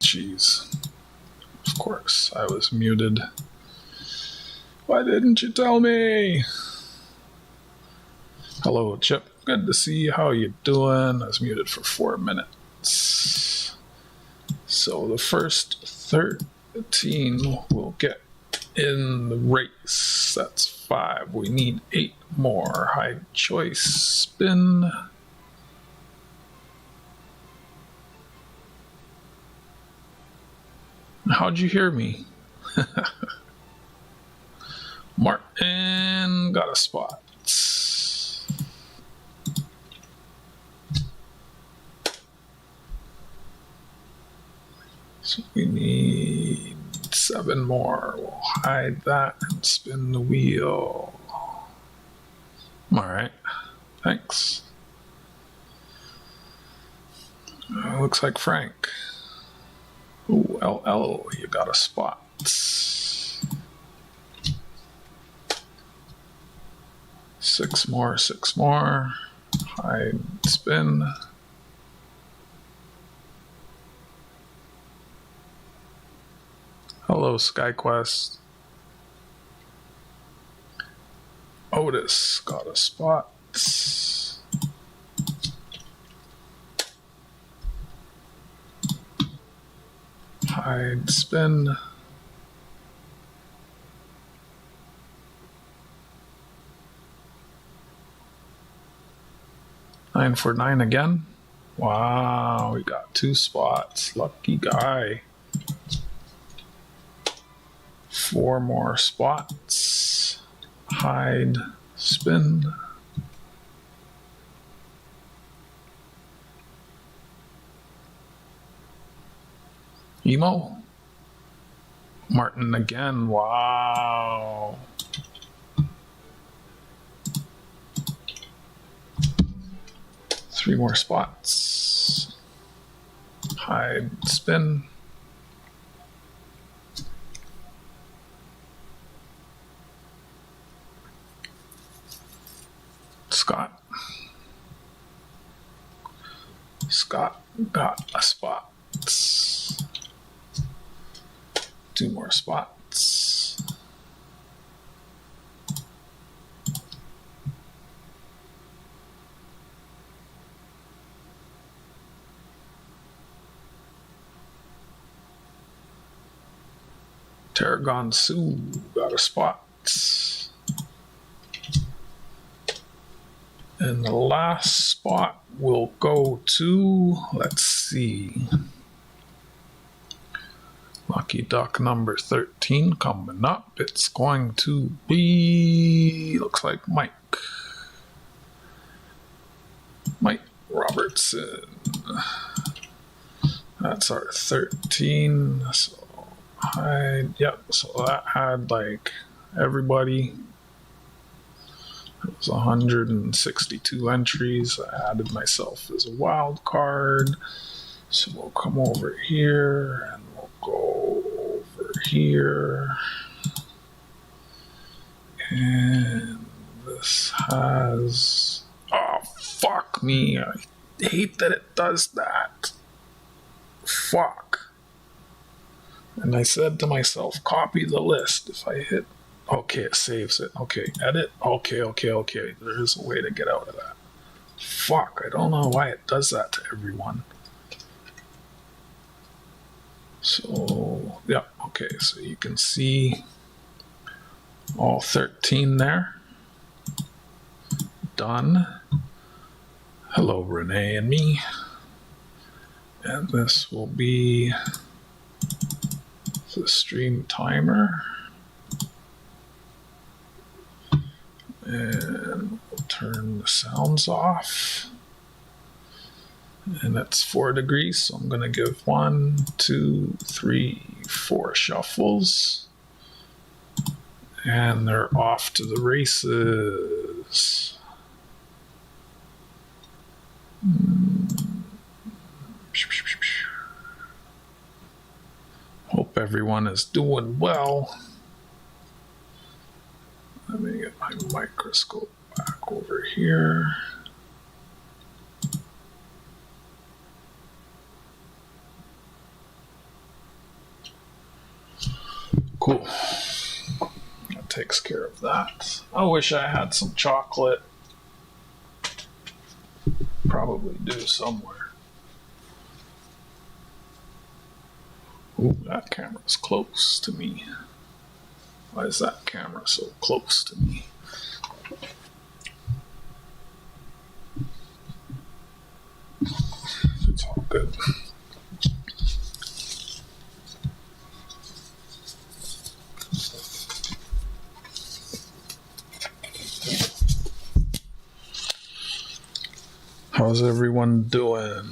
Jeez. Of course, I was muted. Why didn't you tell me? Hello, Chip. Good to see you. How you doing? I was muted for 4 minutes. So the first 13 will get in the race. That's 5. We need 8 more. High choice spin. How'd you hear me? Martin got a spot. So we need 7 more. We'll hide that and spin the wheel. All right. Thanks. looks like Frank. Ooh, LL, you got a spot. 6 more, 6 more. Hide, spin. Hello, SkyQuest. Otis got a spot. Hide, spin. Nine for 9 again. Wow, we got 2 spots. Lucky guy. 4 more spots. Hide, spin. Emo. Martin again. Wow. Three more spots. Hide, spin. Scott. Scott got a spot. 2 more spots. Tarragon Sue got a spot. And the last spot will go to, let's see, Lucky Duck number 13 coming up. It's going to be, looks like Mike. Mike Robertson. That's our 13. So so that had like everybody. It was 162 entries. I added myself as a wild card. So we'll come over here and we'll go over here. And this has, oh, fuck me. I hate that it does that. Fuck. And I said to myself, copy the list. If I hit, okay, it saves it. Okay, edit. Okay. There is a way to get out of that. Fuck, I don't know why it does that to everyone. So, yeah, okay, so you can see all 13 there. Done. Hello, Renee and me. And this will be the stream timer. And we'll turn the sounds off. And it's 4 degrees, so I'm going to give 1, 2, 3, 4 shuffles. And they're off to the races. Hope everyone is doing well. Let me get my microscope back over here. Cool. That takes care of that. I wish I had some chocolate. Probably do somewhere. Ooh, that camera's close to me. Why is that camera so close to me? It's all good. How's everyone doing?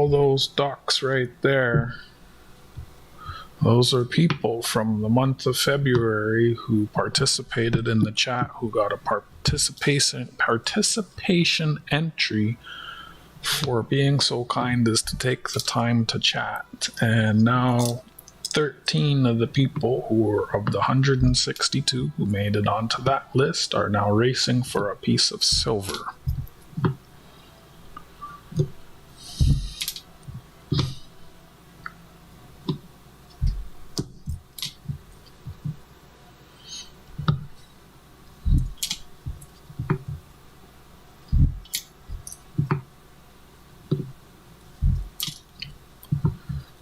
all those ducks right there, those are people from the month of February who participated in the chat, who got a participation entry for being so kind as to take the time to chat. And now 13 of the people who were of the 162 who made it onto that list are now racing for a piece of silver.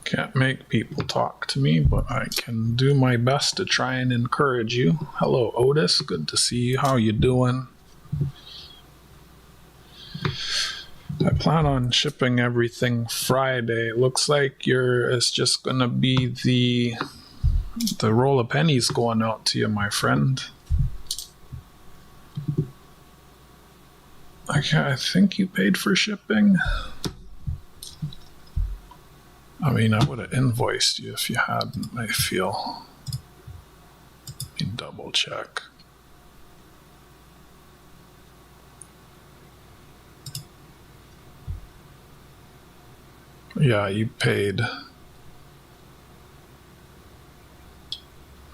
Can't make people talk to me, but I can do my best to try and encourage you. Hello, Otis. Good to see you. How you doing? I plan on shipping everything Friday. Looks like it's just gonna be the roll of pennies going out to you, my friend. I think you paid for shipping. I mean, I would have invoiced you if you hadn't, I feel. Let me double check. Yeah, you paid.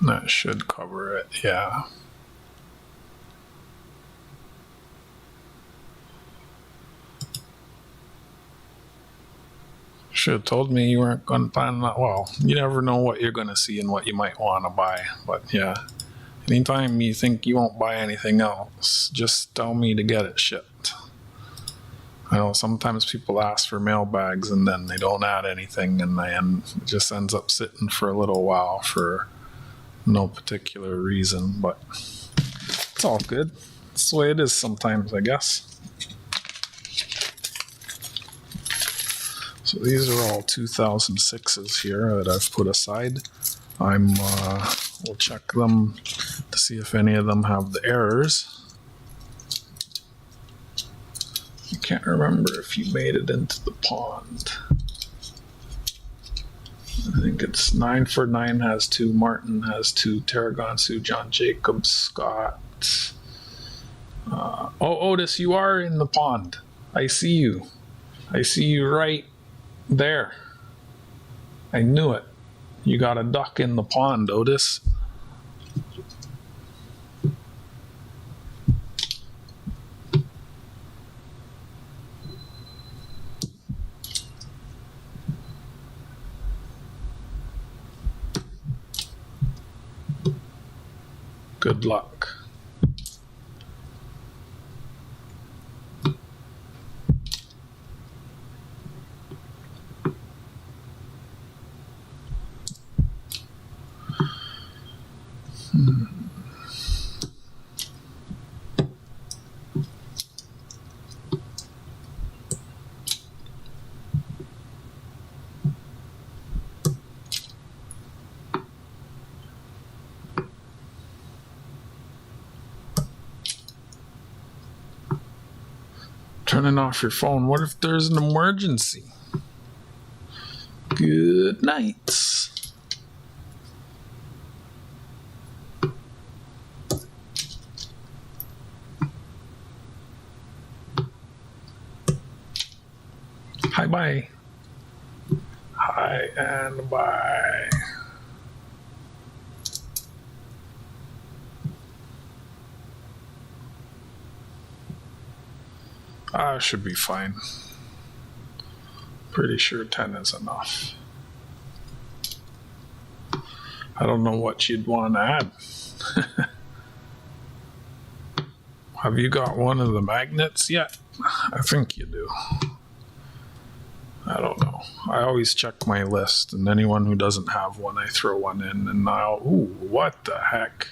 That should cover it, yeah. Should have told me you weren't going to plan that. Well, you never know what you're going to see and what you might want to buy. But yeah, anytime you think you won't buy anything else, just tell me to get it shipped. I know sometimes people ask for mail bags and then they don't add anything, and then it just ends up sitting for a little while for no particular reason. But it's all good. It's the way it is sometimes, I guess. So these are all 2006s here that I've put aside. We'll check them to see if any of them have the errors. I can't remember if you made it into the pond. I think it's 9 for 9 has 2, Martin has 2, Tarragon Sue, John Jacobs, Scott. Otis, you are in the pond. I see you. I see you right there. I knew it. You got a duck in the pond, Otis. Good luck. Turning off your phone. What if there's an emergency? Good night. Hi, bye. Hi and bye. Should be fine. Pretty sure 10 is enough. I don't know what you'd want to add. Have you got one of the magnets yet? I think you do. I don't know. I always check my list, and anyone who doesn't have one, I throw one in, and ooh, what the heck?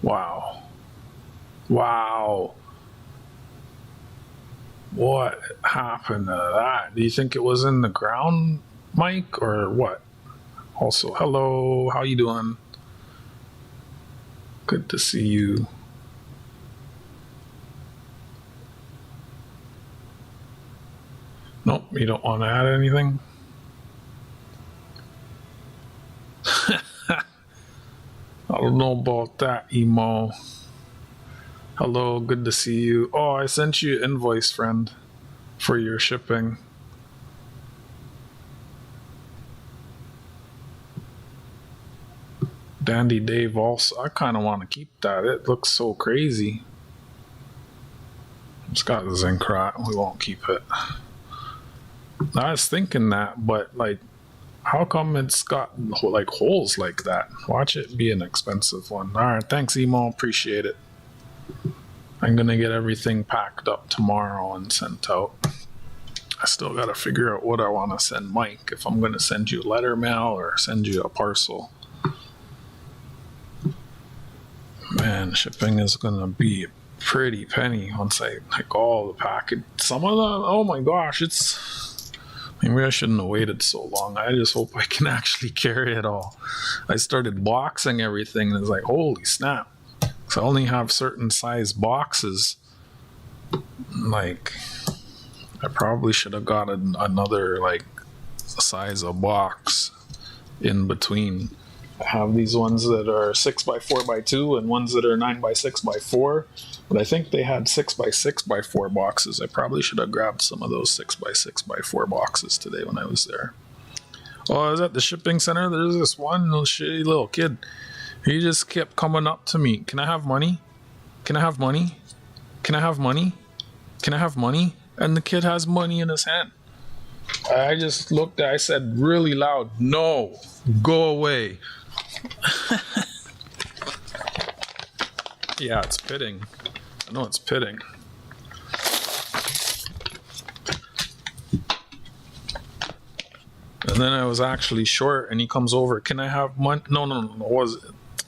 Wow. Wow. What happened to that? Do you think it was in the ground, Mike, or what? Also, hello, how you doing? Good to see you. Nope, you don't want to add anything? I don't know about that, Emo. Hello, good to see you. Oh, I sent you an invoice, friend, for your shipping. Dandy Dave also. I kind of want to keep that. It looks so crazy. It's got zinc rot. We won't keep it. I was thinking that, but like, how come it's got like holes like that? Watch it be an expensive one. All right, thanks, Emo. Appreciate it. I'm gonna get everything packed up tomorrow and sent out. I still gotta figure out what I want to send Mike. If I'm gonna send you letter mail or send you a parcel. Man, shipping is gonna be a pretty penny once I like all the package. Some of them, oh my gosh, it's. Maybe I shouldn't have waited so long. I just hope I can actually carry it all. I started boxing everything and it's like, holy snap. So I only have certain size boxes. Like, I probably should have got another like size of box in between. I have these ones that are 6x4x2 and ones that are 9x6x4. But I think they had 6x6x4 boxes. I probably should have grabbed some of those 6x6x4 boxes today when I was there. Oh, I was at the shipping center. There's this one little shitty little kid. He just kept coming up to me. Can I have money? Can I have money? Can I have money? Can I have money? And the kid has money in his hand. I just looked, I said really loud, no, go away. Yeah, it's pitting. I know it's pitting. And then I was actually short and he comes over, can I have money? No,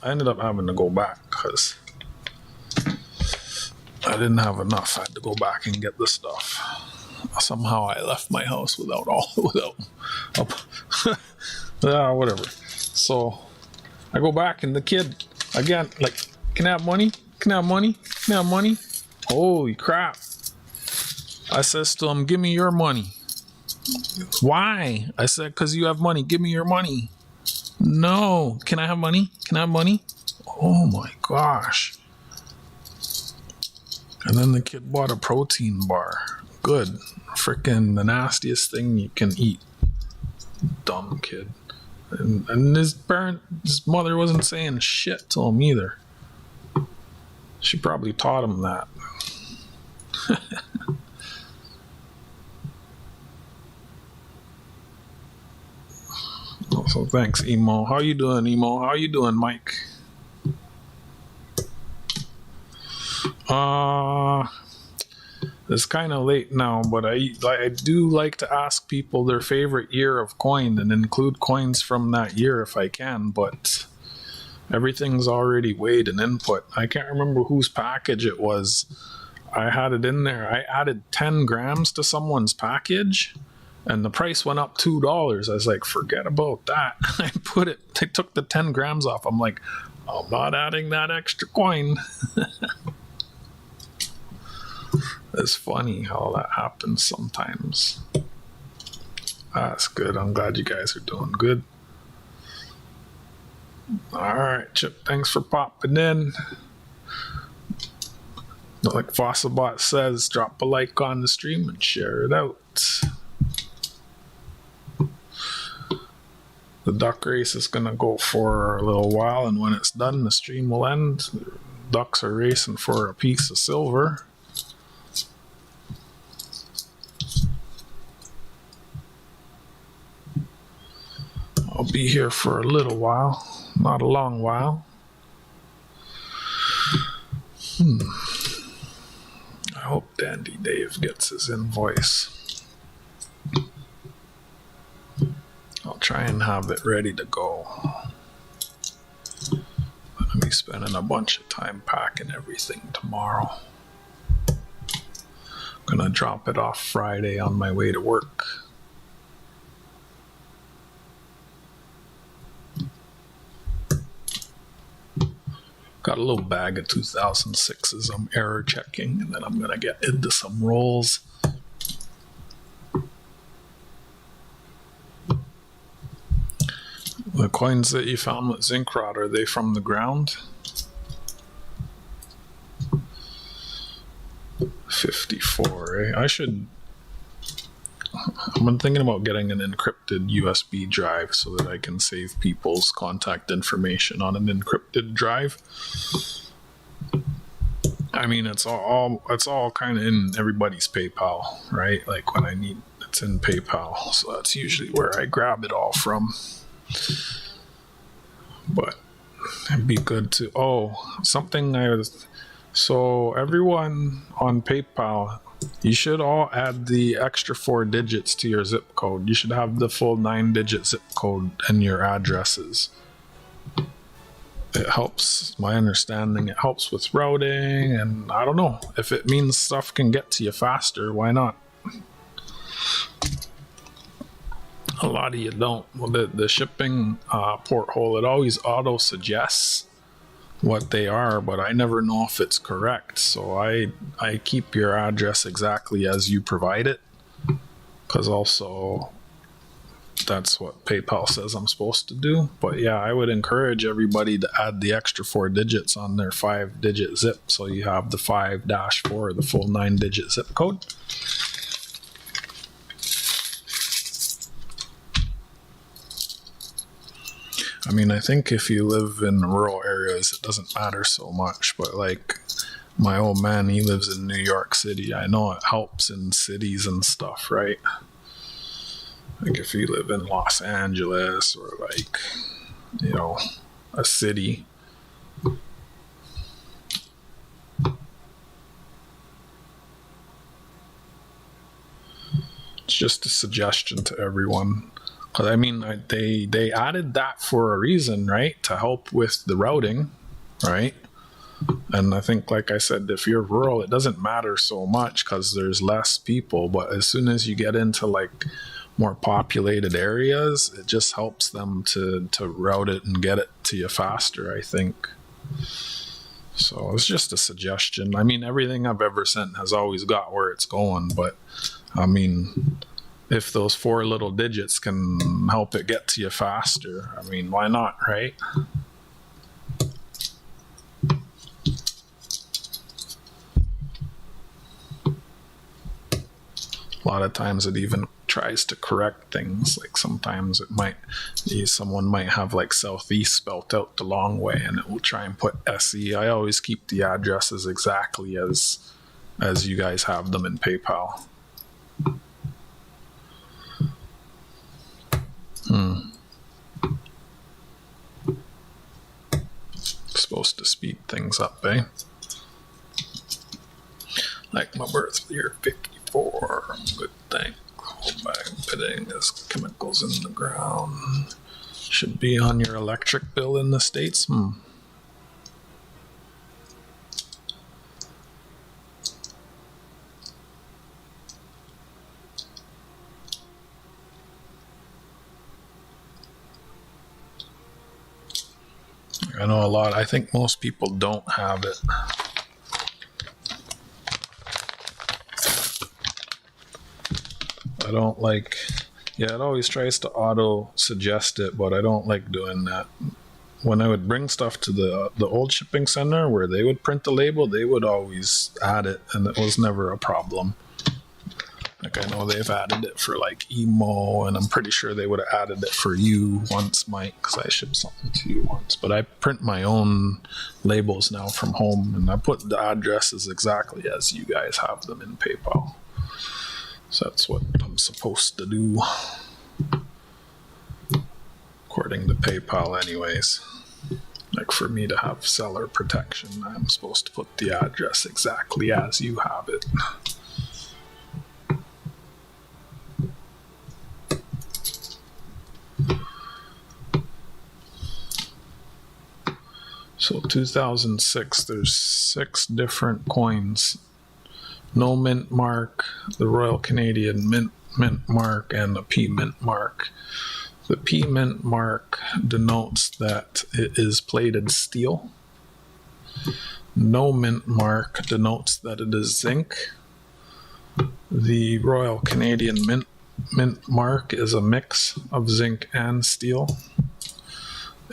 I ended up having to go back because I didn't have enough. I had to go back and get the stuff. Somehow I left my house without whatever. So I go back and the kid again, like, can I have money? Can I have money? Can I have money? Holy crap. I says to him, give me your money. Why? I said, because you have money. Give me your money. No. Can I have money? Can I have money? Oh my gosh. And then the kid bought a protein bar. Good. Freaking the nastiest thing you can eat. Dumb kid. And his mother wasn't saying shit to him either. She probably taught him that. So thanks, Emo. How you doing, Emo? How you doing, Mike? It's kind of late now, but I do like to ask people their favorite year of coin and include coins from that year if I can, but everything's already weighed and input. I can't remember whose package it was. I had it in there. I added 10 grams to someone's package and the price went up $2. I was like, forget about that. I took the 10 grams off. I'm like, I'm not adding that extra coin. It's funny how that happens sometimes. That's good. I'm glad you guys are doing good. All right, Chip, thanks for popping in. Like Fossilbot says, drop a like on the stream and share it out. The duck race is going to go for a little while, and when it's done, the stream will end. The ducks are racing for a piece of silver. I'll be here for a little while, not a long while. I hope Dandy Dave gets his invoice. I'll try and have it ready to go. I'll be spending a bunch of time packing everything tomorrow. I'm gonna drop it off Friday on my way to work. Got a little bag of 2006s I'm error checking, and then I'm gonna get into some rolls. The coins that you found with zinc rod, are they from the ground? 54, eh? I've been thinking about getting an encrypted USB drive so that I can save people's contact information on an encrypted drive. I mean, it's all kind of in everybody's PayPal, right? Like when I need, it's in PayPal, so that's usually where I grab it all from. But it'd be good to, so everyone on PayPal, you should all add the extra 4 digits to your zip code. You should have the full 9-digit zip code in your addresses. It helps, my understanding, it helps with routing, and I don't know, if it means stuff can get to you faster, why not? A lot of you don't. Well, the shipping porthole, it always auto suggests what they are, but I never know if it's correct. So I keep your address exactly as you provide it, because also that's what PayPal says I'm supposed to do. But yeah, I would encourage everybody to add the extra 4 digits on their 5-digit zip, so you have the 5-4, the full 9-digit zip code. I mean, I think if you live in rural areas, it doesn't matter so much. But like my old man, he lives in New York City. I know it helps in cities and stuff, right? Like if you live in Los Angeles or like, you know, a city. It's just a suggestion to everyone. I mean, they added that for a reason, right? To help with the routing, right? And I think, like I said, if you're rural, it doesn't matter so much because there's less people. But as soon as you get into like more populated areas, it just helps them to route it and get it to you faster, I think. So it's just a suggestion. I mean, everything I've ever sent has always got where it's going, but I mean, if those 4 little digits can help it get to you faster, I mean, why not, right? A lot of times it even tries to correct things. Like sometimes someone might have like southeast spelt out the long way, and it will try and put SE. I always keep the addresses exactly as you guys have them in PayPal. Supposed to speed things up, eh? Like my birth year, 54. Good thing. Hold back, putting this chemicals in the ground. Should be on your electric bill in the States. I know a lot. I think most people don't have it. I don't like, it always tries to auto suggest it, but I don't like doing that. When I would bring stuff to the old shipping center where they would print the label, they would always add it, and it was never a problem. Like I know they've added it for like emo, and I'm pretty sure they would have added it for you once, Mike, because I shipped something to you once. But I print my own labels now from home, and I put the addresses exactly as you guys have them in PayPal. So that's what I'm supposed to do, according to PayPal anyways. Like for me to have seller protection, I'm supposed to put the address exactly as you have it. So 2006, there's 6 different coins. No mint mark, the Royal Canadian mint mark, and the P mint mark. The P mint mark denotes that it is plated steel. No mint mark denotes that it is zinc. The Royal Canadian mint mark is a mix of zinc and steel.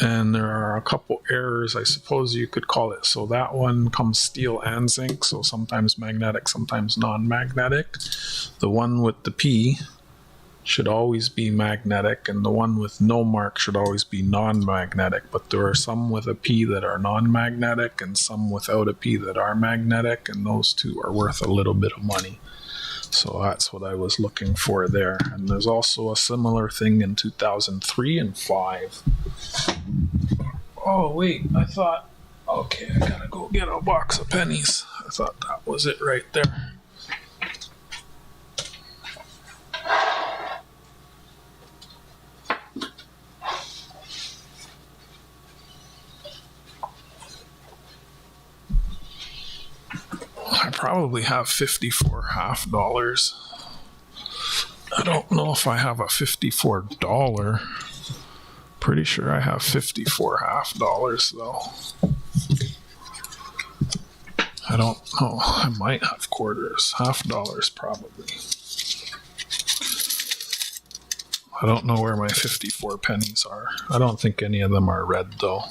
And there are a couple errors, I suppose you could call it. So that one comes steel and zinc, so sometimes magnetic, sometimes non-magnetic. The one with the P should always be magnetic, and the one with no mark should always be non-magnetic. But there are some with a P that are non-magnetic and some without a P that are magnetic, and those two are worth a little bit of money. So that's what I was looking for there. And there's also a similar thing in 2003 and 5. Oh, wait, I thought, okay, I gotta go get a box of pennies. I thought that was it right there. I probably have 54 half dollars. I don't know if I have a $54. Pretty sure I have 54 half dollars though. I don't know. I might have quarters. Half dollars probably. I don't know where my 54 pennies are. I don't think any of them are red though.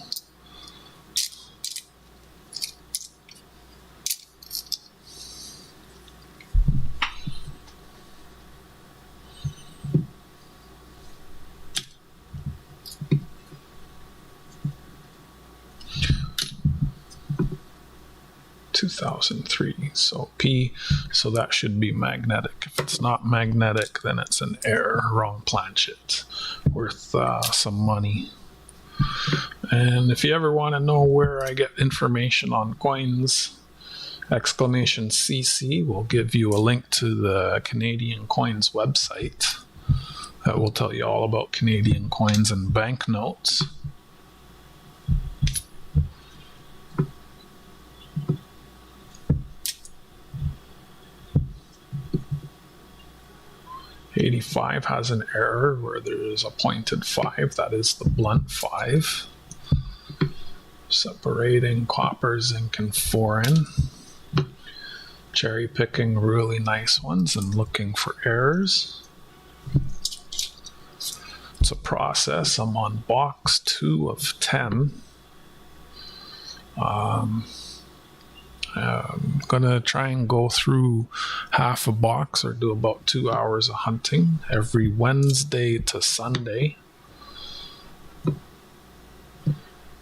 So P, so that should be magnetic. If it's not magnetic, then it's an error, wrong planchet, worth some money. And if you ever want to know where I get information on coins, !CC will give you a link to the Canadian Coins website that will tell you all about Canadian coins and banknotes. '85 has an error where there is a pointed 5. That is the blunt 5. Separating copper, zinc, and foreign. Cherry picking really nice ones and looking for errors. It's a process. I'm on box 2 of 10. I'm gonna try and go through half a box or do about 2 hours of hunting every Wednesday to Sunday.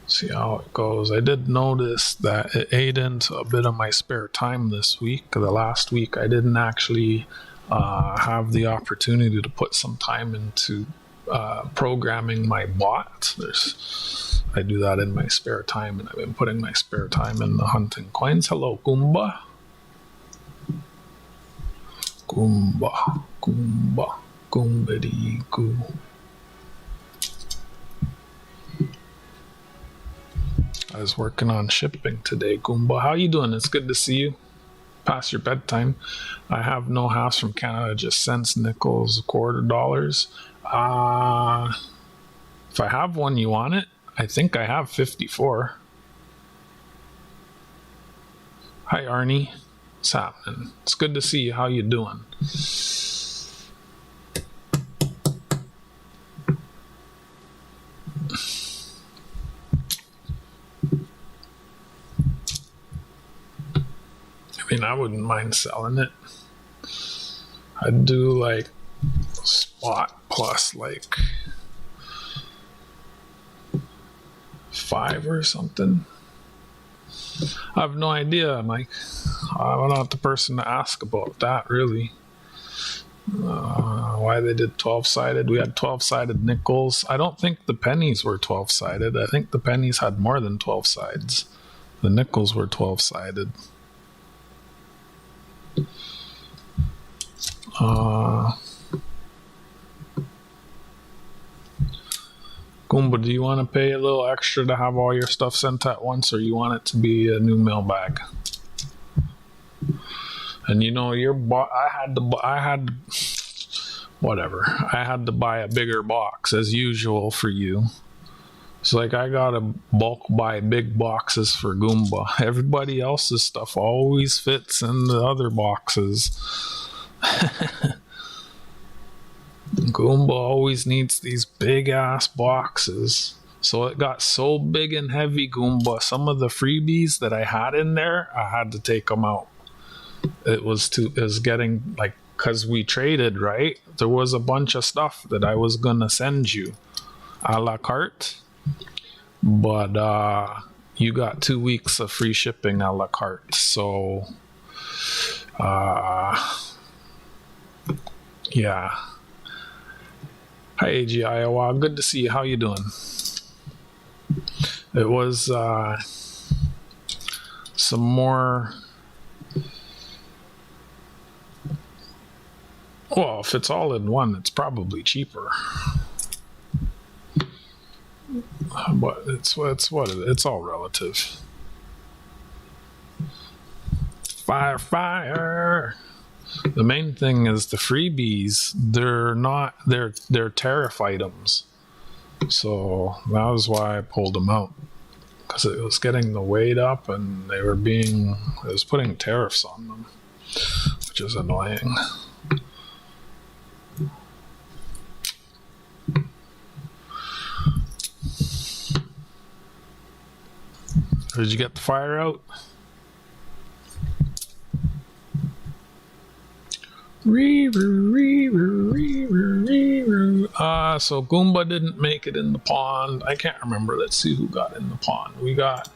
See how it goes. I did notice that it ate into a bit of my spare time this week. The last week I didn't actually have the opportunity to put some time into programming my bot. I do that in my spare time, and I've been putting my spare time in the hunting coins. Hello, Goomba. Goomba, Goomba, Goombity Goo. I was working on shipping today, Goomba. How you doing? It's good to see you. Past your bedtime. I have no house from Canada, just cents, nickels, $quarter. If I have one, you want it? I think I have 54. Hi, Arnie. What's happening? It's good to see you. How you doing? I mean, I wouldn't mind selling it. I'd do like spot plus like 5 or something. I have no idea, Mike. I'm not the person to ask about that, really. Why they did 12-sided. We had 12-sided nickels. I don't think the pennies were 12-sided. I think the pennies had more than 12 sides. The nickels were 12-sided. Goomba, do you want to pay a little extra to have all your stuff sent at once, or you want it to be a new mailbag? And you know, I had to buy a bigger box as usual for you. It's like I gotta bulk buy big boxes for Goomba. Everybody else's stuff always fits in the other boxes. Goomba always needs these big ass boxes. So it got so big and heavy, Goomba. Some of the freebies that I had in there, I had to take them out. It was getting like, because we traded, right? There was a bunch of stuff that I was gonna send you a la carte, but you got 2 weeks of free shipping a la carte. So yeah. Hi AG Iowa, good to see you. How you doing? It was some more. Well, if it's all in one, it's probably cheaper. But it's all relative. Fire. The main thing is the freebies. They're tariff items. So that was why I pulled them out, because it was getting the weight up and it was putting tariffs on them, which is annoying. Did you get the fire out? So Goomba didn't make it in the pond. I can't remember. Let's see who got in the pond. We got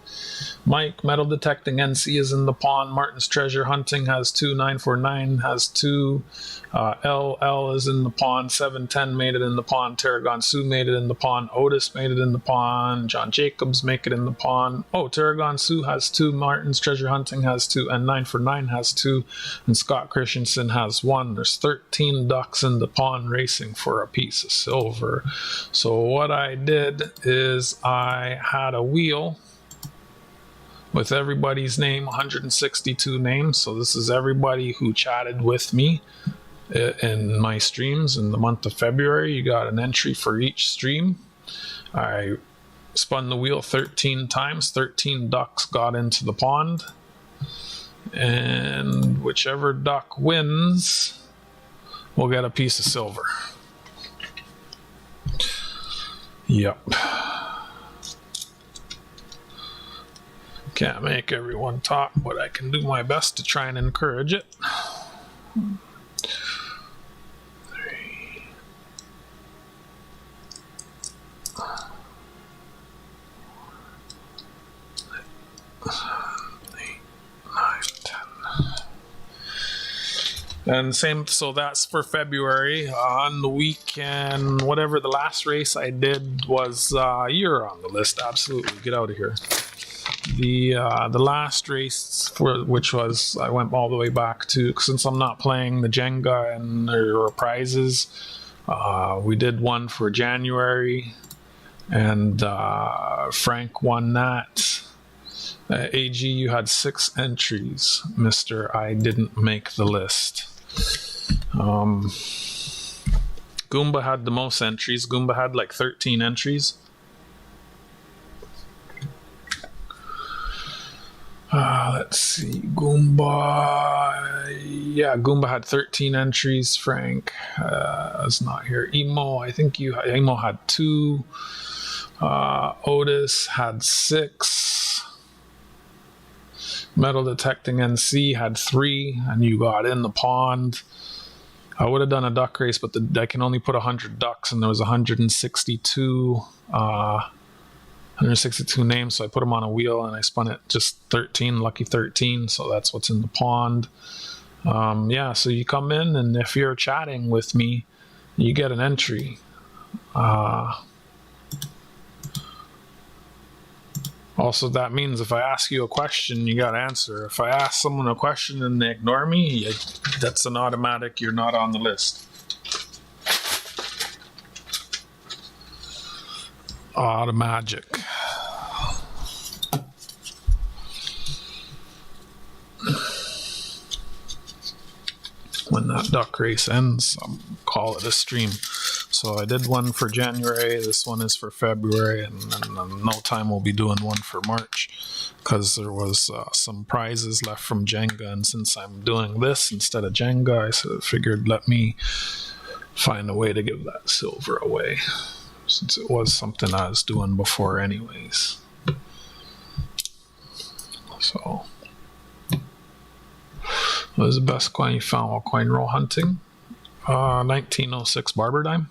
Mike, Metal Detecting NC is in the pond. Martin's Treasure Hunting has 2. 949 has 2. LL is in the pond. 710 made it in the pond. Tarragon Sue made it in the pond. Otis made it in the pond. John Jacobs make it in the pond. Oh, Tarragon Sue has 2. Martin's Treasure Hunting has 2. And 949 has 2. And Scott Christensen has 1. There's 13 ducks in the pond racing for a piece of silver. So what I did is I had a wheel with everybody's name, 162 names. So this is everybody who chatted with me in my streams in the month of February. You got an entry for each stream. I spun the wheel 13 times. 13 ducks got into the pond. And whichever duck wins will get a piece of silver. Yep. Can't make everyone talk, but I can do my best to try and encourage it. 3, 8, 9, 10. And same, so that's for February. On the weekend, whatever the last race I did was, you're on the list, absolutely, get out of here. The last race, which was, I went all the way back to, since I'm not playing the Jenga and there were prizes, we did one for January, and Frank won that. AG, you had 6 entries, Mr. I didn't make the list. Goomba had the most entries. Goomba had like 13 entries. Let's see, Goomba. Yeah, Goomba had 13 entries. Frank is not here. Emo, I think Emo had 2. Otis had 6. Metal Detecting NC had 3, and you got in the pond. I would have done a duck race, but I can only put 100 ducks, and there was 162 names, so I put them on a wheel and I spun it just 13, lucky 13, so that's what's in the pond. Yeah, so you come in, and if you're chatting with me, you get an entry. Also, that means if I ask you a question, you got to answer. If I ask someone a question and they ignore me, that's an automatic, you're not on the list. Automagic. When that duck race ends, I'll call it a stream. So I did one for January, this one is for February, and then in no time we'll be doing one for March, because there was some prizes left from Jenga, and since I'm doing this instead of Jenga, I figured let me find a way to give that silver away. since it was something I was doing before anyways. So, what was the best coin you found while coin roll hunting? 1906 barber dime.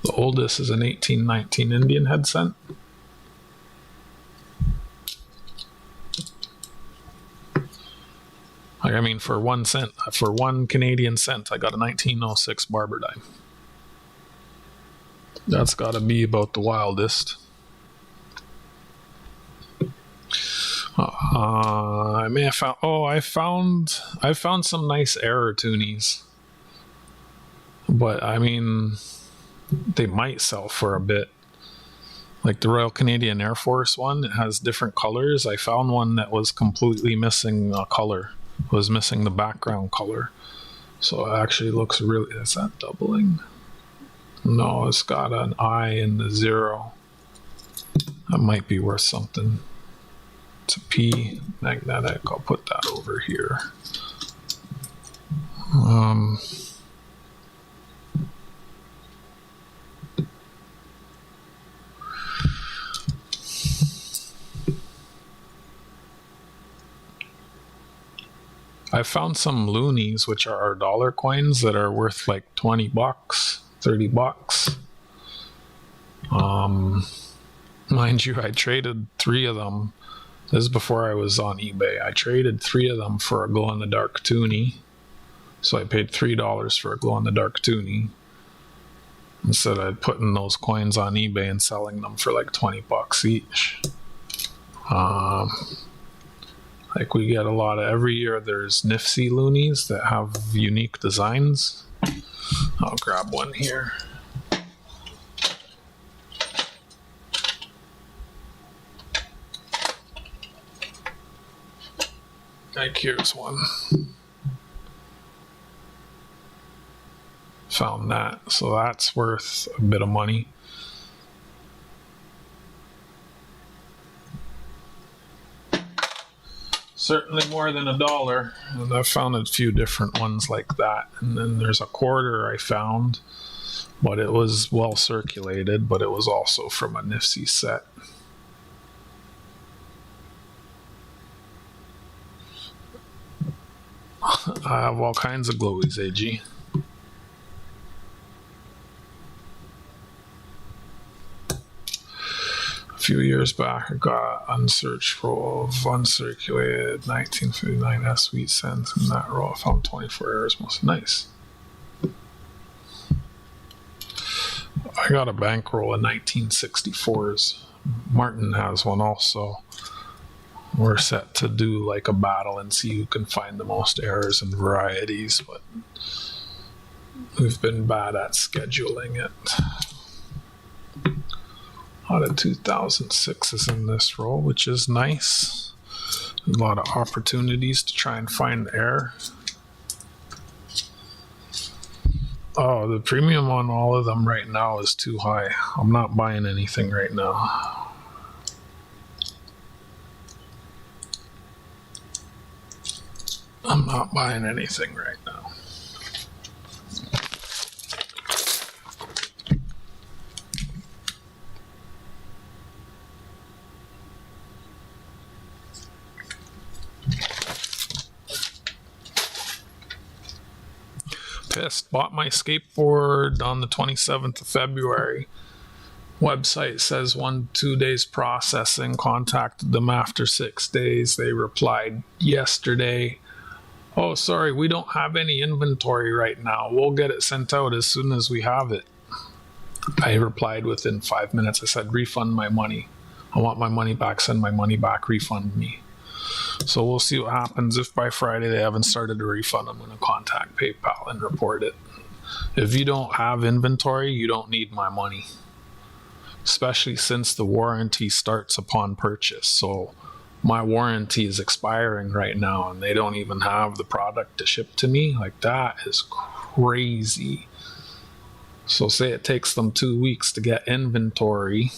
The oldest is an 1819 Indian head cent. Like, I mean, for 1 cent, for 1 Canadian cent, I got a 1906 barber dime. That's got to be about the wildest. I may have found. Oh, I found some nice error toonies, but I mean, they might sell for a bit. Like the Royal Canadian Air Force one, it has different colors. I found one that was completely missing a color. It was missing the background color, so it actually looks really. Is that doubling? No, it's got an I in the 0. That might be worth something. It's a P magnetic. I'll put that over here. I found some loonies, which are our dollar coins that are worth like $20, $30. Mind you, I traded 3 of them. This is before I was on eBay. I traded 3 of them for a glow-in-the-dark toonie. So I paid $3 for a glow-in-the-dark toonie. Instead of putting those coins on eBay and selling them for like $20 each. Like we get a lot of, every year there's Nifty loonies that have unique designs. I'll grab one here. Like here's one. Found that, so that's worth a bit of money. Certainly more than $1, and I've found a few different ones like that. And then there's a quarter I found, but it was well circulated, but it was also from a Nifty set. I have all kinds of glowies, AG. A few years back, I got unsearched roll of uncirculated 1959 S wheat cents. In that roll, I found 24 errors. Most nice. I got a bankroll in 1964s. Martin has one also. We're set to do like a battle and see who can find the most errors and varieties, but we've been bad at scheduling it. A lot of 2006s in this roll, which is nice. A lot of opportunities to try and find error. Oh, the premium on all of them right now is too high. I'm not buying anything right now. I'm not buying anything right now. Pissed. Bought my skateboard on the 27th of February. Website says 1-2 days processing. Contacted them after 6 days. They replied yesterday, "Oh, sorry, we don't have any inventory right now. We'll get it sent out as soon as we have it." I replied within 5 minutes. I said, "Refund my money. I want my money back. Send my money back. Refund me." So we'll see what happens. If by Friday they haven't started a refund, I'm going to contact PayPal and report it. If you don't have inventory, you don't need my money. Especially since the warranty starts upon purchase. So my warranty is expiring right now and they don't even have the product to ship to me. Like, that is crazy. So say it takes them 2 weeks to get inventory.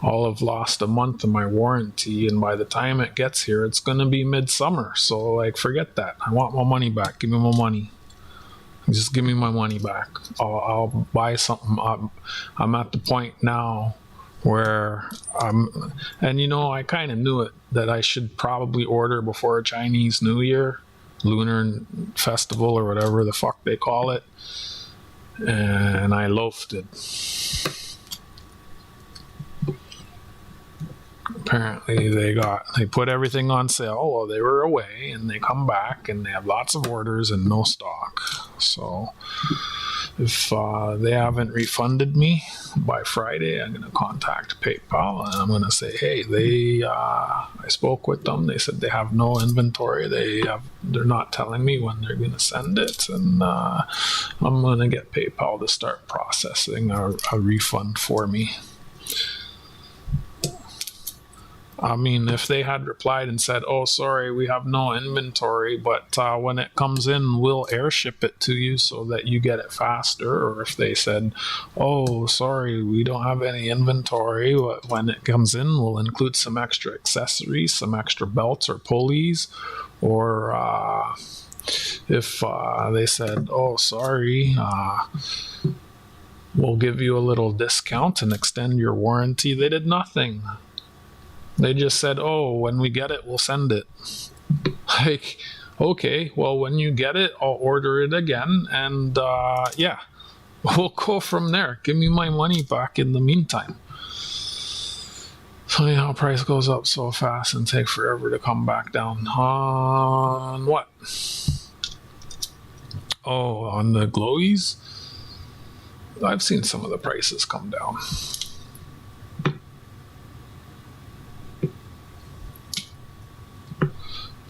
I'll have lost a month of my warranty, and by the time it gets here, it's going to be midsummer. So, like, forget that. I want my money back. Give me my money. Just give me my money back. I'll buy something. I'm at the point now where and I kind of knew it, that I should probably order before Chinese New Year, Lunar Festival, or whatever the fuck they call it. And I loafed it. Apparently they put everything on sale while they were away, and they come back and they have lots of orders and no stock. So if they haven't refunded me by Friday, I'm going to contact PayPal and I'm going to say, hey, I spoke with them. They said they have no inventory. They're not telling me when they're going to send it, and I'm going to get PayPal to start processing a refund for me. I mean, if they had replied and said, oh, sorry, we have no inventory, but when it comes in, we'll airship it to you so that you get it faster. Or if they said, oh, sorry, we don't have any inventory, when it comes in, we'll include some extra accessories, some extra belts or pulleys. Or if they said, oh, sorry, we'll give you a little discount and extend your warranty, they did nothing. They just said, oh, when we get it, we'll send it. Like, okay, well, when you get it, I'll order it again. And we'll go from there. Give me my money back in the meantime. Funny how price goes up so fast and take forever to come back down. On what? Oh, on the glowies? I've seen some of the prices come down.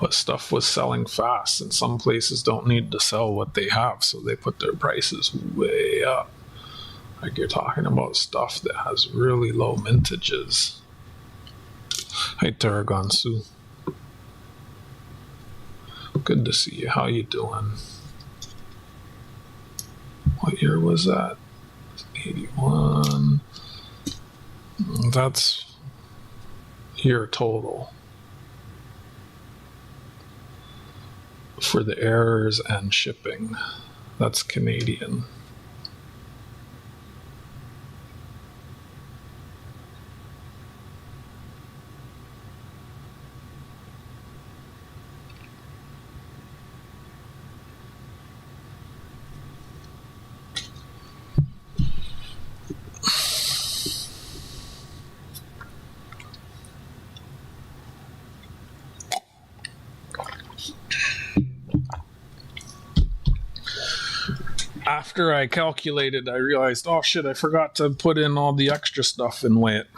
But stuff was selling fast, and some places don't need to sell what they have, so they put their prices way up. Like, you're talking about stuff that has really low mintages. Hey, Tarragon Sue. Good to see you. How you doing? What year was that? 81. That's year total for the errors and shipping. That's Canadian. After I calculated, I realized, oh shit, I forgot to put in all the extra stuff and weigh it.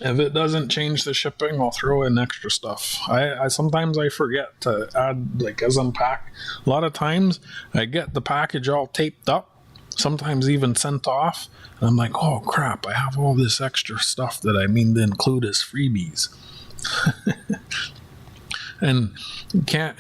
If it doesn't change the shipping, I'll throw in extra stuff. I sometimes I forget to add, like, as unpack. A lot of times I get the package all taped up, sometimes even sent off, and I'm like, oh crap, I have all this extra stuff that I mean to include as freebies. And can't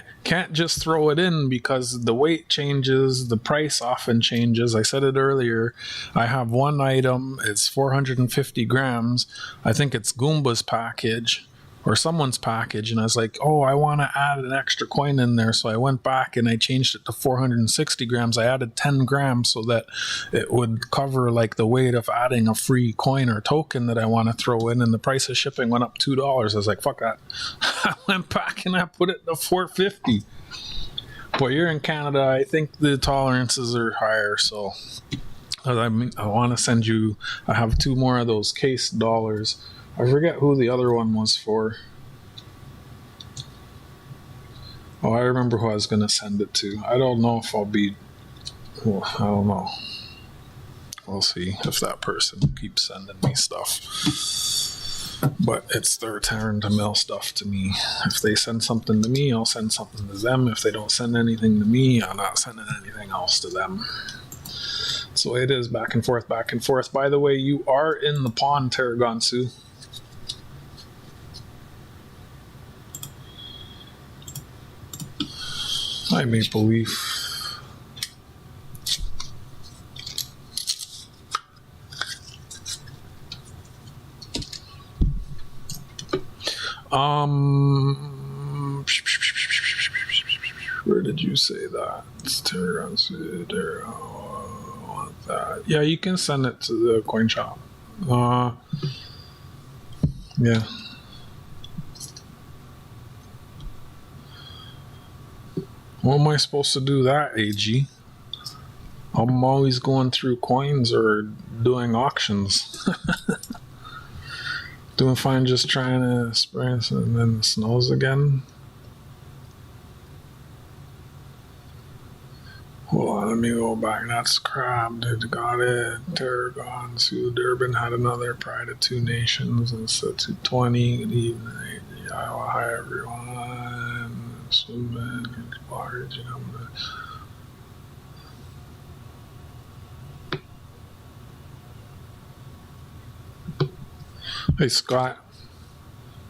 just throw it in because the weight changes, the price often changes. I said it earlier. I have one item, it's 450 grams. I think it's Goomba's package or someone's package, and I was like, oh, I want to add an extra coin in there. So I went back and I changed it to 460 grams. I added 10 grams so that it would cover like the weight of adding a free coin or token that I want to throw in, and the price of shipping went up $2. I was like, fuck that. I went back and I put it to 450. But you're in Canada, I think the tolerances are higher, so I want to send you, I have 2 more of those case dollars. I forget who the other one was for. Oh, I remember who I was going to send it to. I don't know if I'll be... Well, I don't know. We'll see if that person keeps sending me stuff. But it's their turn to mail stuff to me. If they send something to me, I'll send something to them. If they don't send anything to me, I'm not sending anything else to them. So it is back and forth, back and forth. By the way, you are in the pond, Tarragon Sue. Hi, Maple Leaf. Where did did you say that? It's that. Yeah, you can send it to the coin shop. Yeah. What am I supposed to do that, AG? I'm always going through coins or doing auctions. Doing fine, just trying to experience it, and then it snows again. Hold on, let me go back. That's crap. Got it. Tarragon, Sioux, Durban had another Pride of Two Nations. And so 220. Good evening. Iowa. Hi, everyone. Swimming. Large. Hey, Scott.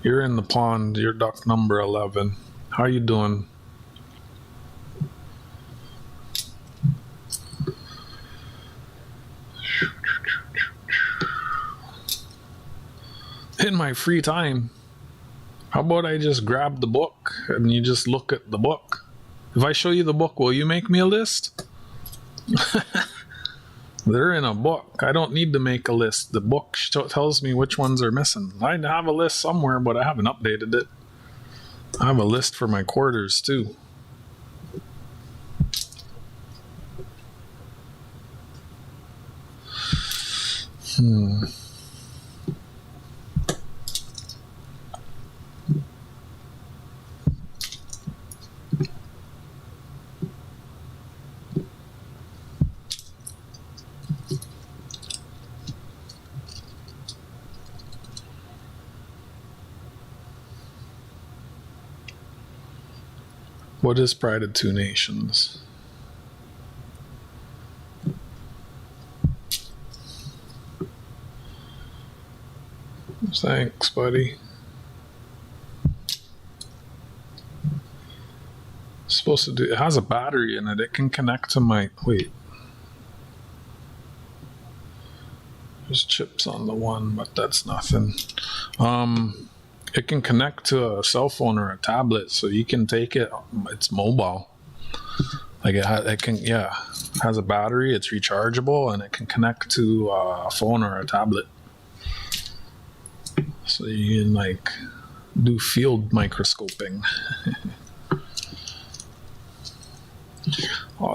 You're in the pond. You're duck number 11. How you doing? In my free time, how about I just grab the book and you just look at the book? If I show you the book, will you make me a list? They're in a book. I don't need to make a list. The book tells me which ones are missing. I have a list somewhere, but I haven't updated it. I have a list for my quarters too. What is Pride of Two Nations? Thanks, buddy. It's supposed to do. It has a battery in it. It can connect to my. Wait. There's chips on the one, but that's nothing. It can connect to a cell phone or a tablet, so you can take it. It's mobile. Like it has a battery. It's rechargeable, and it can connect to a phone or a tablet. So you can like do field microscoping.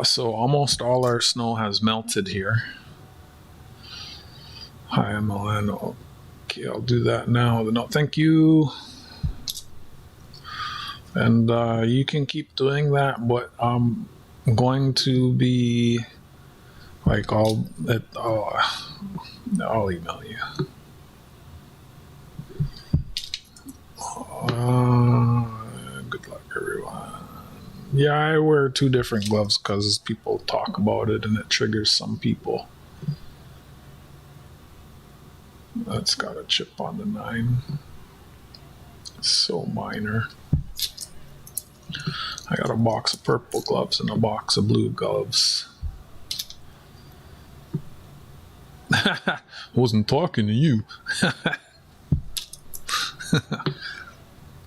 So almost all our snow has melted here. Hi, Milano. Okay, I'll do that now. No, thank you. And you can keep doing that, but I'm going to be like I'll email you. Good luck, everyone. Yeah, I wear 2 different gloves because people talk about it and it triggers some people. That's got a chip on the 9. So minor. I got a box of purple gloves and a box of blue gloves. I wasn't talking to you.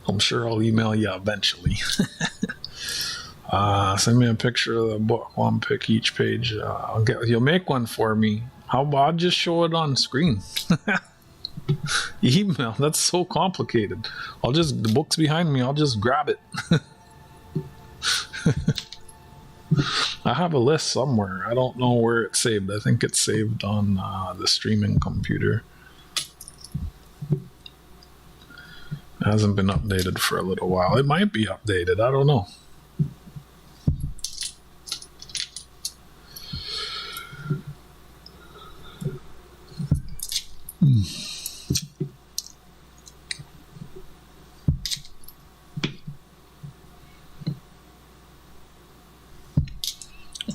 I'm sure I'll email you eventually. Send me a picture of the book. One pick each page. You'll make one for me. How about I'll just show it on screen? Email. That's so complicated. The book's behind me. I'll just grab it. I have a list somewhere. I don't know where it's saved. I think it's saved on the streaming computer. It hasn't been updated for a little while. It might be updated. I don't know.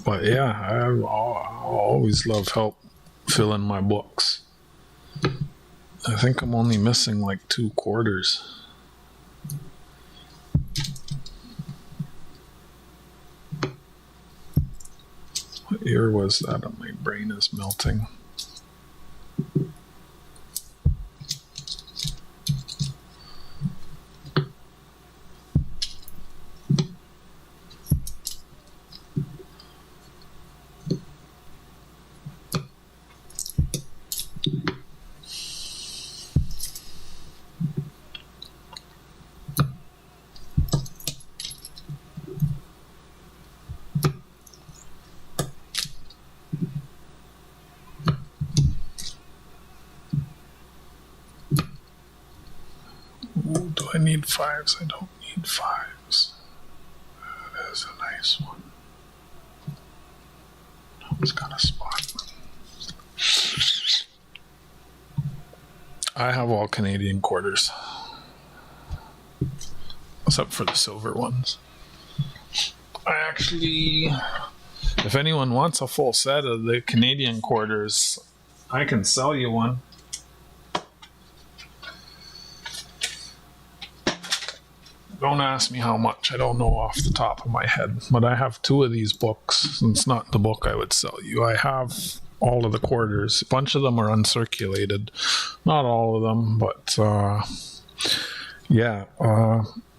But yeah, I always love help filling my books. I think I'm only missing like 2 quarters. What year was that? My brain is melting. need fives. I don't need fives. That is a nice one. Oh, it's got a spot. I have all Canadian quarters. Except for the silver ones. I actually, if anyone wants a full set of the Canadian quarters, I can sell you one. Don't ask me how much. I don't know off the top of my head. But I have 2 of these books. It's not the book I would sell you. I have all of the quarters. A bunch of them are uncirculated. Not all of them, but yeah.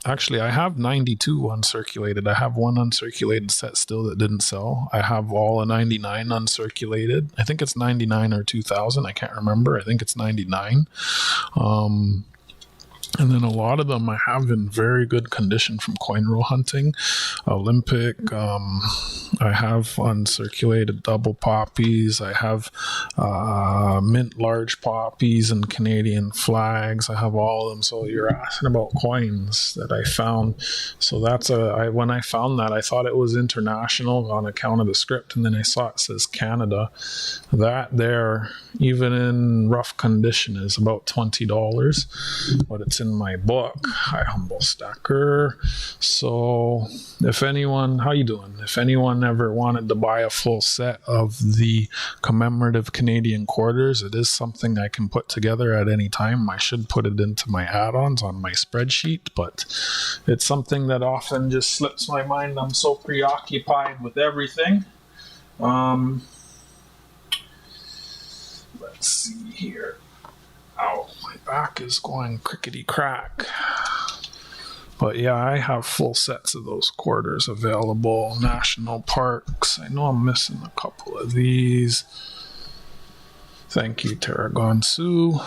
Actually, I have 92 uncirculated. I have one uncirculated set still that didn't sell. I have all of 99 uncirculated. I think it's 99 or 2000. I can't remember. I think it's 99. And then a lot of them I have in very good condition from coinrollhunting. Olympic. I have uncirculated double poppies. I have mint large poppies and Canadian flags. I have all of them. So you're asking about coins that I found. So that's when I found that, I thought it was international on account of the script. And then I saw it says Canada. That there, even in rough condition, is about $20. But it's in my book. Hi, Humble Stacker. So if anyone, how you doing? If anyone ever wanted to buy a full set of the commemorative Canadian quarters, it is something I can put together at any time. I should put it into my add-ons on my spreadsheet, but it's something that often just slips my mind. I'm so preoccupied with everything. Let's see here. Ow, my back is going crickety crack. But yeah, I have full sets of those quarters available. National parks. I know I'm missing a couple of these. Thank you, Tarragon Sioux.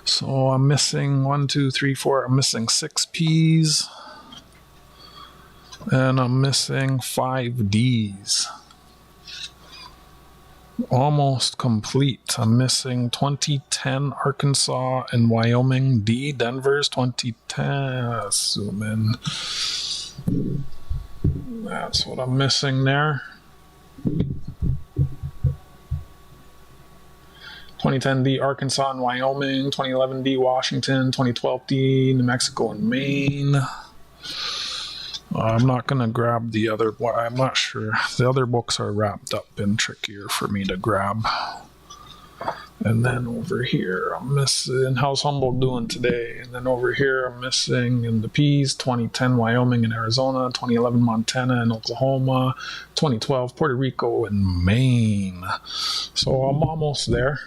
So I'm missing 1, 2, 3, 4. I'm missing 6 P's. And I'm missing 5 D's. Almost complete. I'm missing 2010 Arkansas and Wyoming D. Denver's 2010. Zoom in. That's what I'm missing there. 2010 D Arkansas and Wyoming. 2011 D Washington. 2012 D New Mexico and Maine. I'm not going to grab the other one. I'm not sure. The other books are wrapped up and trickier for me to grab. And then over here, I'm missing, how's Humboldt doing today? And then over here, I'm missing in the P's, 2010 Wyoming and Arizona, 2011 Montana and Oklahoma, 2012 Puerto Rico and Maine. So I'm almost there.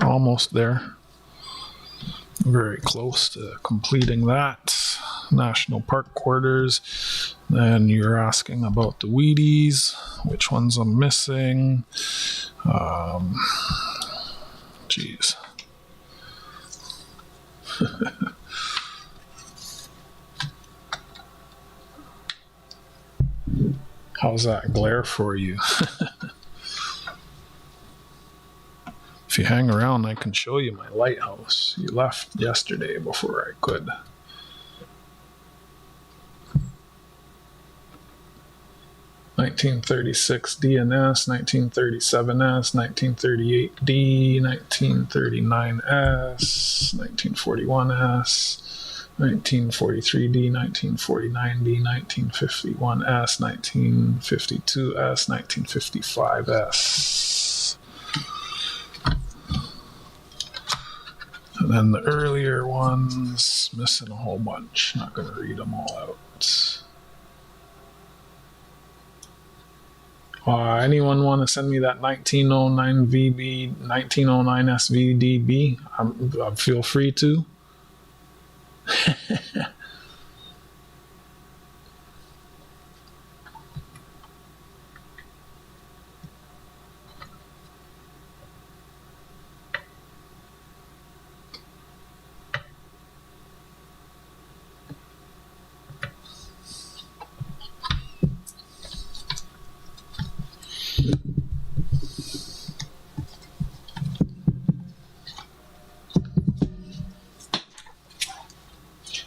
Almost there. Very close to completing that. National Park quarters. Then you're asking about the Wheaties, which ones I'm missing. Jeez. How's that glare for you? If you hang around, I can show you my lighthouse. You left yesterday before I could. (1936) DNS, 1937S, 1938D, 1939S, 1941S, 1943D, 1949D, 1951S, 1952S, 1955S. And then the earlier ones, missing a whole bunch. Not going to read them all out. Anyone want to send me that 1909 VB, 1909 SVDB? Feel free to.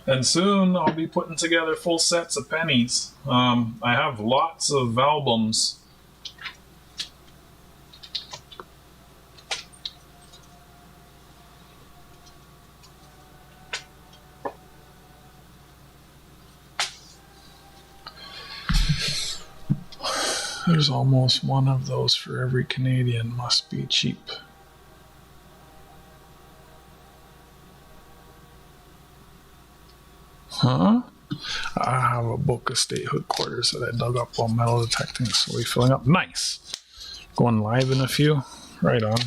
And soon I'll be putting together full sets of pennies. I have lots of albums. There's almost one of those for every Canadian. Must be cheap. Huh? I have a book of statehood quarters that I dug up while metal detecting, slowly filling up. Nice. Going live in a few. Right on.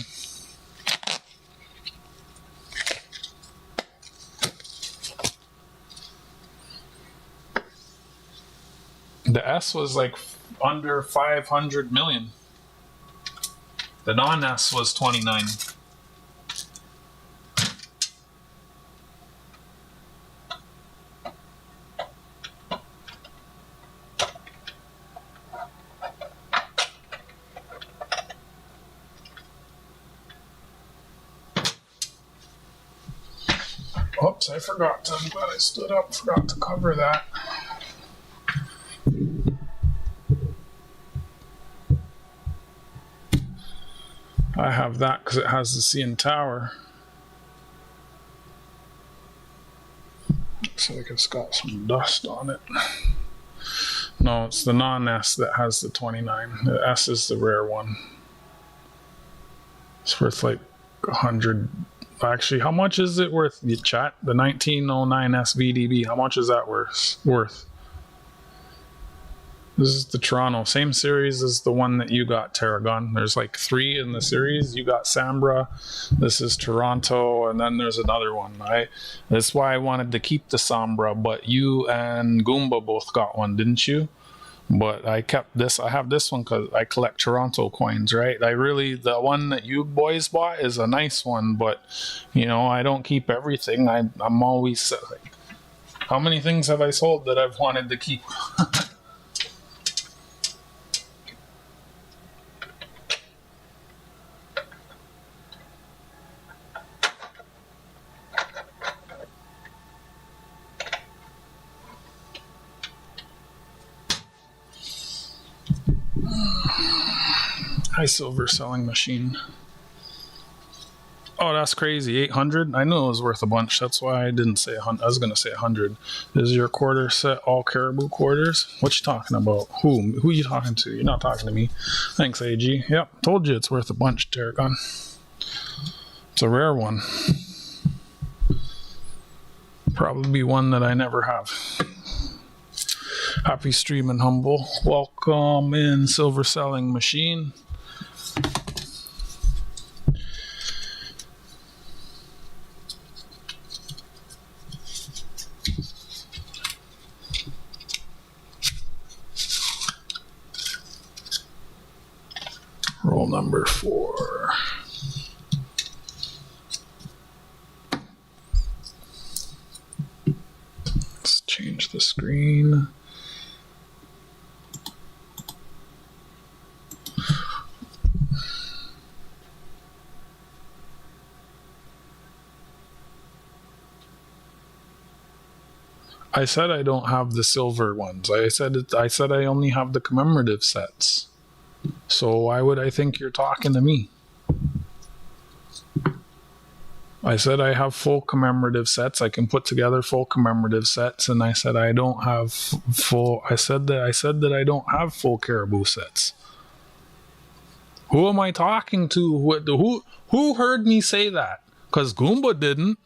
The S was like under 500 million. The non-S was 29. Oops, I forgot to. I'm glad I stood up. Forgot to cover that. I have that because it has the CN Tower. Looks like it's got some dust on it. No, it's the non-S that has the 29. The S is the rare one. It's worth like 100. Actually, how much is it worth? You chat the 1909 SVDB. How much is that worth? This is the Toronto, same series as the one that you got, Tarragon. There's like 3 in the series. You got Sambra. This is Toronto, and then there's another one. That's why I wanted to keep the Sambra, but you and Goomba both got one, didn't you? But I kept this. I have this one because I collect Toronto coins, right? The one that you boys bought is a nice one, but you know, I don't keep everything. I'm always like, how many things have I sold that I've wanted to keep? High silver selling machine. Oh, that's crazy. 800? I knew it was worth a bunch. That's why I didn't say 100. I was going to say 100. Is your quarter set all caribou quarters? What you talking about? Who you talking to? You're not talking to me. Thanks, AG. Yep, told you it's worth a bunch, Tarragon. It's a rare one. Probably one that I never have. Happy streaming, humble. Welcome in, silver selling machine. Roll number 4. Let's change the screen. I said I don't have the silver ones. I said I only have the commemorative sets. So why would I think you're talking to me? I said I have full commemorative sets. I can put together full commemorative sets, and I said I don't have full. I said that I don't have full caribou sets. Who am I talking to? Who heard me say that? Because Goomba didn't.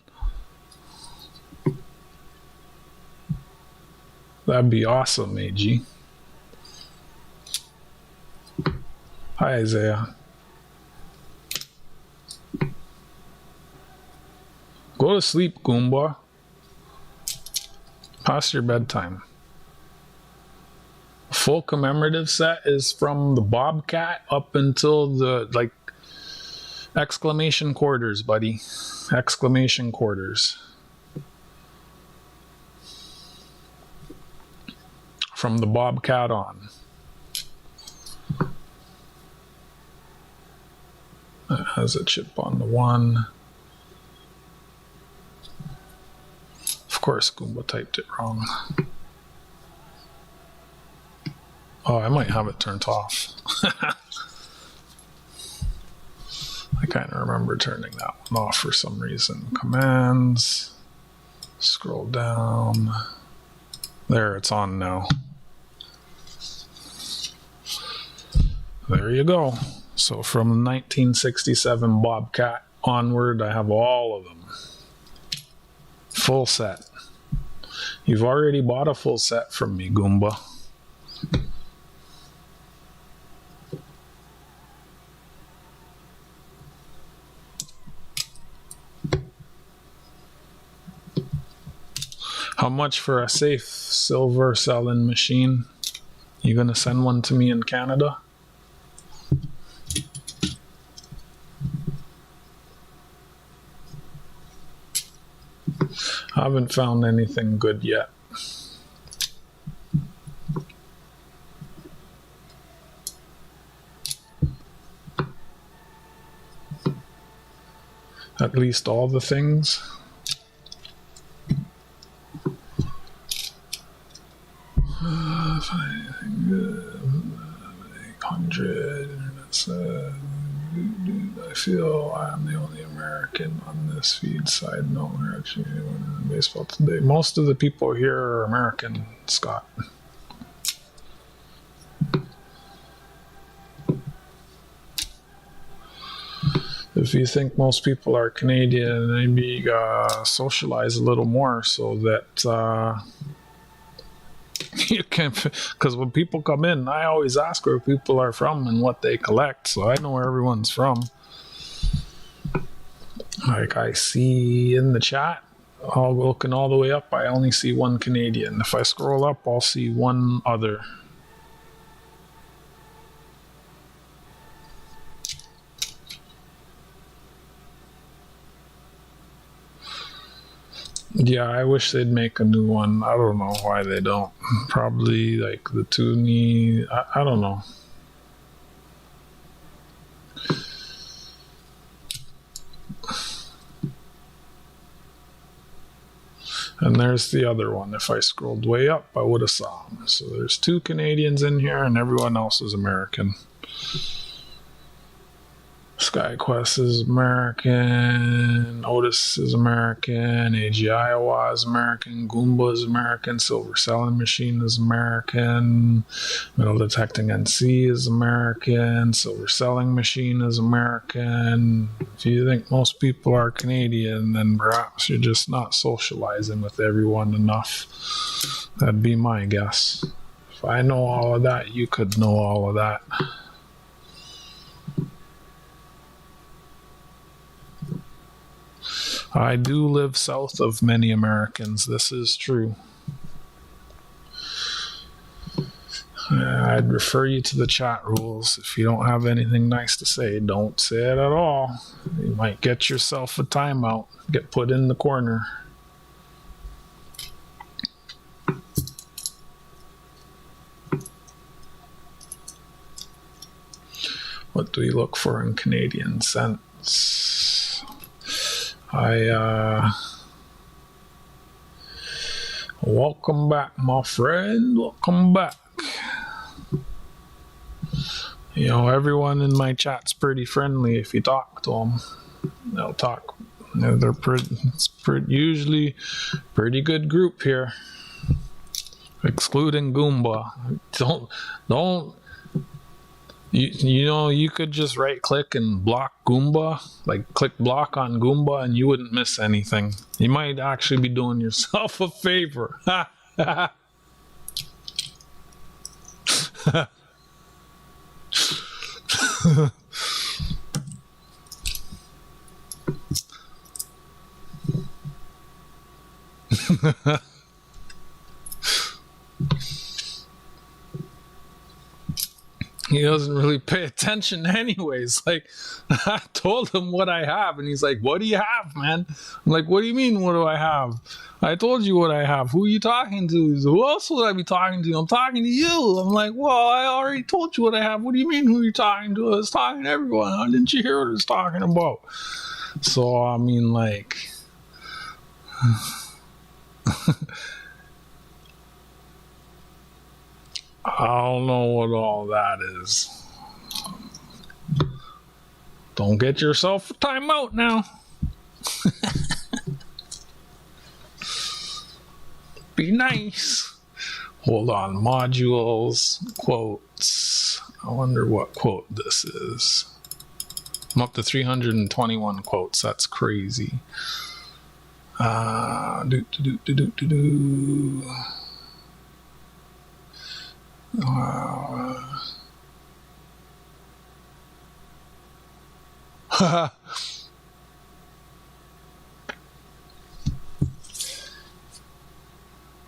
That'd be awesome, AG. Hi, Isaiah. Go to sleep, Goomba. Past your bedtime. Full commemorative set is from the Bobcat up until the, exclamation quarters, buddy. Exclamation quarters. From the Bobcat on. It has a chip on the 1. Of course, Goomba typed it wrong. Oh, I might have it turned off. I kind of remember turning that one off for some reason. Commands. Scroll down. There, it's on now. There you go. So from 1967 Bobcat onward, I have all of them. Full set. You've already bought a full set from me, Goomba. How much for a safe silver selling machine? You gonna send one to me in Canada? I haven't found anything good yet. At least all the things. I feel I'm the only American on this feed. Side note, we're actually in baseball today. Most of the people here are American, Scott. If you think most people are Canadian, maybe socialize a little more so that you can, because when people come in, I always ask where people are from and what they collect, so I know where everyone's from. Like I see in the chat, looking all the way up, I only see one Canadian. If I scroll up, I'll see one other. Yeah, I wish they'd make a new one. I don't know why they don't. Probably like the Toonie. I don't know. And there's the other one. If I scrolled way up, I would have saw them. So there's 2 Canadians in here and everyone else is American. SkyQuest is American, Otis is American, AG Iowa is American, Goomba is American, Silver Selling Machine is American, Metal Detecting NC is American, Silver Selling Machine is American. If you think most people are Canadian, then perhaps you're just not socializing with everyone enough. That'd be my guess. If I know all of that, you could know all of that. I do live south of many Americans. This is true. I'd refer you to the chat rules. If you don't have anything nice to say, don't say it at all. You might get yourself a timeout, get put in the corner. What do we look for in Canadian cents? Welcome back, my friend. Welcome back. You know, everyone in my chat's pretty friendly. If you talk to them, they'll talk. They're usually pretty good group here, excluding Goomba. Don't. You know, you could just right click and block Goomba, like click block on Goomba and you wouldn't miss anything. You might actually be doing yourself a favor. He doesn't really pay attention anyways. Like, I told him what I have, and he's like, what do you have, man? I'm like, what do you mean, what do I have? I told you what I have. Who are you talking to? He's like, who else would I be talking to? I'm talking to you. I'm like, well, I already told you what I have. What do you mean, who are you talking to? I was talking to everyone. Didn't you hear what I was talking about? So, I mean, like... I don't know what all that is. Don't get yourself a timeout now. Be nice. Hold on. Modules, quotes. I wonder what quote this is. I'm up to 321 quotes. That's crazy.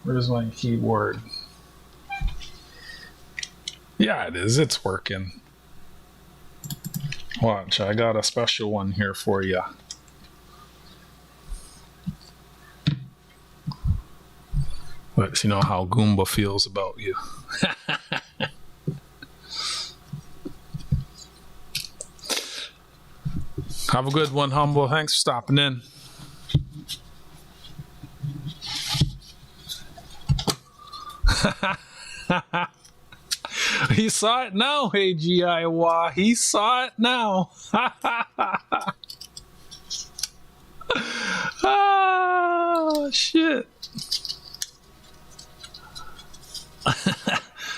Where's my keyboard? Yeah, it is. It's working. Watch, I got a special one here for you. Lets you know how Goomba feels about you. Have a good one, Humble. Thanks for stopping in. He saw it now, hey GIY. He saw it now. Ah, shit.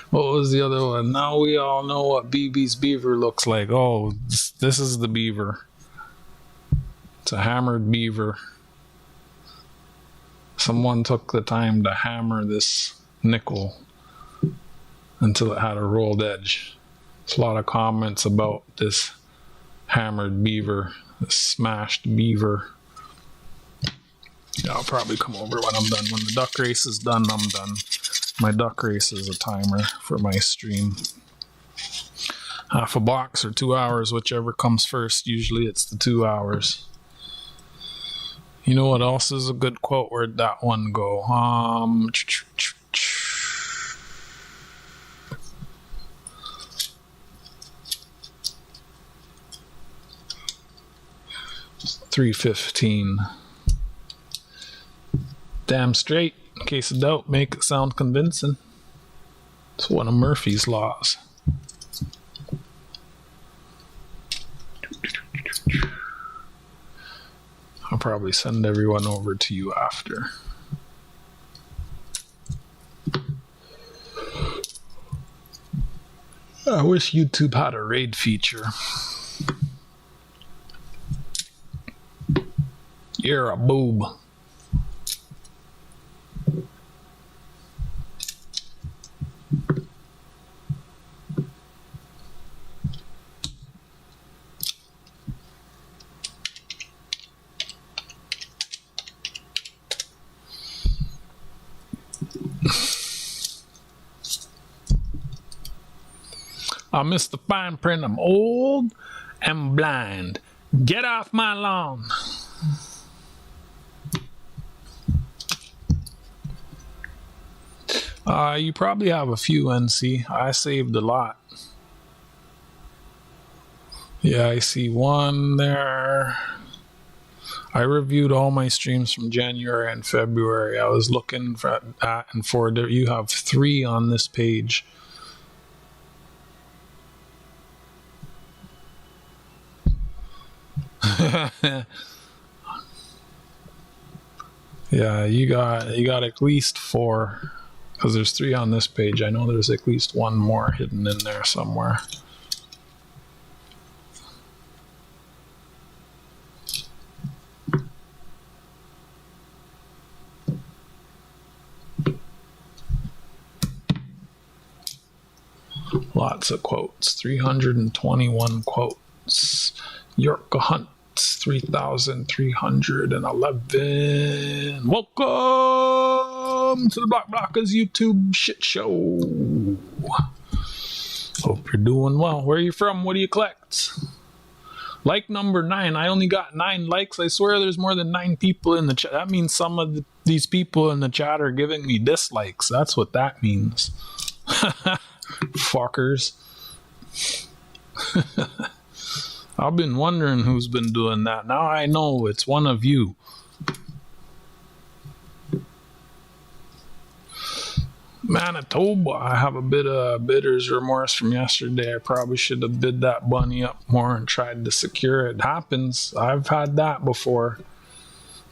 What was the other one? Now we all know what BB's beaver looks like. Oh, this is the beaver. It's a hammered beaver. Someone took the time to hammer this nickel until it had a rolled edge. There's a lot of comments about this hammered beaver, this smashed beaver. Yeah, I'll probably come over when I'm done. When the duck race is done, I'm done. My duck race is a timer for my stream. Half a box or 2 hours, whichever comes first. Usually it's the 2 hours. You know what else is a good quote? Where'd that one go? 315. Damn straight. In case of doubt, make it sound convincing. It's one of Murphy's laws. I'll probably send everyone over to you after. I wish YouTube had a raid feature. You're a boob. I miss the fine print. I'm old and blind. Get off my lawn. You probably have a few, NC. I saved a lot. Yeah, I see one there. I reviewed all my streams from January and February. I was looking for that and for there. You have 3 on this page. Yeah, you got at least 4, because there's 3 on this page. I know there's at least 1 more hidden in there somewhere. Lots of quotes. 321 quotes. Yorka Hunt, 3,311. Welcome to the Block Blockers YouTube shit show. Hope you're doing well. Where are you from? What do you collect? Like number 9. I only got 9 likes. I swear there's more than 9 people in the chat. That means some of these people in the chat are giving me dislikes. That's what that means. Fuckers. I've been wondering who's been doing that. Now I know it's one of you. Manitoba, I have a bit of bidder's remorse from yesterday. I probably should have bid that bunny up more and tried to secure it. Happens. I've had that before.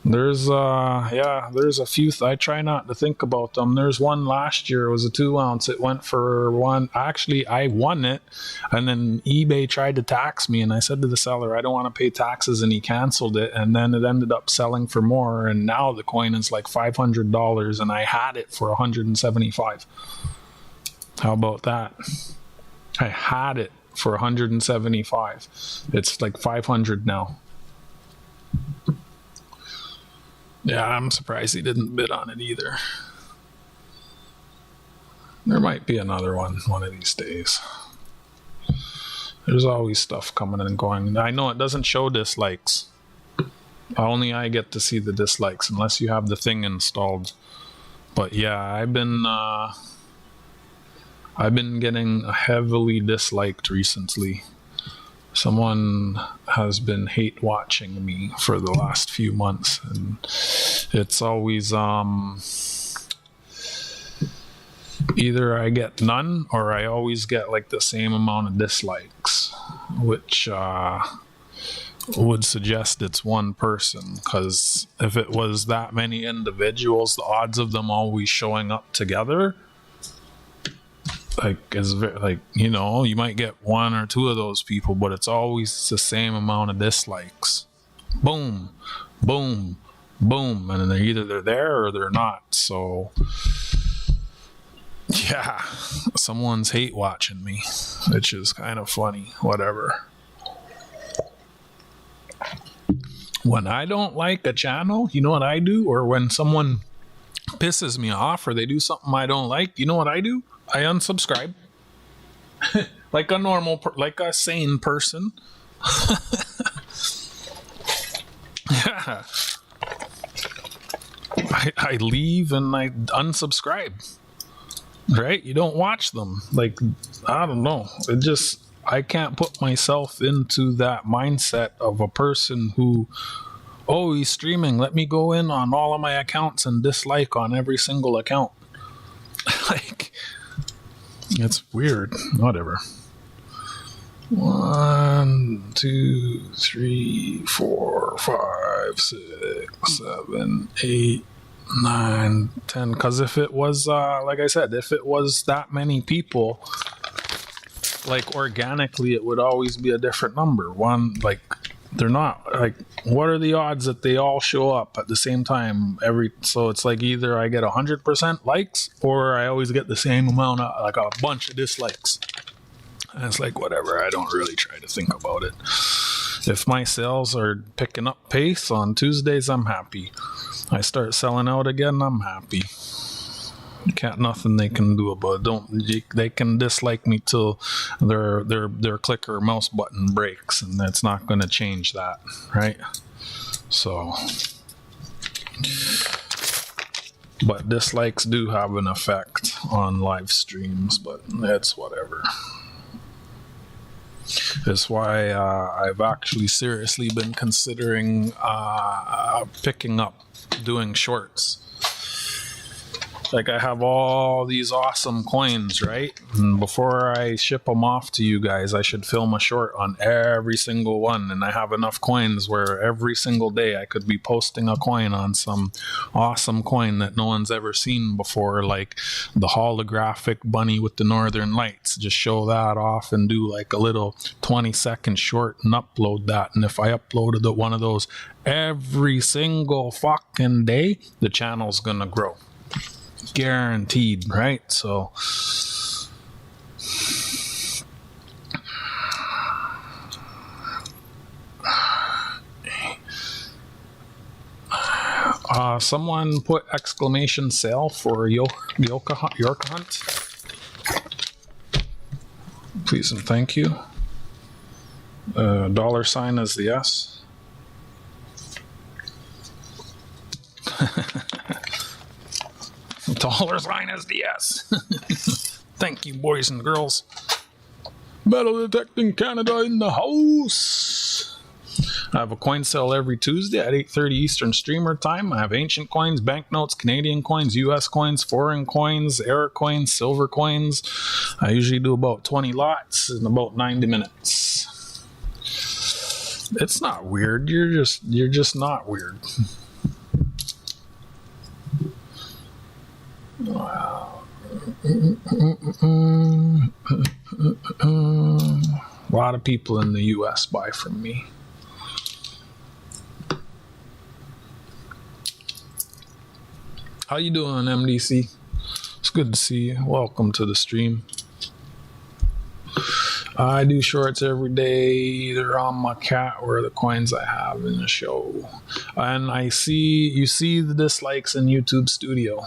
There's there's a few. I try not to think about them. There's one last year. It was a 2 ounce. It went for one. Actually, I won it, and then eBay tried to tax me, and I said to the seller, I don't want to pay taxes, and he canceled it. And then it ended up selling for more, and now the coin is like $500, and I had it for $175. How about that? I had it for $175. It's like $500 now. Yeah, I'm surprised he didn't bid on it either. There might be another one of these days. There's always stuff coming and going. I know it doesn't show dislikes. Only I get to see the dislikes unless you have the thing installed. But yeah, I've been getting heavily disliked recently. Someone has been hate watching me for the last few months, and it's always either I get none or I always get like the same amount of dislikes, which would suggest it's one person, because if it was that many individuals, the odds of them always showing up together is very, you might get one or two of those people, but it's always the same amount of dislikes. Boom, boom, boom, and then they're there or they're not. So yeah, someone's hate watching me, which is kind of funny. Whatever. When I don't like a channel, you know what I do? Or when someone pisses me off or they do something I don't like, you know what I do? I unsubscribe. Like a sane person. Yeah. I leave and I unsubscribe. Right? You don't watch them. Like, I don't know. I can't put myself into that mindset of a person who, oh, he's streaming, let me go in on all of my accounts and dislike on every single account. Like, it's weird. Whatever. 1, 2, 3, 4, 5, 6, 7, 8, 9, 10. Because if it was, like I said, if it was that many people, like organically, it would always be a different number. They're not, like, what are the odds that they all show up at the same time so it's like either I get 100% likes or I always get the same amount of, like, a bunch of dislikes. And it's like, whatever, I don't really try to think about it. If my sales are picking up pace on Tuesdays, I'm happy. I start selling out again, I'm happy. Nothing they can do about it. They can dislike me till their clicker mouse button breaks, and that's not going to change that, right? So, but dislikes do have an effect on live streams, but it's whatever. That's why I've actually seriously been considering picking up doing shorts. Like, I have all these awesome coins, right? And before I ship them off to you guys, I should film a short on every single one. And I have enough coins where every single day I could be posting a coin on some awesome coin that no one's ever seen before, like the holographic bunny with the northern lights. Just show that off and do like a little 20-second short and upload that. And if I uploaded one of those every single fucking day, the channel's gonna grow. Guaranteed, right? So someone put exclamation sale for York Hunt. Please and thank you. $sign is the yes. $sign is the yes. Thank you, boys and girls. Metal Detecting Canada in the house. I have a coin sale every Tuesday at 8:30 Eastern Streamer Time. I have ancient coins, banknotes, Canadian coins, US coins, foreign coins, error coins, silver coins. I usually do about 20 lots in about 90 minutes. It's not weird. You're just not weird. Wow. A lot of people in the US buy from me. How you doing, MDC? It's good to see you. Welcome to the stream. I do shorts every day, either on my cat or the coins I have in the show. And you see the dislikes in YouTube Studio.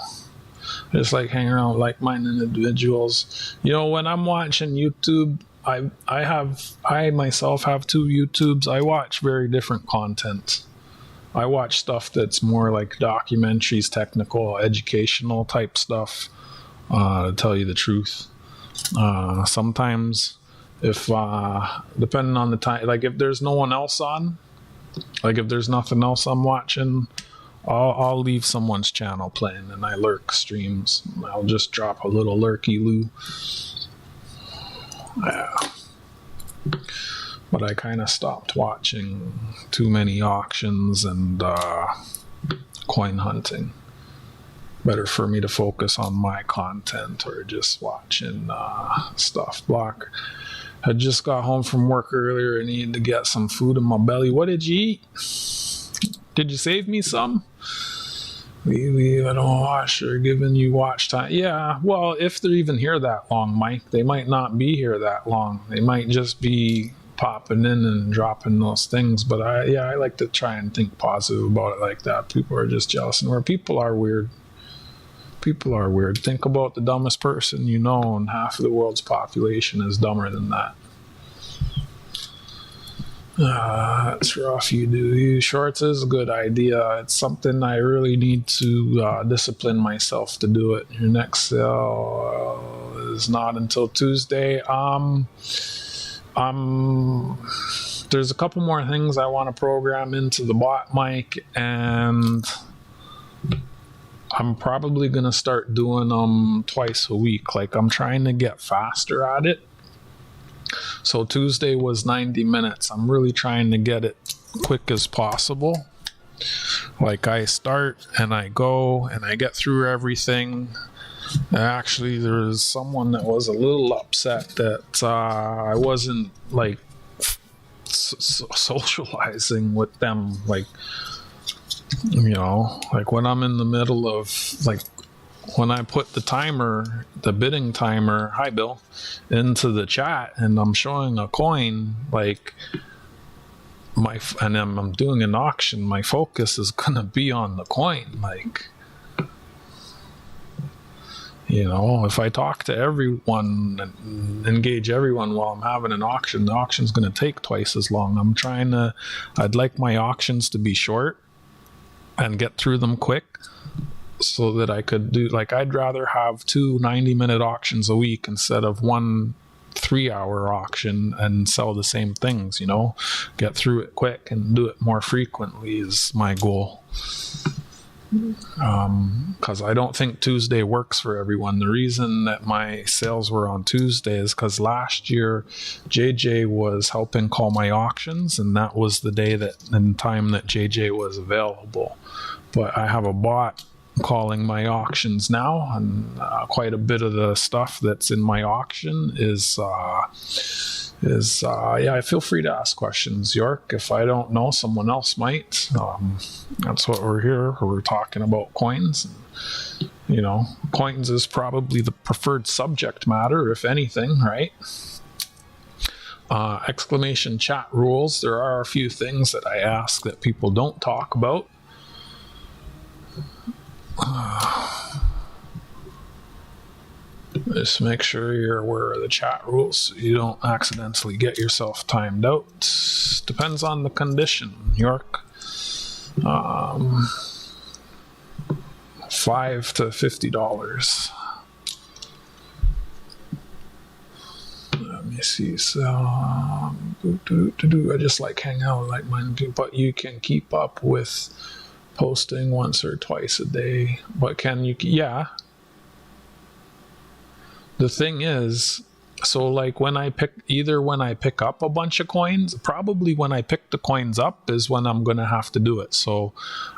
Just like hanging around with like-minded individuals. You know, when I'm watching YouTube, I myself have 2 YouTubes. I watch very different content. I watch stuff that's more like documentaries, technical, educational type stuff, to tell you the truth. Sometimes if, depending on the time, like if there's no one else on, like if there's nothing else I'm watching, I'll leave someone's channel playing and I lurk streams. I'll just drop a little lurky-loo. Yeah. But I kind of stopped watching too many auctions and coin hunting. Better for me to focus on my content or just watching stuff. Block. I just got home from work earlier and needed to get some food in my belly. What did you eat? Did you save me some? We don't watch or giving you watch time. Yeah, well, if they're even here that long, Mike, they might not be here that long. They might just be popping in and dropping those things. But I like to try and think positive about it like that. People are just jealous, and where people are weird. People are weird. Think about the dumbest person you know, and half of the world's population is dumber than that. That's rough. You shorts is a good idea. It's something I really need to discipline myself to do it. Your next sale is not until Tuesday. There's a couple more things I want to program into the bot mic, and I'm probably gonna start doing them twice a week. Like, I'm trying to get faster at it. So Tuesday was 90 minutes. I'm really trying to get it quick as possible. Like, I start and I go and I get through everything. And actually, there was someone that was a little upset that I wasn't like socializing with them. Like, you know, like when I'm in the middle of, like, when I put the bidding timer, hi Bill, into the chat and I'm showing a coin, like and I'm doing an auction, my focus is gonna be on the coin. Like, you know, if I talk to everyone and engage everyone while I'm having an auction, the auction's gonna take twice as long. I'd like my auctions to be short and get through them quick, so that I could do, like, I'd rather have 2 90-minute auctions a week instead of 1 3-hour auction and sell the same things, you know. Get through it quick and do it more frequently is my goal. Because I don't think Tuesday works for everyone. The reason that my sales were on Tuesday is because last year JJ was helping call my auctions, and that was the day and time that JJ was available. But I have a bot calling my auctions now, and quite a bit of the stuff that's in my auction is yeah, feel free to ask questions, York. If I don't know, someone else might. That's what we're here. We're talking about coins. You know, coins is probably the preferred subject matter, if anything, right? Exclamation chat rules. There are a few things that I ask that people don't talk about. Just make sure you're aware of the chat rules so you don't accidentally get yourself timed out. Depends on the condition, York. $5 to $50. Let me me see. So, I just like hang out with like-minded people, but you can keep up with posting once or twice a day. But can you? Yeah. The thing is, so like when I pick up a bunch of coins, probably when I pick the coins up is when I'm gonna have to do it. So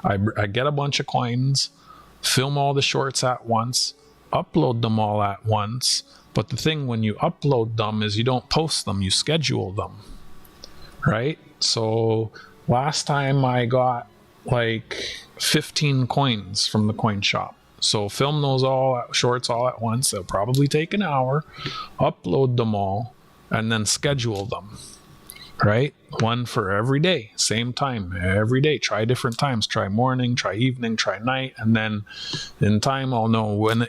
I get a bunch of coins, film all the shorts at once, upload them all at once. But the thing when you upload them is you don't post them, you schedule them, right? So last time I got like 15 coins from the coin shop. So film those shorts all at once. They'll probably take an hour, upload them all, and then schedule them, right? One for every day, same time, every day. Try different times. Try morning, try evening, try night, and then in time I'll know when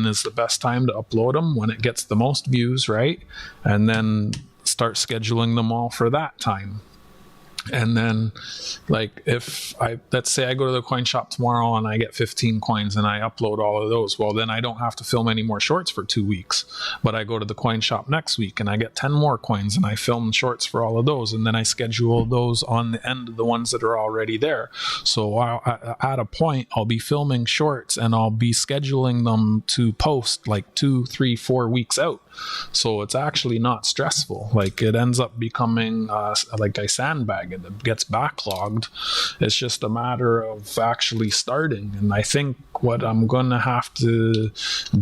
is the best time to upload them, when it gets the most views, right? And then start scheduling them all for that time. And then, like, let's say I go to the coin shop tomorrow and I get 15 coins and I upload all of those. Well, then I don't have to film any more shorts for 2 weeks. But I go to the coin shop next week and I get 10 more coins and I film shorts for all of those. And then I schedule those on the end of the ones that are already there. So at a point, I'll be filming shorts and I'll be scheduling them to post like 2, 3, 4 weeks out. So it's actually not stressful. Like it ends up becoming like I sandbag it. It gets backlogged. It's just a matter of actually starting. And I think what I'm going to have to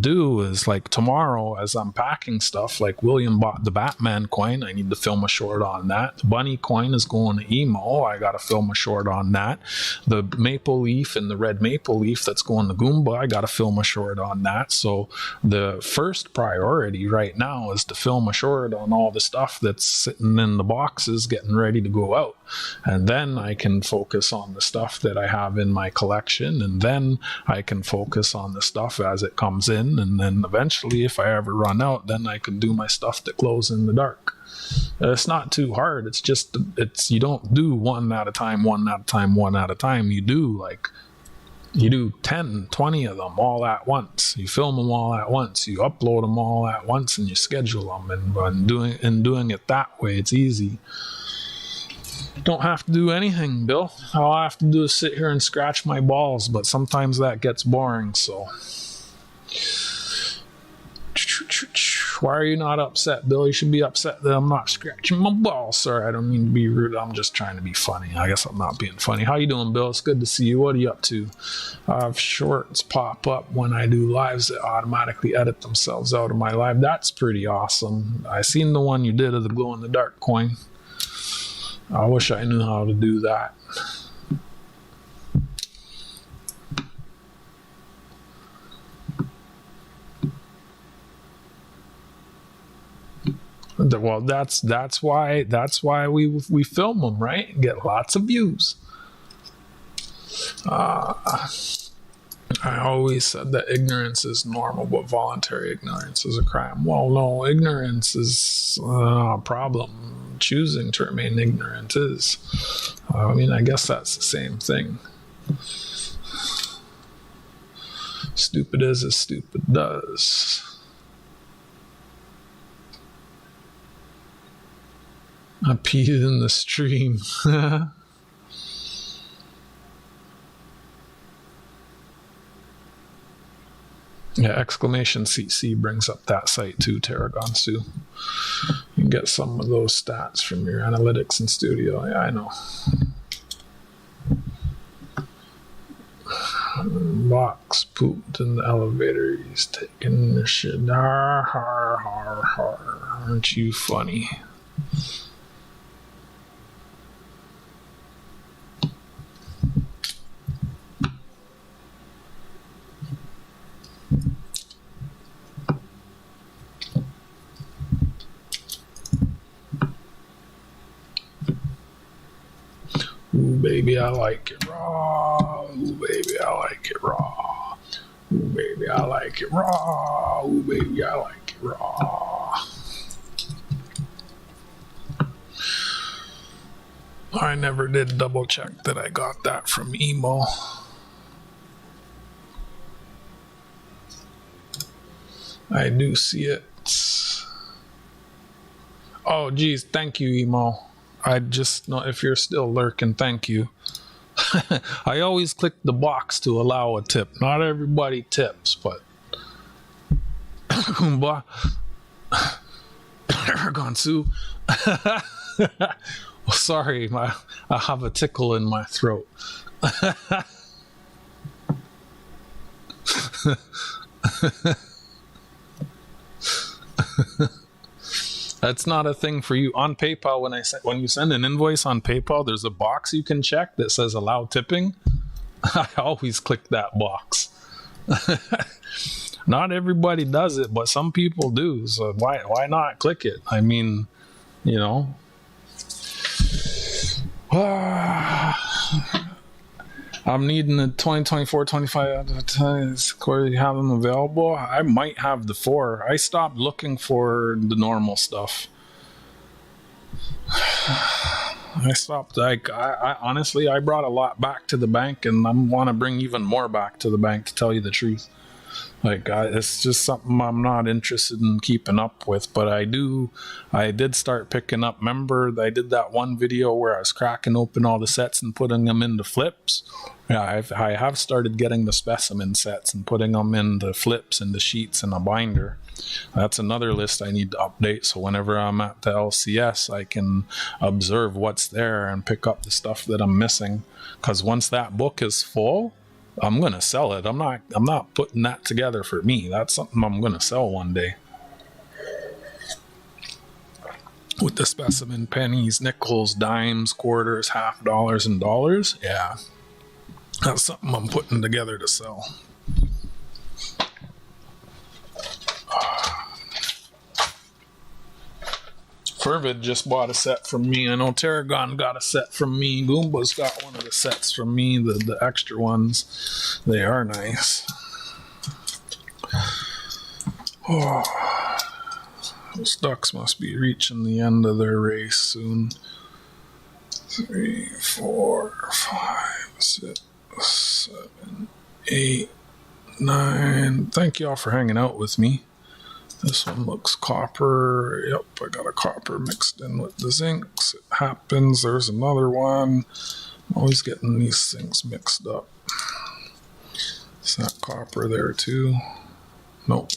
do is like tomorrow as I'm packing stuff, like William bought the Batman coin. I need to film a short on that. The Bunny coin is going to emo. I got to film a short on that. The Maple Leaf and the Red Maple Leaf that's going to Goomba, I got to film a short on that. So the first priority right now is to film a short on all the stuff that's sitting in the boxes getting ready to go out, and then I can focus on the stuff that I have in my collection, and then I can focus on the stuff as it comes in, and then eventually if I ever run out, then I can do my stuff that glows in the dark. It's not too hard. It's just you don't do one at a time. You do 10, 20 of them all at once. You film them all at once. You upload them all at once, and you schedule them. And doing it that way, it's easy. Don't have to do anything, Bill. All I have to do is sit here and scratch my balls, but sometimes that gets boring, so. Why are you not upset, Bill? You should be upset that I'm not scratching my balls. Sorry, I don't mean to be rude. I'm just trying to be funny. I guess I'm not being funny. How you doing, Bill? It's good to see you. What are you up to? I have shorts pop up when I do lives that automatically edit themselves out of my live. That's pretty awesome. I seen the one you did of the glow-in-the-dark coin. I wish I knew how to do that. Well, that's why we film them, right? Get lots of views. I always said that ignorance is normal, but voluntary ignorance is a crime. Well, no, ignorance is a problem. Choosing to remain ignorant is. I mean, I guess that's the same thing. Stupid is as stupid does. I peed in the stream. Yeah, exclamation CC brings up that site too, Tarragon-Sue. You can get some of those stats from your analytics in Studio. Yeah, I know. Box pooped in the elevator. He's taking the shit. Har, har, har, har. Aren't you funny? Ooh, baby, I like it raw. Ooh, baby, I like it raw. Ooh, baby, I like it raw. Ooh, baby, I like it raw. I never did double check that I got that from Emo. I do see it. Oh, geez. Thank you, Emo. I just know if you're still lurking, thank you. I always click the box to allow a tip. Not everybody tips, but Kumba Gonsu. Sorry, I have a tickle in my throat. That's not a thing for you on PayPal. When you send an invoice on PayPal, there's a box you can check that says allow tipping. I always click that box. Not everybody does it, but some people do. So why not click it? I mean, you know. I'm needing the 2024 25 quarter. You have them available? I might have the 4. I stopped looking for the normal stuff. I stopped. I honestly, I brought a lot back to the bank, and I want to bring even more back to the bank, to tell you the truth. It's just something I'm not interested in keeping up with, but I did start picking up. Remember, I did that one video where I was cracking open all the sets and putting them into flips. Yeah, I have started getting the specimen sets and putting them into flips, into sheets, and a binder. That's another list I need to update, so whenever I'm at the LCS, I can observe what's there and pick up the stuff that I'm missing. Because once that book is full, I'm gonna sell it. I'm not putting that together for me. That's something I'm gonna sell one day. With the specimen pennies, nickels, dimes, quarters, half dollars, and dollars. Yeah. That's something I'm putting together to sell. Fervid just bought a set from me. I know Tarragon got a set from me. Goomba's got one of the sets from me, the extra ones. They are nice. Oh, those ducks must be reaching the end of their race soon. 3, 4, 5, 6, 7, 8, 9. Thank you all for hanging out with me. This one looks copper. Yep, I got a copper mixed in with the zincs. It happens. There's another one. I'm always getting these things mixed up. Is that copper there too? Nope.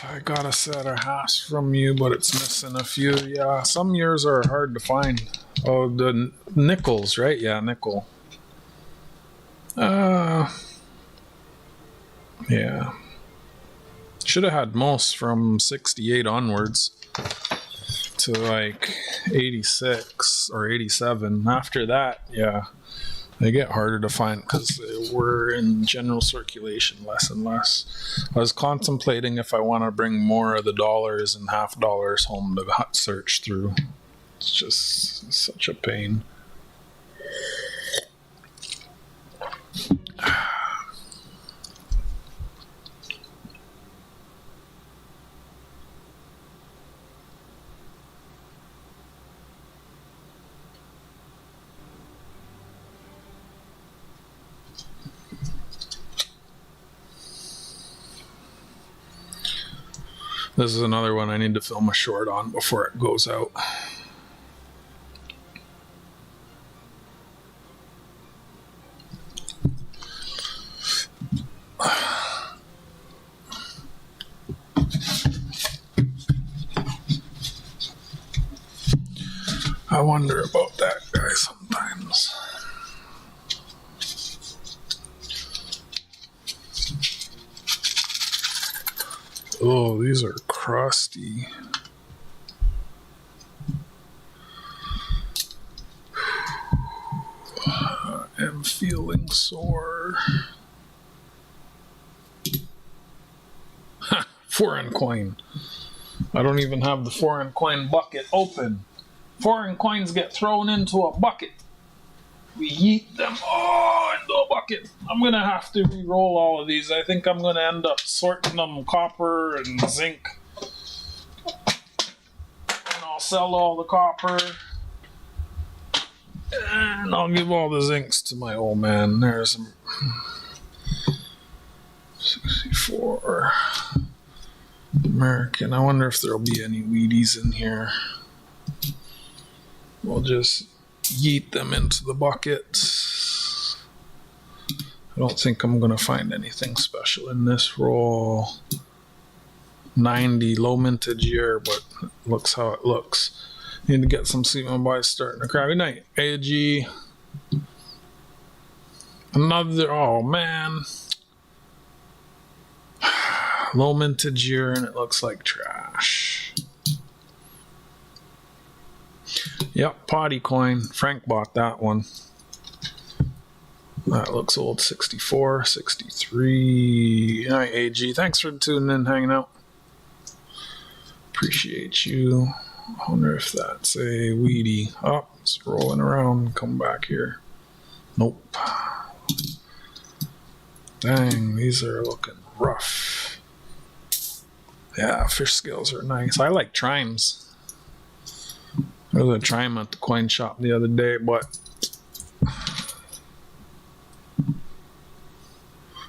I got a set of halves from you, but it's missing a few. Yeah, some years are hard to find. Oh, the nickels, right? Yeah, nickel. Yeah. Should have had most from 68 onwards to like 86 or 87. After that, yeah, they get harder to find because we're in general circulation less and less. I was contemplating if I want to bring more of the dollars and half dollars home to search through. It's just such a pain. This is another one I need to film a short on before it goes out. I wonder about that guy sometimes. Oh, these are crusty. I am feeling sore. Ha! Foreign coin. I don't even have the foreign coin bucket open. Foreign coins get thrown into a bucket. We yeet them all into a bucket. I'm going to have to re-roll all of these. I think I'm going to end up sorting them copper and zinc. And I'll sell all the copper. And I'll give all the zincs to my old man. There's some 64. American. I wonder if there'll be any Wheaties in here. We'll just yeet them into the bucket. I don't think I'm going to find anything special in this roll. 90 low mintage year, but looks how it looks. Need to get some semen by starting a crabby night. AG. Another, oh man. Low mintage year and it looks like trash. Yep, potty coin. Frank bought that one. That looks old. 64, 63. Hi, AG. Thanks for tuning in, hanging out. Appreciate you. I wonder if that's a weedy. Oh, it's rolling around. Come back here. Nope. Dang, these are looking rough. Yeah, fish scales are nice. I like trimes. There was a trime at the coin shop the other day, but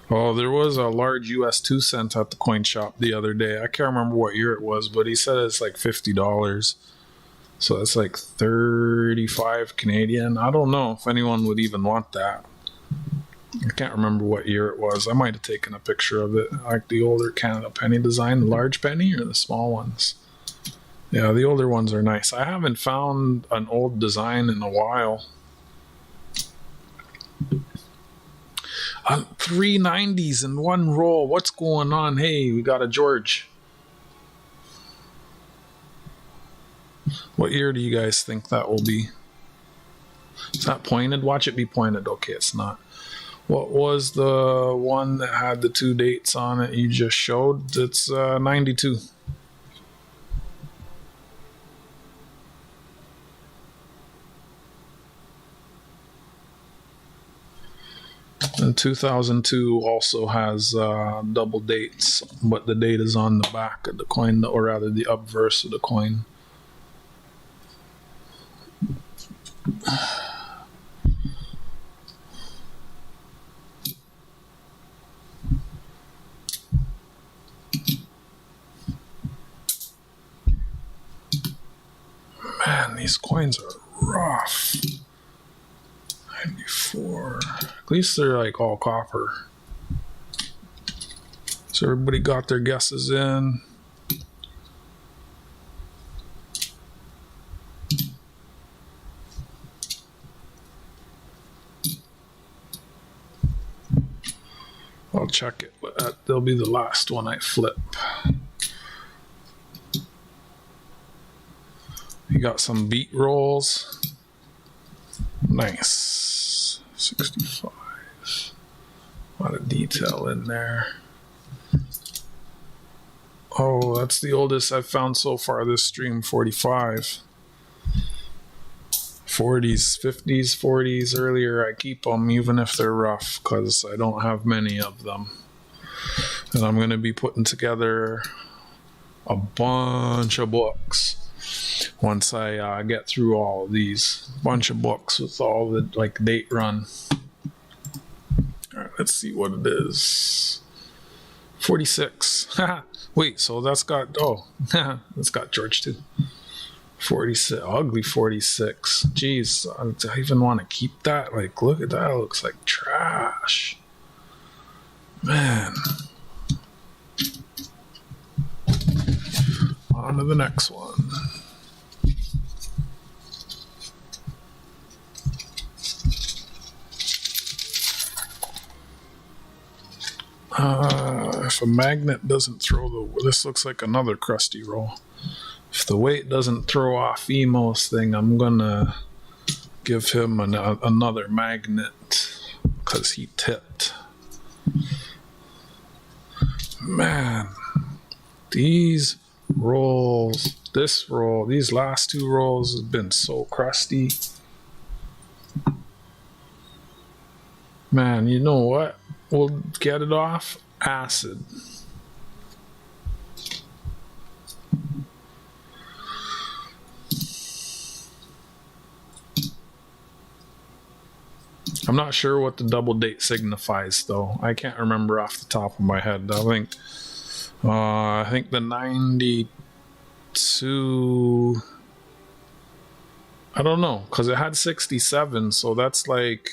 oh, there was a large US 2 cent at the coin shop the other day. I can't remember what year it was, but he said it's like $50. So that's like 35 Canadian. I don't know if anyone would even want that. I can't remember what year it was. I might have taken a picture of it. Like the older Canada penny design, the large penny or the small ones. Yeah, the older ones are nice. I haven't found an old design in a while. 3 90s in one roll. What's going on? Hey, we got a George. What year do you guys think that will be? Is that pointed? Watch it be pointed. Okay, it's not. What was the one that had the 2 dates on it you just showed? It's 92. And 2002 also has double dates, but the date is on the back of the coin, or rather the obverse of the coin. Man, these coins are rough. 94. At least they're like all copper. So everybody got their guesses in. I'll check it, but they'll be the last one I flip. You got some beat rolls. Nice. 65. A lot of detail in there. Oh, that's the oldest I've found so far this stream, 45. 40s, 50s, 40s. Earlier, I keep them even if they're rough because I don't have many of them. And I'm going to be putting together a bunch of books once I get through all of these. Bunch of books with all the like date run. All right, let's see what it is. 46. Wait, so that's got, oh, that's got George too. 46, ugly 46. Jeez, do I even want to keep that? Like, look at that, it looks like trash. Man. On to the next one. If a magnet doesn't throw the, this looks like another crusty roll. If the weight doesn't throw off Emo's thing, I'm gonna give him another magnet because he tipped. Man, these rolls, this roll, these last 2 rolls have been so crusty. Man, you know what? We'll get it off. Acid. I'm not sure what the double date signifies, though. I can't remember off the top of my head. I think I think the 92, I don't know, because it had 67, so that's like,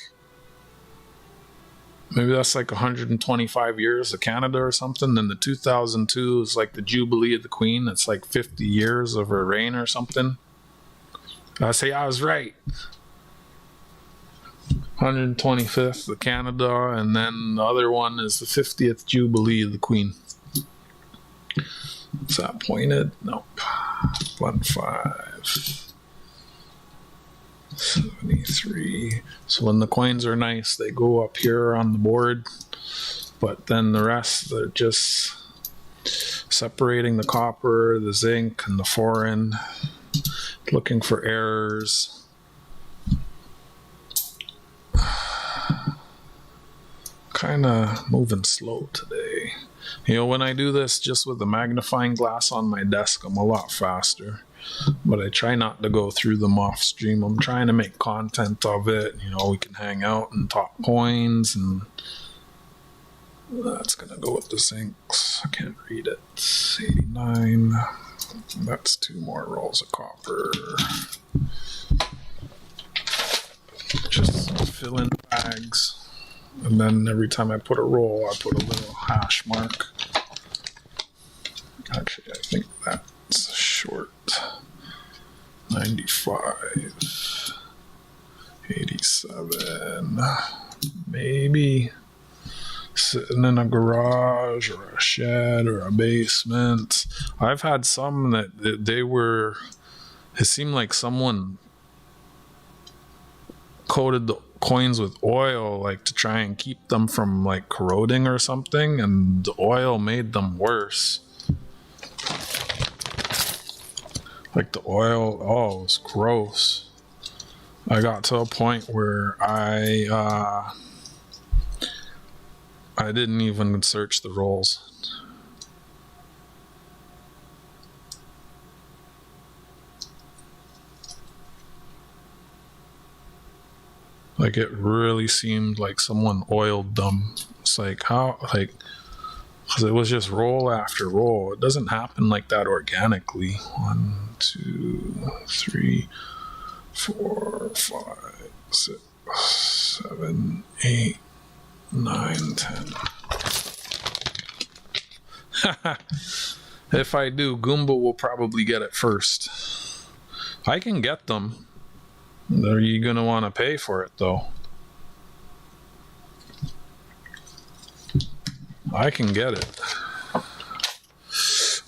maybe that's like 125 years of Canada or something. Then the 2002 is like the Jubilee of the Queen. It's like 50 years of her reign or something. I say I was right. 125th of Canada, and then the other one is the 50th Jubilee of the Queen. Is that pointed? Nope. 1573. So when the coins are nice, they go up here on the board, but then the rest, they're just separating the copper, the zinc, and the foreign, looking for errors. Kind of moving slow today. You know, when I do this just with the magnifying glass on my desk, I'm a lot faster. But I try not to go through them off stream. I'm trying to make content of it. You know, we can hang out and talk coins, and that's going to go with the zincs. I can't read it. 89. That's 2 more rolls of copper. Just fill in bags. And then every time I put a roll, I put a little hash mark. Actually, I think that's short. 95. 87. Maybe sitting in a garage or a shed or a basement. I've had some that they were, it seemed like someone coated the coins with oil, like to try and keep them from like corroding or something, and the oil made them worse. Like the oil, oh, it was gross. I got to a point where I didn't even search the rolls. Like it really seemed like someone oiled them. It's like how, like, because it was just roll after roll. It doesn't happen like that organically. 1, 2, 3, 4, 5, 6, 7, 8, 9, 10. If I do, Goomba will probably get it first. I can get them. Are you going to want to pay for it, though? I can get it.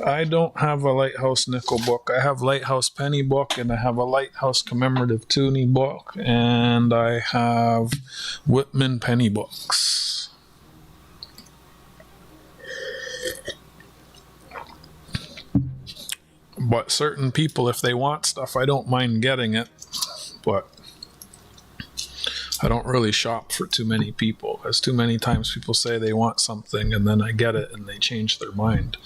I don't have a Lighthouse nickel book. I have Lighthouse penny book, and I have a Lighthouse commemorative toonie book, and I have Whitman penny books. But certain people, if they want stuff, I don't mind getting it. But I don't really shop for too many people, because too many times people say they want something and then I get it and they change their mind.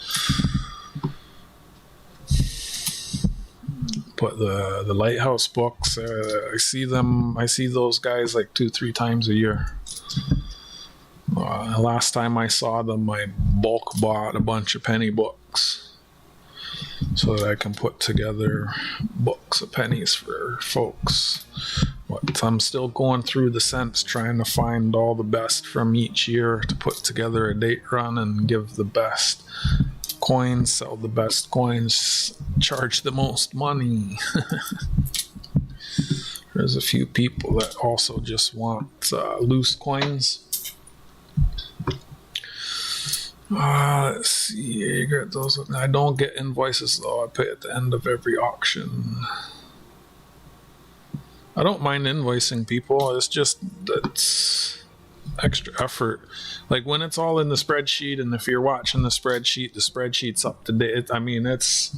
But the Lighthouse books, I see those guys like 2-3 times a year. Last time I saw them, I bulk bought a bunch of penny books so that I can put together books of pennies for folks. But I'm still going through the cents, trying to find all the best from each year to put together a date run and give the best coins, sell the best coins, charge the most money. There's a few people that also just want loose coins. Let's see. I get those. I don't get invoices though. I pay at the end of every auction. I don't mind invoicing people. It's just it's extra effort. Like when it's all in the spreadsheet, and if you're watching the spreadsheet's up to date. I mean, it's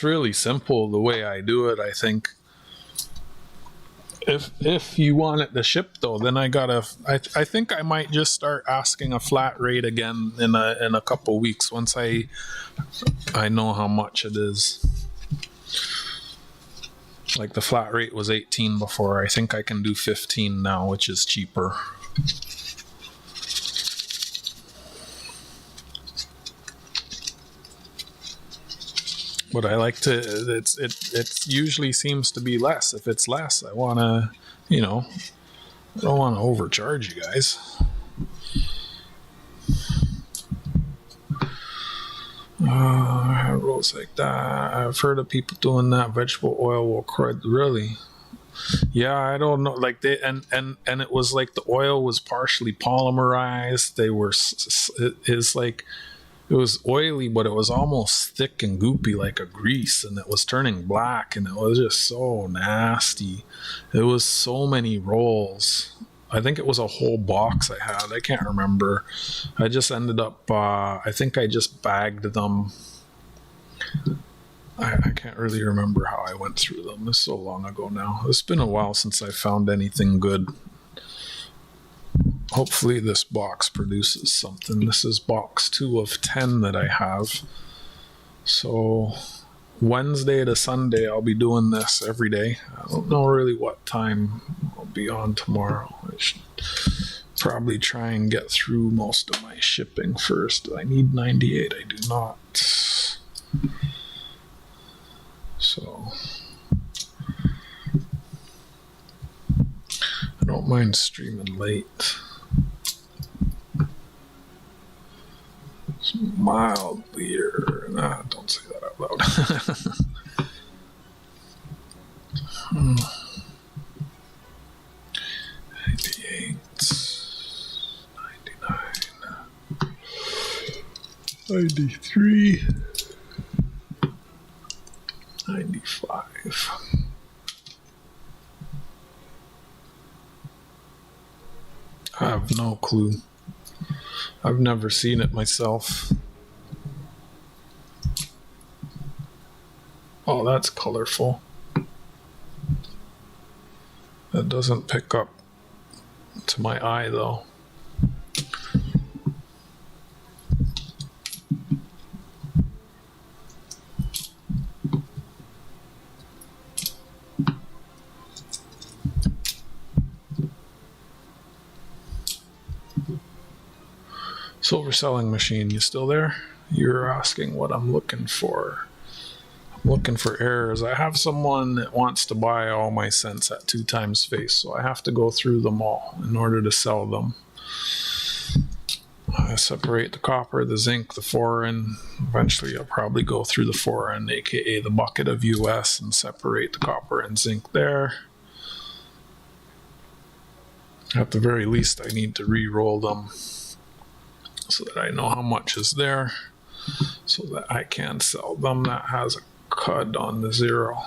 really simple the way I do it. I think. If you want it to ship though, then I think I might just start asking a flat rate again in a couple weeks once I know how much it is. Like the flat rate was 18 before. I think I can do 15 now, which is cheaper. But I like to. It usually seems to be less. If it's less, I want to. I don't want to overcharge you guys. Rolls like that. I've heard of people doing that. Vegetable oil will corrode. Really? Yeah, I don't know. Like they and it was like the oil was partially polymerized. They were. It's like it was oily, but it was almost thick and goopy like a grease, and it was turning black, and it was just so nasty. It was so many rolls. I think it was a whole box I had. I can't remember. I just ended up. I think I just bagged them. I can't really remember how I went through them. It's so long ago now. It's been a while since I found anything good. Hopefully this box produces something. This is box 2 of 10 that I have. So Wednesday to Sunday I'll be doing this every day. I don't know really what time I'll be on tomorrow. I should probably try and get through most of my shipping first. I need 98. I do not. So I don't mind streaming late. It's mildly don't say that out loud. 98, 99, 93, 95. I have no clue. I've never seen it myself. Oh, that's colorful. That doesn't pick up to my eye though. Silver selling machine, you still there? You're asking what I'm looking for. I'm looking for errors. I have someone that wants to buy all my cents at 2 times face, so I have to go through them all in order to sell them. I separate the copper, the zinc, the foreign. Eventually I'll probably go through the foreign, aka the bucket of US, and separate the copper and zinc there. At the very least I need to re-roll them so that I know how much is there, so that I can sell them. That has a CUD on the 0.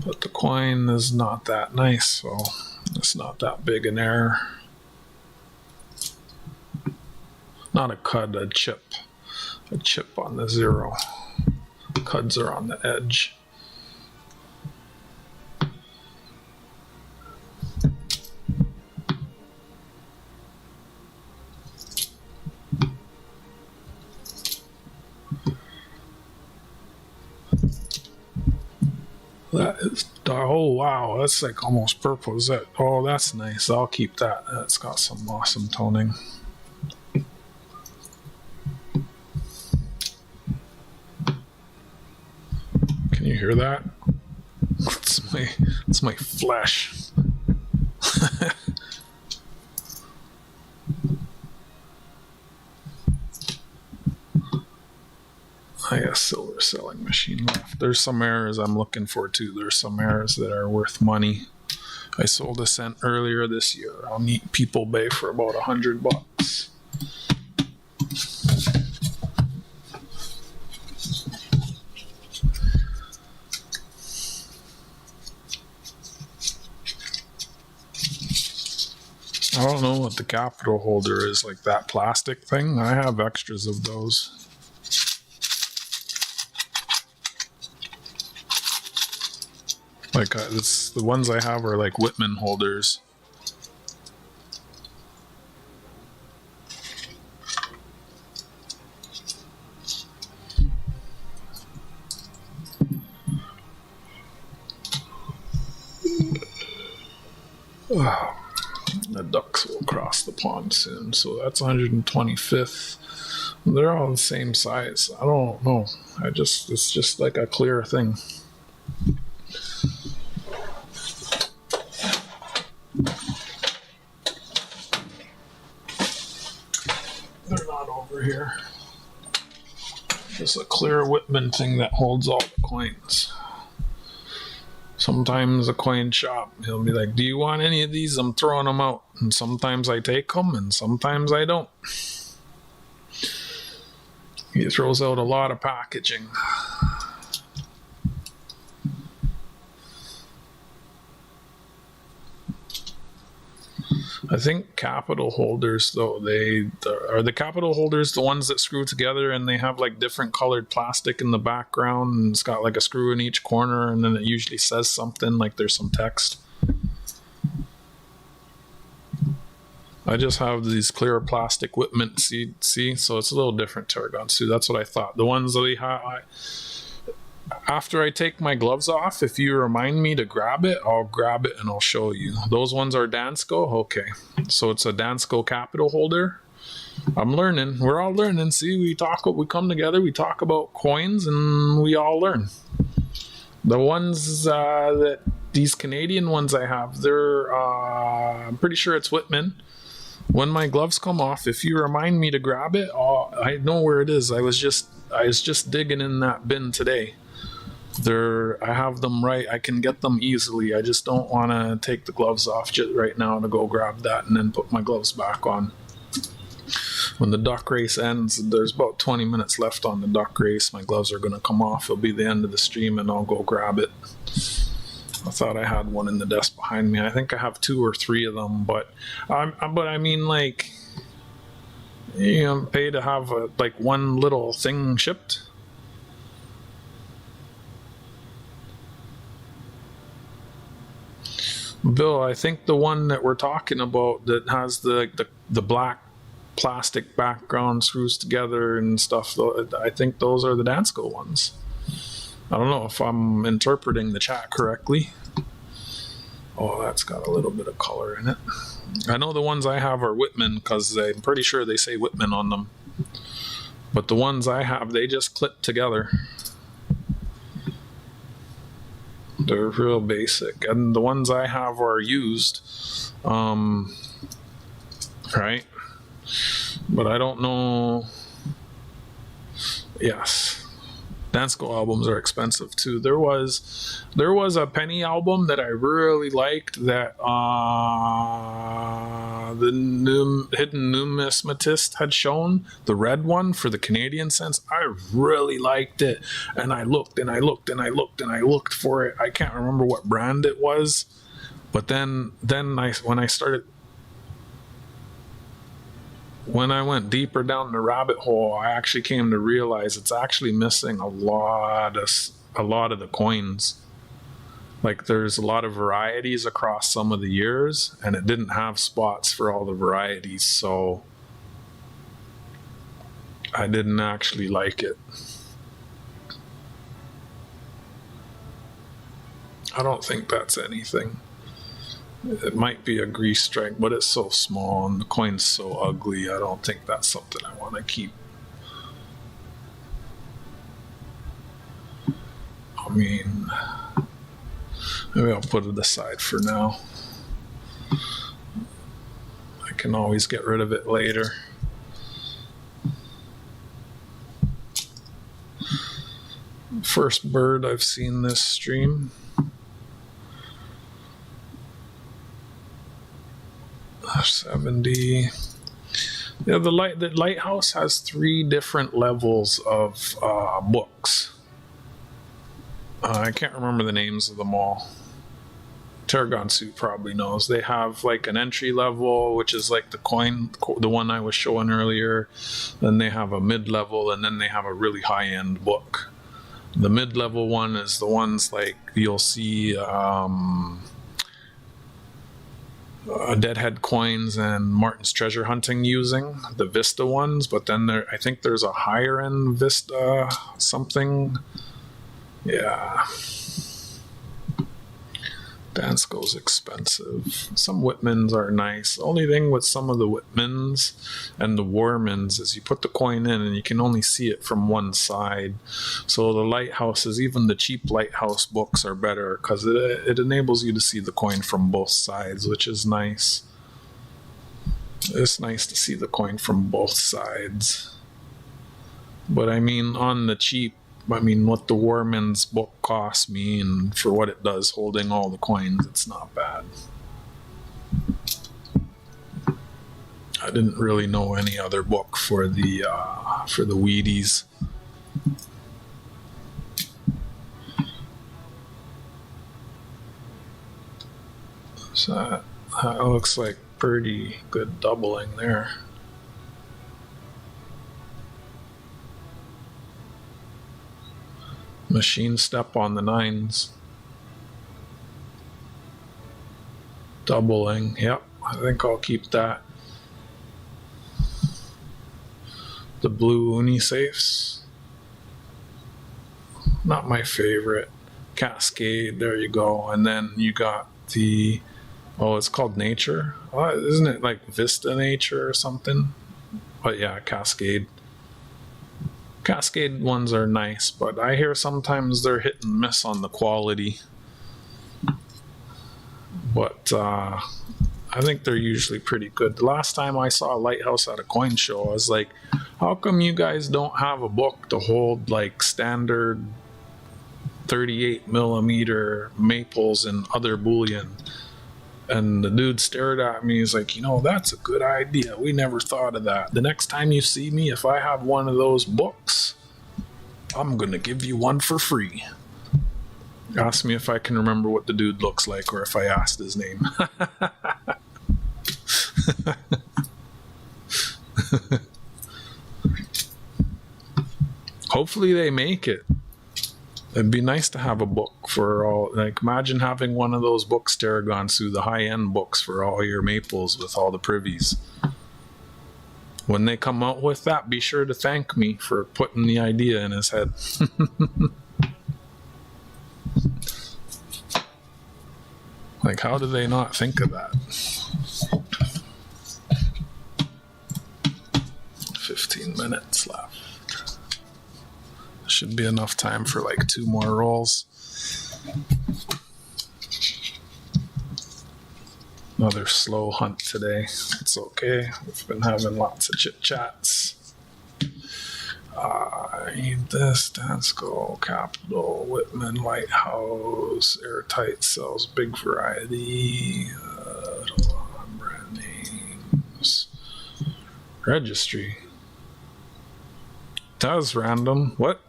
But the coin is not that nice, so it's not that big an error. Not a CUD, a chip. A chip on the 0. CUDs are on the edge. That is, oh wow, that's like almost purple. Is that? Oh, that's nice. I'll keep that. That's got some awesome toning. Can you hear that? It's my flesh. I got a silver selling machine left. There's some errors I'm looking for too. There's some errors that are worth money. I sold a cent earlier this year on People Bay for about $100. I don't know what the capital holder is, like that plastic thing. I have extras of those. Like it's the ones I have are like Whitman holders. The ducks will cross the pond soon, so that's 125th. They're all the same size. I don't know. It's just like a clear thing. They're not over here. Just a clear Whitman thing that holds all the coins. Sometimes a coin shop, he'll be like, do you want any of these? I'm throwing them out. And sometimes I take them and sometimes I don't. He throws out a lot of packaging. I think capital holders, though, are the capital holders the ones that screw together and they have like different colored plastic in the background and it's got like a screw in each corner and then it usually says something like there's some text. I just have these clear plastic Whitman, see, so it's a little different Tarragon. See, that's what I thought. The ones that we have, after I take my gloves off, if you remind me to grab it, I'll grab it and I'll show you. Those ones are Dansko? Okay. So it's a Dansko capital holder. I'm learning. We're all learning. See, we come together, we talk about coins, and we all learn. The ones that these Canadian ones I have, they're, I'm pretty sure it's Whitman. When my gloves come off, if you remind me to grab it, I know where it is. I was just digging in that bin today. I have them right. I can get them easily. I just don't want to take the gloves off just right now to go grab that and then put my gloves back on. When the duck race ends, there's about 20 minutes left on the duck race. My gloves are going to come off. It'll be the end of the stream and I'll go grab it. I thought I had one in the desk behind me. I think I have 2 or 3 of them, but I mean, like, you know, pay to have like one little thing shipped. Bill, I think the one that we're talking about that has the black plastic background screws together and stuff, I think those are the Dansko ones. I don't know if I'm interpreting the chat correctly. Oh, that's got a little bit of color in it. I know the ones I have are Whitman because I'm pretty sure they say Whitman on them. But the ones I have, they just clip together. They're real basic. And the ones I have are used. Right? But I don't know. Yes. Dansko albums are expensive too. There was a penny album that I really liked that the hidden numismatist had shown, the red one for the Canadian cents. I really liked it, and I looked and I looked and I looked and I looked for it. I can't remember what brand it was, but then when I went deeper down the rabbit hole, I actually came to realize it's actually missing a lot of the coins. Like there's a lot of varieties across some of the years, and it didn't have spots for all the varieties, so I didn't actually like it. I don't think that's anything. It might be a grease strike, but it's so small and the coin's so ugly. I don't think that's something I want to keep. I mean, maybe I'll put it aside for now. I can always get rid of it later. First bird I've seen this stream. $70. Yeah, the lighthouse has 3 different levels of books. I can't remember the names of them all. Tarragon Suit probably knows. They have like an entry level, which is like the one I was showing earlier. Then they have a mid-level, and then they have a really high-end book. The mid-level one is the ones like you'll see Deadhead Coins and Martin's Treasure Hunting using, the Vista ones, but then I think there's a higher end Vista something. Yeah. Dansko's expensive. Some Whitmans are nice. The only thing with some of the Whitmans and the Warmans is you put the coin in and you can only see it from one side. So the lighthouses, even the cheap lighthouse books, are better because it enables you to see the coin from both sides, which is nice. It's nice to see the coin from both sides. But I mean, on the cheap, I mean, what the Warman's book cost me and for what it does holding all the coins, it's not bad. I didn't really know any other book for the Wheaties. So that looks like pretty good doubling there. Machine step on the 9s. Doubling. Yep, I think I'll keep that. The blue uni safes. Not my favorite. Cascade, there you go. And then you got the, oh, it's called Nature. Isn't it like Vista Nature or something? But yeah, Cascade. Cascade ones are nice, but I hear sometimes they're hit and miss on the quality. But I think they're usually pretty good. The last time I saw a lighthouse at a coin show, I was like, how come you guys don't have a book to hold like standard 38 millimeter maples and other bullion? And the dude stared at me. He's like, you know, that's a good idea. We never thought of that. The next time you see me, if I have one of those books, I'm going to give you one for free. Ask me if I can remember what the dude looks like or if I asked his name. Hopefully they make it. It'd be nice to have a book for all, like imagine having one of those books, Tarragon, the high-end books for all your maples with all the privies. When they come out with that, be sure to thank me for putting the idea in his head. Like, how do they not think of that? 15 minutes left. Should be enough time for like 2 more rolls. Another slow hunt today. It's okay. We've been having lots of chit chats. I need this. Dansko, Capital, Whitman, Lighthouse, Airtight Cells, Big Variety. Brand names. Registry. That was random. What?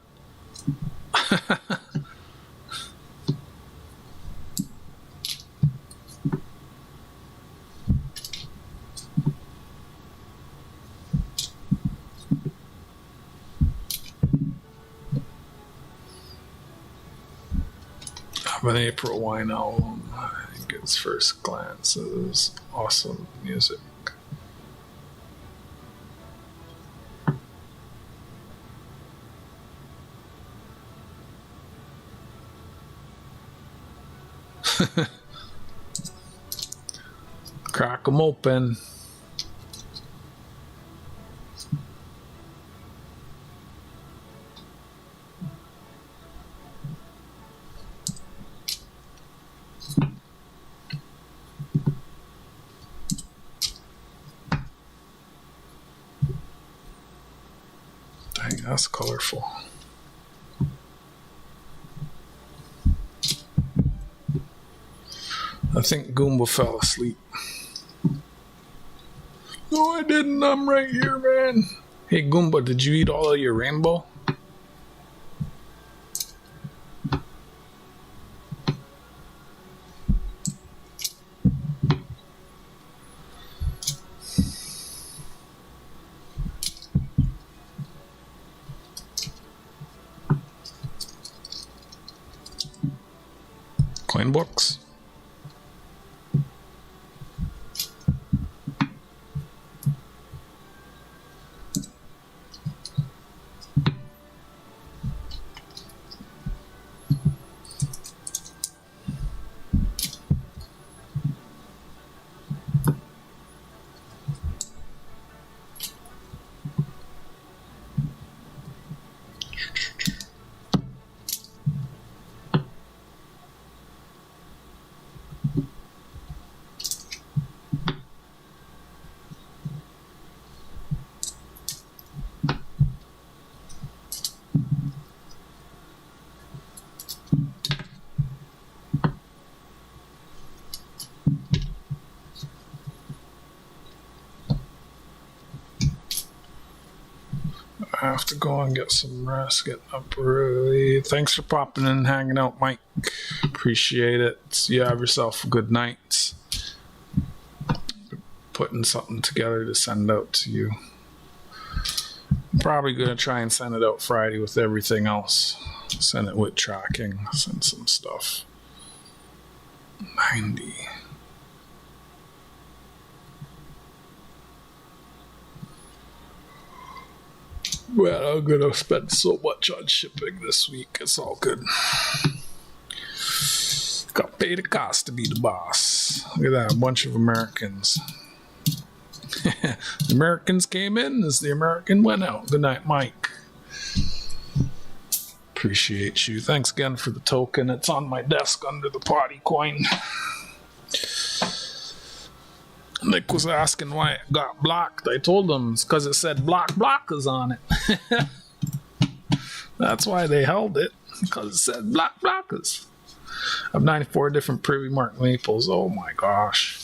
An April Wine album. I think its first glance is awesome music. Crack them open. Dang, that's colorful. I think Goomba fell asleep. No, I didn't. I'm right here, man. Hey, Goomba, did you eat all of your rainbow? Coin books. have to go and get some rest, getting up early. Thanks for popping in and hanging out, Mike. Appreciate it. You have yourself a good night. Putting something together to send out to you. Probably going to try and send it out Friday with everything else. Send it with tracking. Send some stuff. 90. Well, I'm going to spend so much on shipping this week. It's all good. Got to pay the cost to be the boss. Look at that. A bunch of Americans. The Americans came in as the American went out. Good night, Mike. Appreciate you. Thanks again for the token. It's on my desk under the potty coin. Nick was asking why it got blocked. I told him it's because it said blockers on it. That's why they held it, because it said blockers. I have 94 different privy mark maples. Oh my gosh.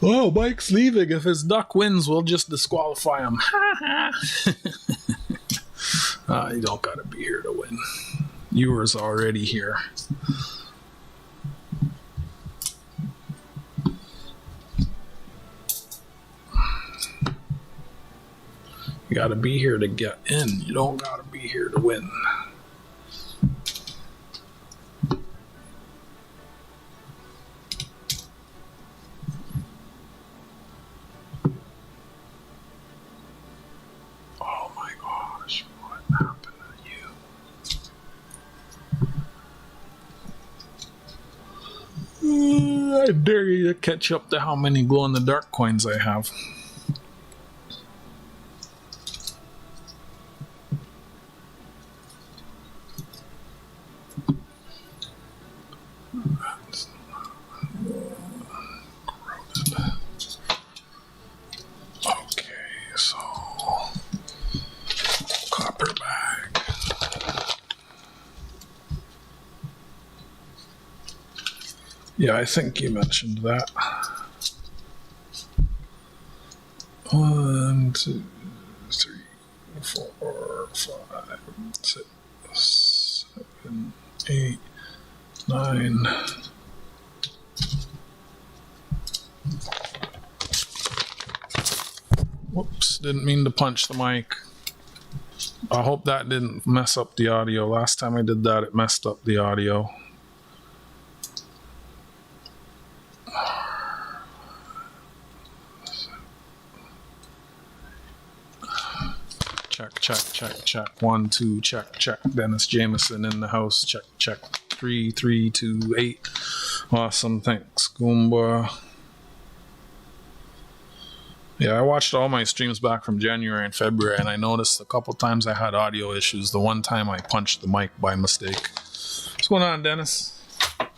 Oh, Mike's leaving. If his duck wins, we'll just disqualify him. You don't gotta be here to win. You was already here. You gotta be here to get in. You don't gotta be here to win. I dare you to catch up to how many glow-in-the-dark coins I have. Okay, so copper bag. Yeah, I think you mentioned that. 1, 2, 3, 4, 5, 6, 7, 8, 9. Whoops, didn't mean to punch the mic. I hope that didn't mess up the audio. Last time I did that, it messed up the audio. Check. 1, 2, check. Dennis Jameson in the house. Check. 3, 3, 2, 8. Awesome, thanks, Goomba. Yeah, I watched all my streams back from January and February, and I noticed a couple times I had audio issues. The one time I punched the mic by mistake. What's going on, Dennis?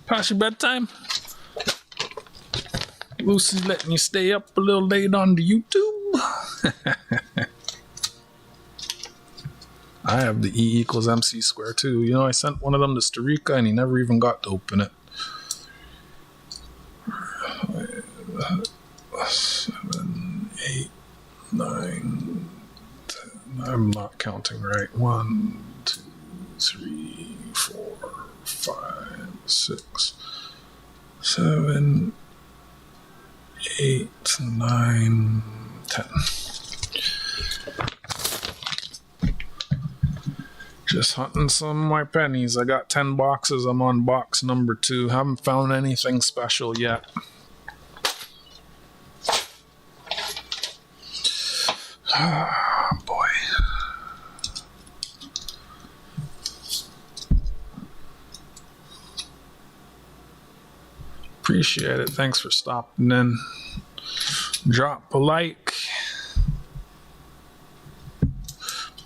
Past your bedtime? Lucy's letting you stay up a little late on the YouTube. I have the E equals MC square too. You know, I sent one of them to Starika and he never even got to open it. 7, 8, 9, 10. I'm not counting right. 1, 2, 3, 4, 5, 6, 7, 8, 9, 10. Just hunting some of my pennies. I got 10 boxes. I'm on box number 2. Haven't found anything special yet. Ah, boy. Appreciate it. Thanks for stopping in. Drop a like.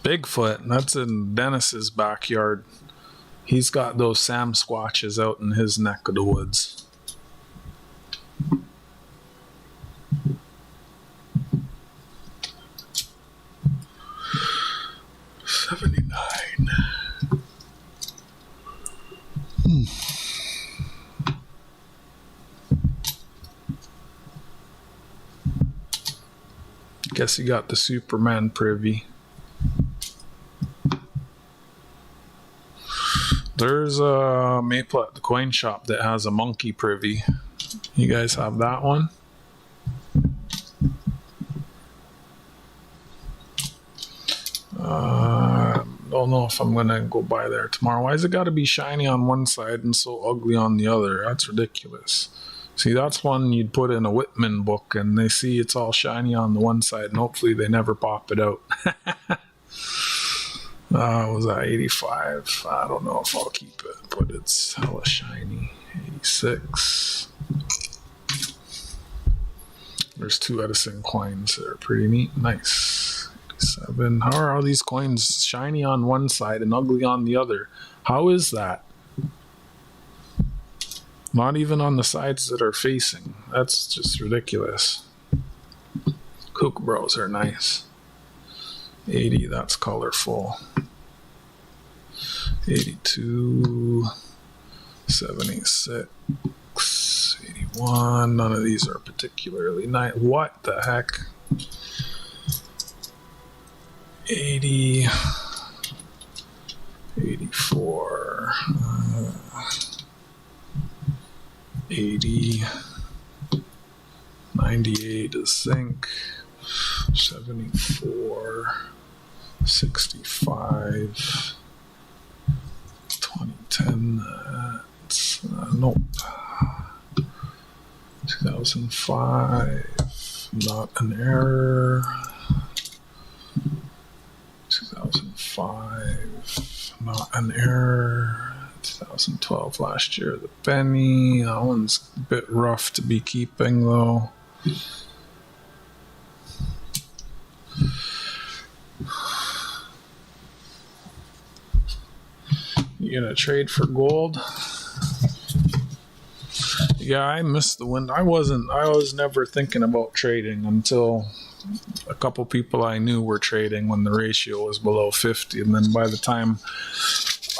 Bigfoot, that's in Dennis's backyard. He's got those Sam Squatches out in his neck of the woods. $79. Guess he got the Superman privy. There's a maple at the coin shop that has a monkey privy. You guys have that one? Don't know if I'm gonna go by there tomorrow. Why has it got to be shiny on one side and so ugly on the other? That's ridiculous. See, that's one you'd put in a Whitman book, and they see it's all shiny on the one side, and hopefully they never pop it out. Was that 85? I don't know if I'll keep it, but it's hella shiny. 86. There's 2 Edison coins that are pretty neat. Nice. 87. How are all these coins shiny on one side and ugly on the other? How is that? Not even on the sides that are facing. That's just ridiculous. Kook Bros are nice. 80, that's colorful. 82, 76, 81. None of these are particularly nice. What the heck? 80, 84, 80, 98 is zinc, 74, 65, 2010, that's, nope, 2005, not an error, 2005, not an error, 2012 last year, the penny, that one's a bit rough to be keeping though. You gonna trade for gold? Yeah, I missed the wind. I was never thinking about trading until a couple people I knew were trading when the ratio was below 50, and then by the time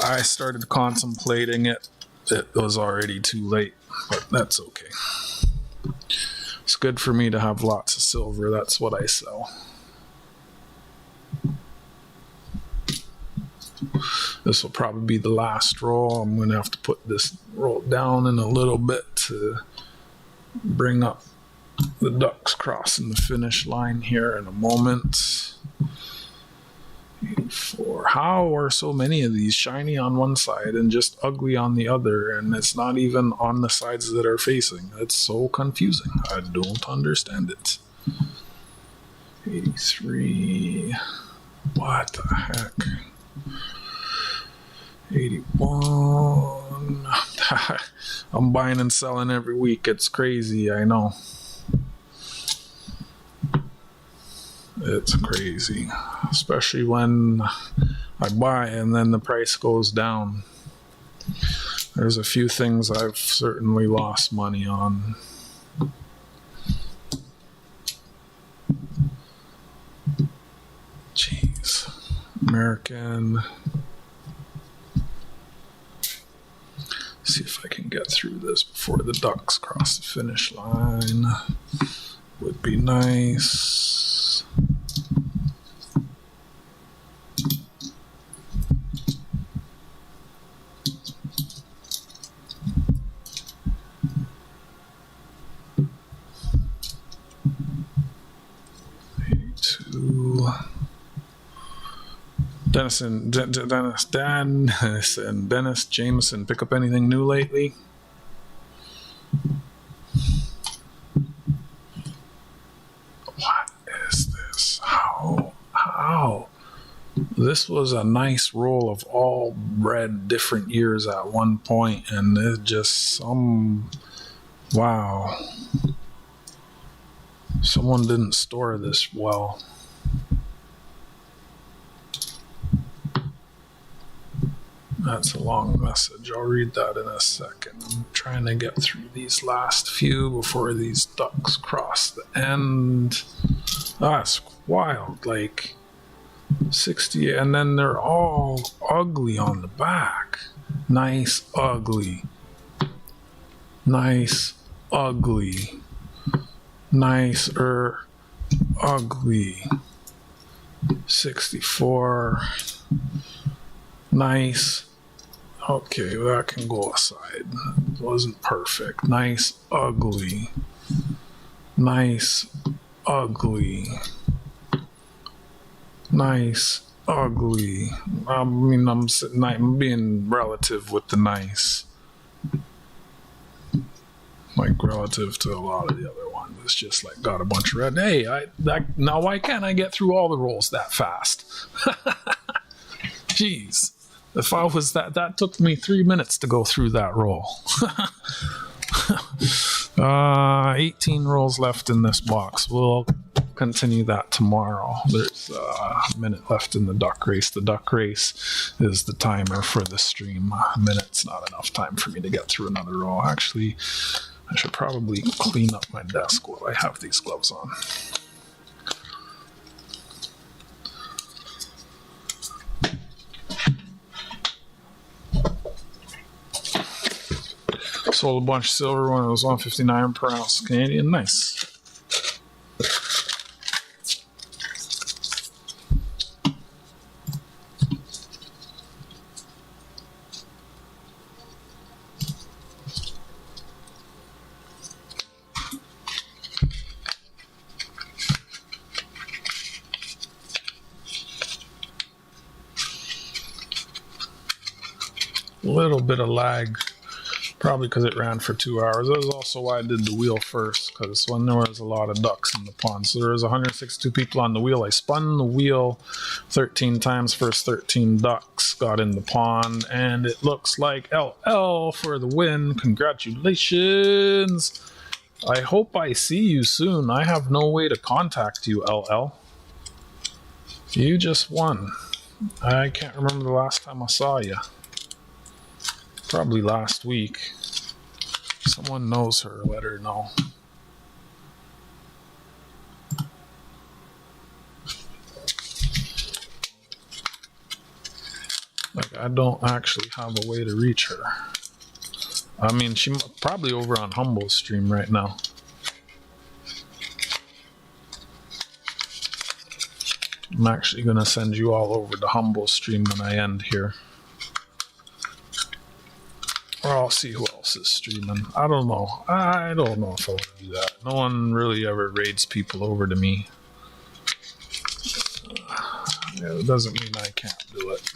I started contemplating it, it was already too late, but that's okay. It's good for me to have lots of silver. That's what I sell. This will probably be the last roll. I'm going to have to put this roll down in a little bit to bring up the ducks crossing the finish line here in a moment. 84. How are so many of these shiny on one side and just ugly on the other, and it's not even on the sides that are facing? It's so confusing. I don't understand it. 83. What the heck? 81. I'm buying and selling every week. It's crazy, I know. It's crazy, especially when I buy and then the price goes down. There's a few things I've certainly lost money on. Jeez. American. See if I can get through this before the ducks cross the finish line. Would be nice. Dennis Jameson, pick up anything new lately? What is this? How? This was a nice roll of all red different years at one point, and it's just wow. Someone didn't store this well. That's a long message. I'll read that in a second. I'm trying to get through these last few before these ducks cross the end. That's wild. Like 60, and then they're all ugly on the back. Nice, ugly. Nice, ugly. Nicer, ugly. 64. Nice. Okay, that can go aside. It wasn't perfect. Nice, ugly. Nice, ugly. Nice, ugly. I mean, I'm being relative with the nice. Like relative to a lot of the other ones. It's just like got a bunch of red. Hey, now why can't I get through all the rolls that fast? Jeez. If I was that took me 3 minutes to go through that roll. 18 rolls left in this box. We'll continue that tomorrow. There's a minute left in the duck race. The duck race is the timer for the stream. A minute's not enough time for me to get through another roll. Actually, I should probably clean up my desk while I have these gloves on. Sold a bunch of silver when it was $159 per ounce Canadian. Nice. A little bit of lag. Probably because it ran for 2 hours. That was also why I did the wheel first, because when there was a lot of ducks in the pond. So there was 162 people on the wheel. I spun the wheel 13 times. First 13 ducks got in the pond, and it looks like LL for the win. Congratulations. I hope I see you soon. I have no way to contact you, LL. You just won. I can't remember the last time I saw you. Probably last week. Someone knows her, let her know. Like, I don't actually have a way to reach her. I mean, she's probably over on Humble's stream right now. I'm actually going to send you all over to Humble's stream when I end here. Or I'll see who else is streaming. I don't know. I don't know if I want to do that. No one really ever raids people over to me. Yeah, it doesn't mean I can't do it.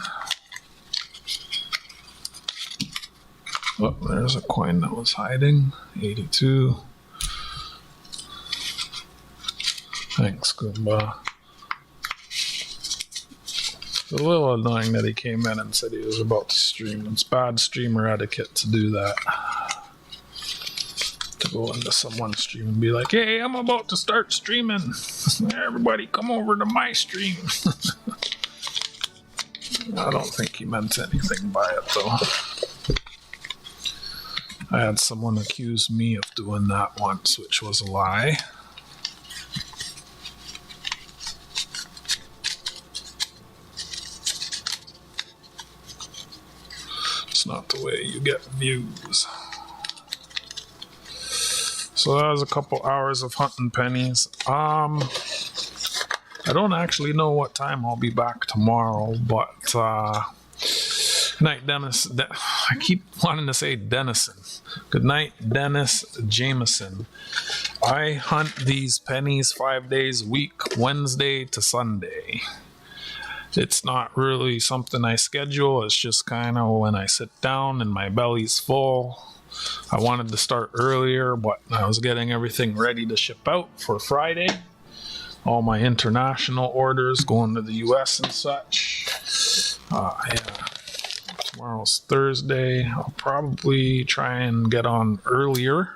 Oh, there's a coin that was hiding. 82. Thanks, Goomba. It's a little annoying that he came in and said he was about to stream. It's bad streamer etiquette to do that. To go into someone's stream and be like, hey, I'm about to start streaming. Everybody come over to my stream. I don't think he meant anything by it, though. I had someone accuse me of doing that once, which was a lie. It's not the way you get views. So that was a couple hours of hunting pennies. I don't actually know what time I'll be back tomorrow, but good night, Dennis. I keep wanting to say Dennison. Good night, Dennis Jameson. I hunt these pennies 5 days a week, Wednesday to Sunday. It's not really something I schedule. It's just kind of when I sit down and my belly's full. I wanted to start earlier, but I was getting everything ready to ship out for Friday. All my international orders going to the US and such. Yeah. Tomorrow's Thursday. I'll probably try and get on earlier.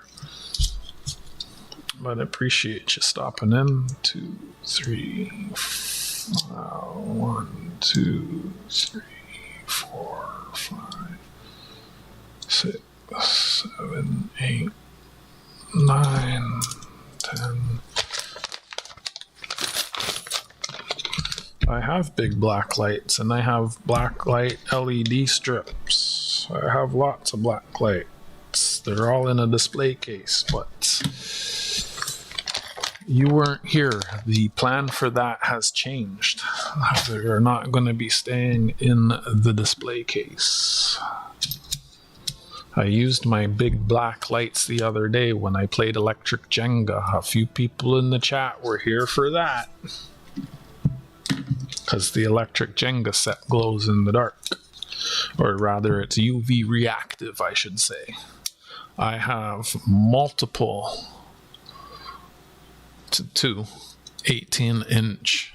But I appreciate you stopping in. 2, 3, 1, 2, 3, 4. 5, 6, 7, 8, 9, 10. I have big black lights, and I have black light LED strips. I have lots of black lights. They're all in a display case, but you weren't here. The plan for that has changed. They're not going to be staying in the display case. I used my big black lights the other day when I played electric Jenga. A few people in the chat were here for that. Because the electric Jenga set glows in the dark. Or rather, it's UV reactive, I should say. I have multiple two 18-inch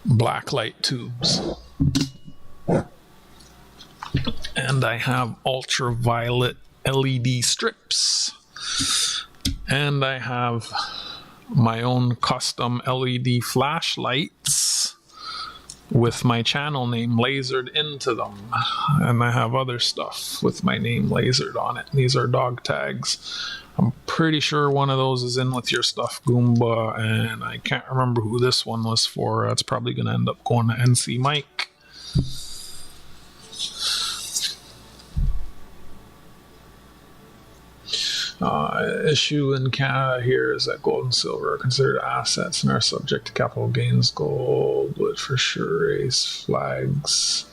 black light tubes. And I have ultraviolet LED strips. And I have my own custom LED flashlights with my channel name lasered into them. And I have other stuff with my name lasered on it. These are dog tags. I'm pretty sure one of those is in with your stuff, Goomba, and I can't remember who this one was for. It's probably going to end up going to NC Mike. Issue in Canada here is that gold and silver are considered assets and are subject to capital gains. Gold would for sure raise flags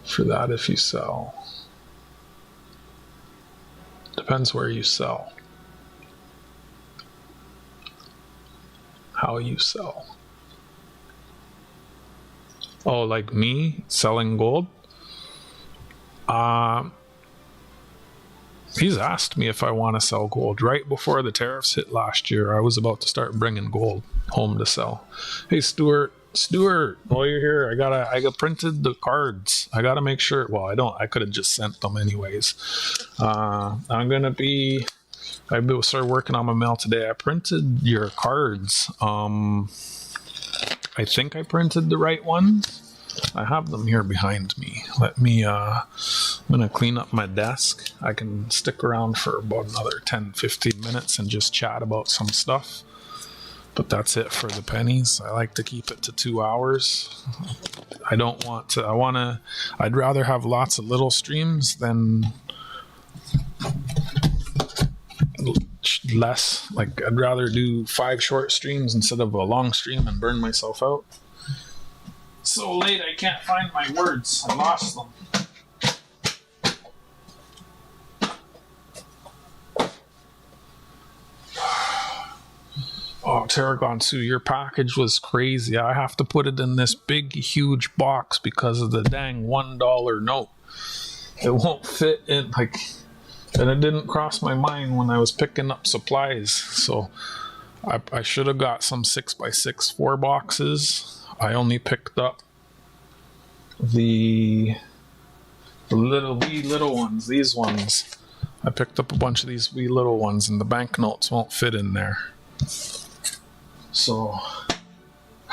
for that if you sell. Depends where you sell. How you sell. Oh, like me selling gold? He's asked me if I want to sell gold. Right before the tariffs hit last year, I was about to start bringing gold home to sell. Hey, Stuart, while you're here, I got printed the cards. I gotta make sure. Well, I could have just sent them anyways. I started working on my mail today. I printed your cards. I think I printed the right ones. I have them here behind me. I'm gonna clean up my desk. I can stick around for about another 10-15 minutes and just chat about some stuff. But that's it for the pennies. I like to keep it to 2 hours. I'd rather have lots of little streams than less. Like, I'd rather do 5 short streams instead of a long stream and burn myself out. So late I can't find my words. I lost them. Oh, Tarragon Sue, your package was crazy. I have to put it in this big, huge box because of the dang $1 note. It won't fit in, and it didn't cross my mind when I was picking up supplies. So I should have got some 6x6 4 boxes. I only picked up the wee little ones, these ones. I picked up a bunch of these wee little ones, and the banknotes won't fit in there. So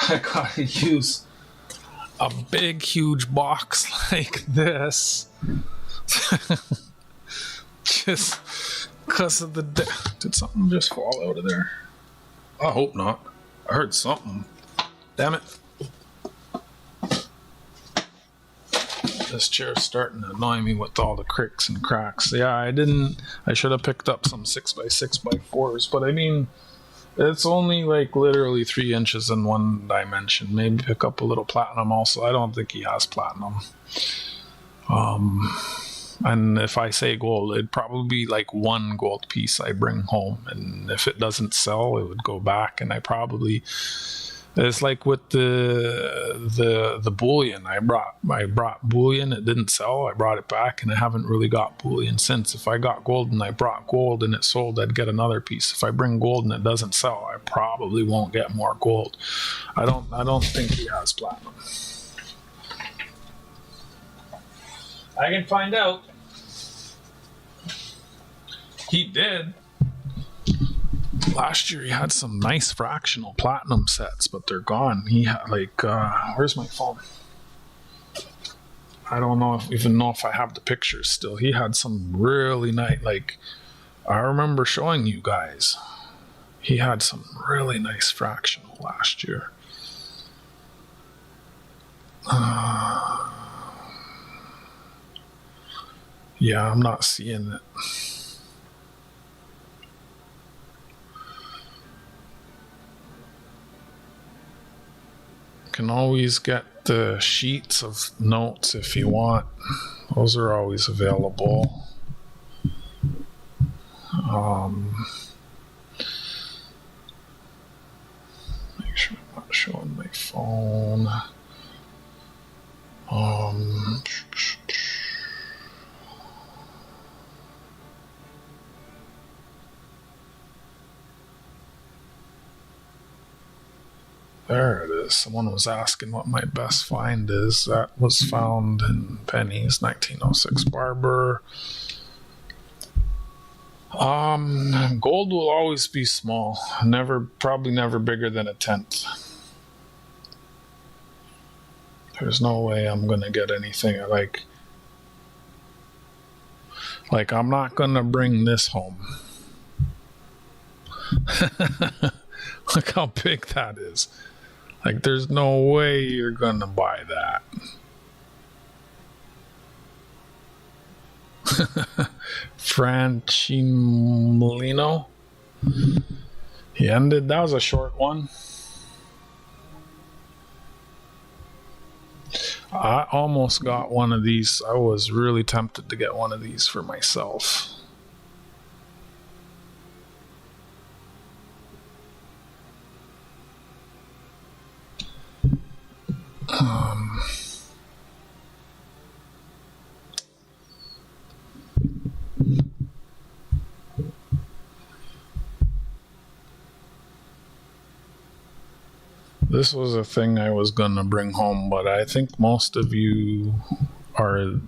I gotta use a big, huge box like this. Just because of the... Did something just fall out of there? I hope not. I heard something. Damn it. This chair's starting to annoy me with all the cricks and cracks. Yeah, I should have picked up some 6x6x4s, but I mean, it's only like literally 3 inches in one dimension. Maybe pick up a little platinum also. I don't think he has platinum. And if I say gold, it'd probably be like 1 gold piece I bring home. And if it doesn't sell, it would go back. And it's like with the bullion. I brought bullion, it didn't sell, I brought it back, and I haven't really got bullion since. If I got gold and I brought gold and it sold, I'd get another piece. If I bring gold and it doesn't sell, I probably won't get more gold. I don't think he has platinum. I can find out. He did. Last year he had some nice fractional platinum sets, but they're gone. He had where's my phone? I don't know even know if I have the pictures still. He had some really nice, like, I remember showing you guys. He had some really nice fractional last year. Yeah, I'm not seeing it. Can always get the sheets of notes if you want. Those are always available. Make sure I'm not showing my phone. There it is. Someone was asking what my best find is. That was found in pennies, 1906 Barber. Gold will always be small. Probably never bigger than a tenth. There's no way I'm gonna get anything like I'm not gonna bring this home. Look how big that is. Like, there's no way you're gonna buy that. Francimolino. He ended. That was a short one. I almost got one of these. I was really tempted to get one of these for myself. This was a thing I was gonna bring home, but I think most of you are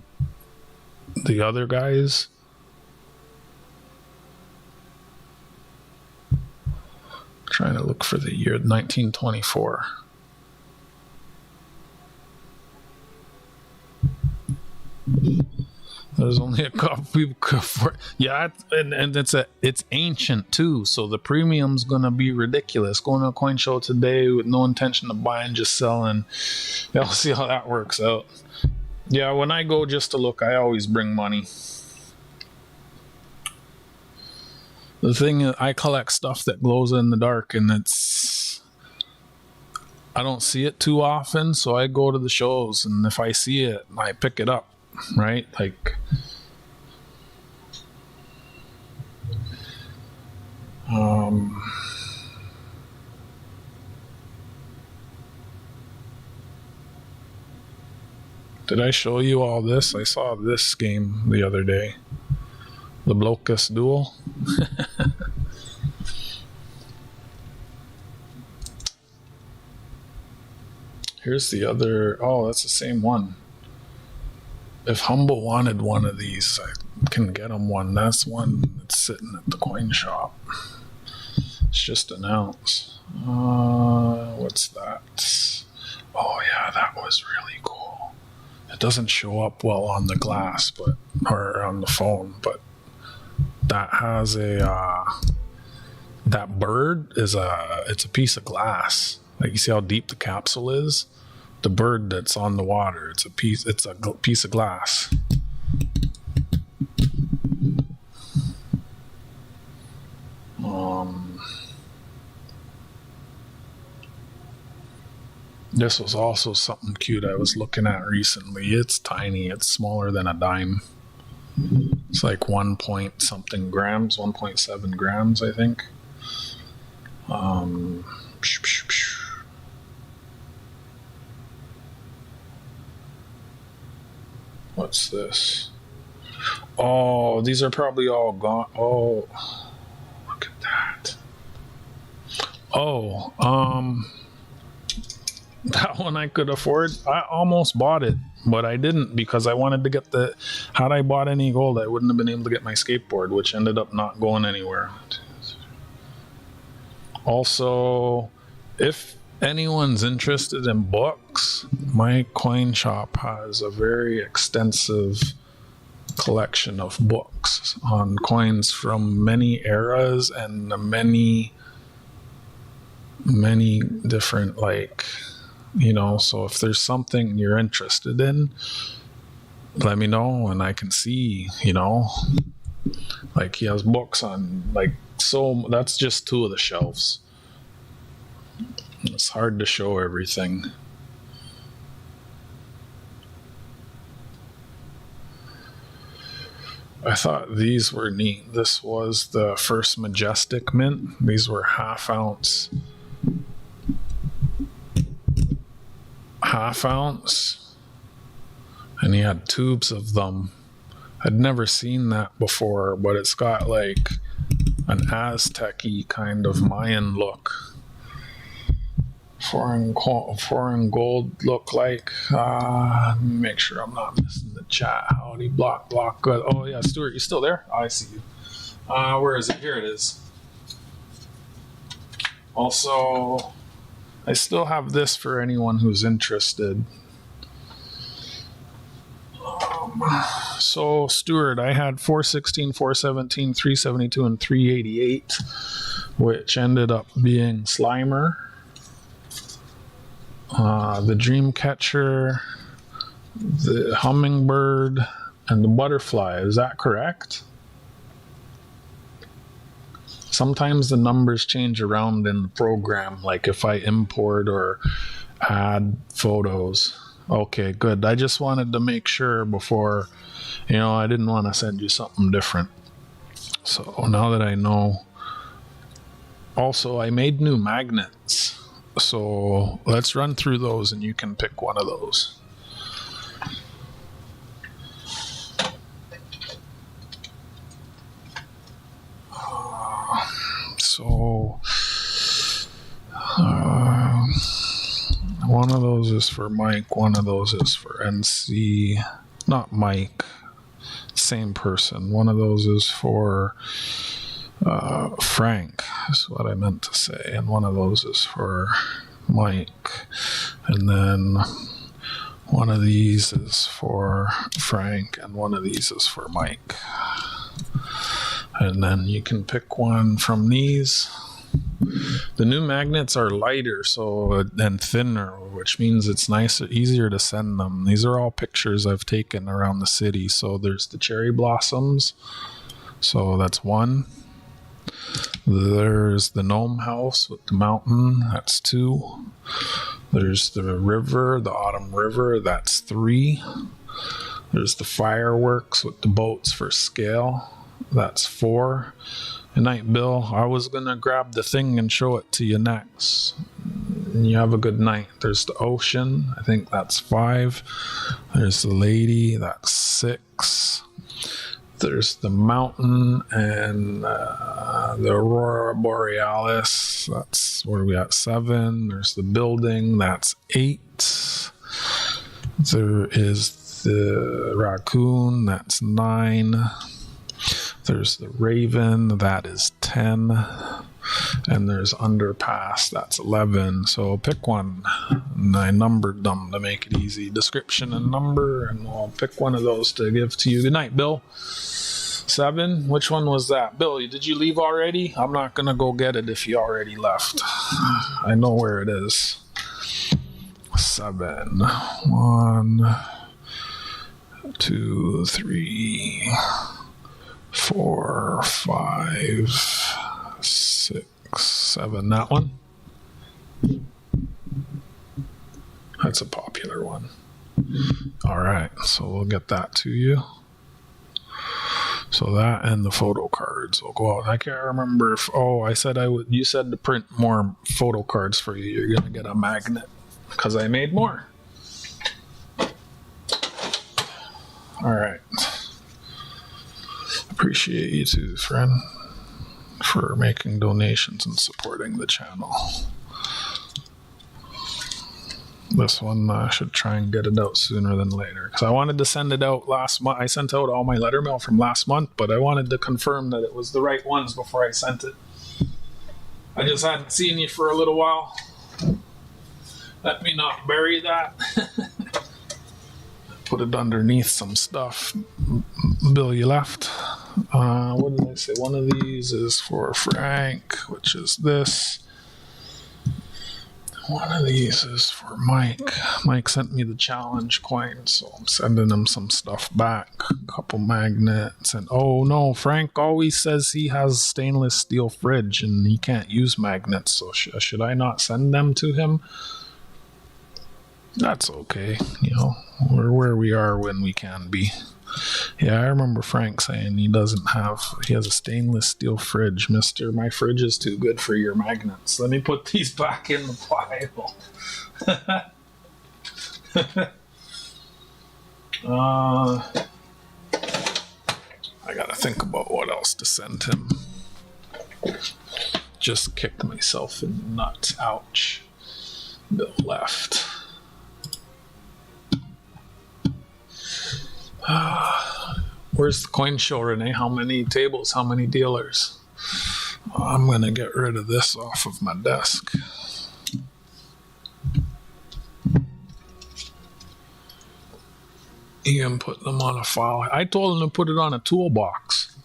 the other guys. Trying to look for the year 1924. There's only a couple people. Yeah, and it's ancient too, so the premium's gonna be ridiculous. Going to a coin show today with no intention of buying, just selling. I'll see how that works out. Yeah, when I go just to look, I always bring money. The thing is, I collect stuff that glows in the dark, and I don't see it too often, so I go to the shows, and if I see it, I pick it up. Right? Like, did I show you all this? I saw this game the other day. The Blocus Duel. Here's the other. Oh, that's the same one. If Humble wanted one of these, I can get him one. That's one that's sitting at the coin shop. It's just an ounce. What's that? Oh yeah, that was really cool. It doesn't show up well on the glass, or on the phone, but that has that bird is it's a piece of glass. Like, you see how deep the capsule is? The bird that's on the water, it's a piece of glass. This was also something cute I was looking at recently. It's tiny. It's smaller than a dime. It's like 1 point something grams, 1.7 grams, I think. What's this? Oh, these are probably all gone. Oh, look at that. Oh, that one I could afford. I almost bought it, but I didn't, because I wanted to get had I bought any gold, I wouldn't have been able to get my skateboard, which ended up not going anywhere. Also, if anyone's interested in books, my coin shop has a very extensive collection of books on coins from many eras and many different, like, you know, so if there's something you're interested in, let me know and I can see, you know, like he has books on, like, so that's just two of the shelves. It's hard to show everything. I thought these were neat. This was the first Majestic mint. These were half ounce, and he had tubes of them. I'd never seen that before, but it's got like an Aztec-y kind of Mayan look. Foreign gold look like. Make sure I'm not missing the chat. Howdy, block. Good. Oh yeah, Stuart, you still there? I see you. Where is it? Here it is. Also, I still have this for anyone who's interested. So Stuart, I had 416, 417, 372, and 388, which ended up being Slimer. The Dreamcatcher, the Hummingbird, and the Butterfly. Is that correct? Sometimes the numbers change around in the program, like if I import or add photos. Okay, good. I just wanted to make sure before, you know, I didn't want to send you something different. So now that I know. Also, I made new magnets. So let's run through those and you can pick one of those. One of those is for Mike, one of those is for NC, not Mike, same person. One of those is for Frank, is what I meant to say, and one of those is for Mike, and then one of these is for Frank, and one of these is for Mike. And then you can pick one from these. The new magnets are lighter and thinner, which means it's easier to send them. These are all pictures I've taken around the city. So there's the cherry blossoms, so that's one. There's the gnome house with the mountain, that's 2. There's the river, the autumn river, that's 3. There's the fireworks with the boats for scale, that's 4. Good night, Bill. I was gonna grab the thing and show it to you next. And you have a good night. There's the ocean, I think that's 5. There's the lady, that's 6. There's the mountain and the Aurora Borealis. That's where we at 7. There's the building. That's 8. There is the raccoon. That's 9. There's the raven. That is 10. And there's underpass. That's 11. So pick one. And I numbered them to make it easy. Description and number. And I'll pick one of those to give to you. Good night, Bill. 7. Which one was that? Bill, did you leave already? I'm not going to go get it if you already left. I know where it is. 7. 1, 2, 3, 4, 5, 6, 7. That one? That's a popular one. All right, so we'll get that to you. So that and the photo cards will go out. I can't remember if, I said I would, you said to print more photo cards for you. You're going to get a magnet because I made more. All right. Appreciate you too, friend, for making donations and supporting the channel. This one, I should try and get it out sooner than later because I wanted to send it out last month. I sent out all my letter mail from last month, but I wanted to confirm that it was the right ones before I sent it. I just hadn't seen you for a little while. Let me not bury that. Put it underneath some stuff. Bill, you left. What did I say? One of these is for Frank, which is this. One of these is for Mike. Mike sent me the challenge coin, so I'm sending him some stuff back. A couple magnets. And oh no, Frank always says he has stainless steel fridge and he can't use magnets, so should I not send them to him? That's okay, we're where we are when we can be. Yeah, I remember Frank saying he has a stainless steel fridge. Mister, my fridge is too good for your magnets. Let me put these back in the pile. I gotta think about what else to send him. Just kicked myself in the nuts. Ouch. Bill left. Where's the coin show, Renee? How many tables? How many dealers? I'm going to get rid of this off of my desk. Ian put them on a file. I told him to put it on a toolbox.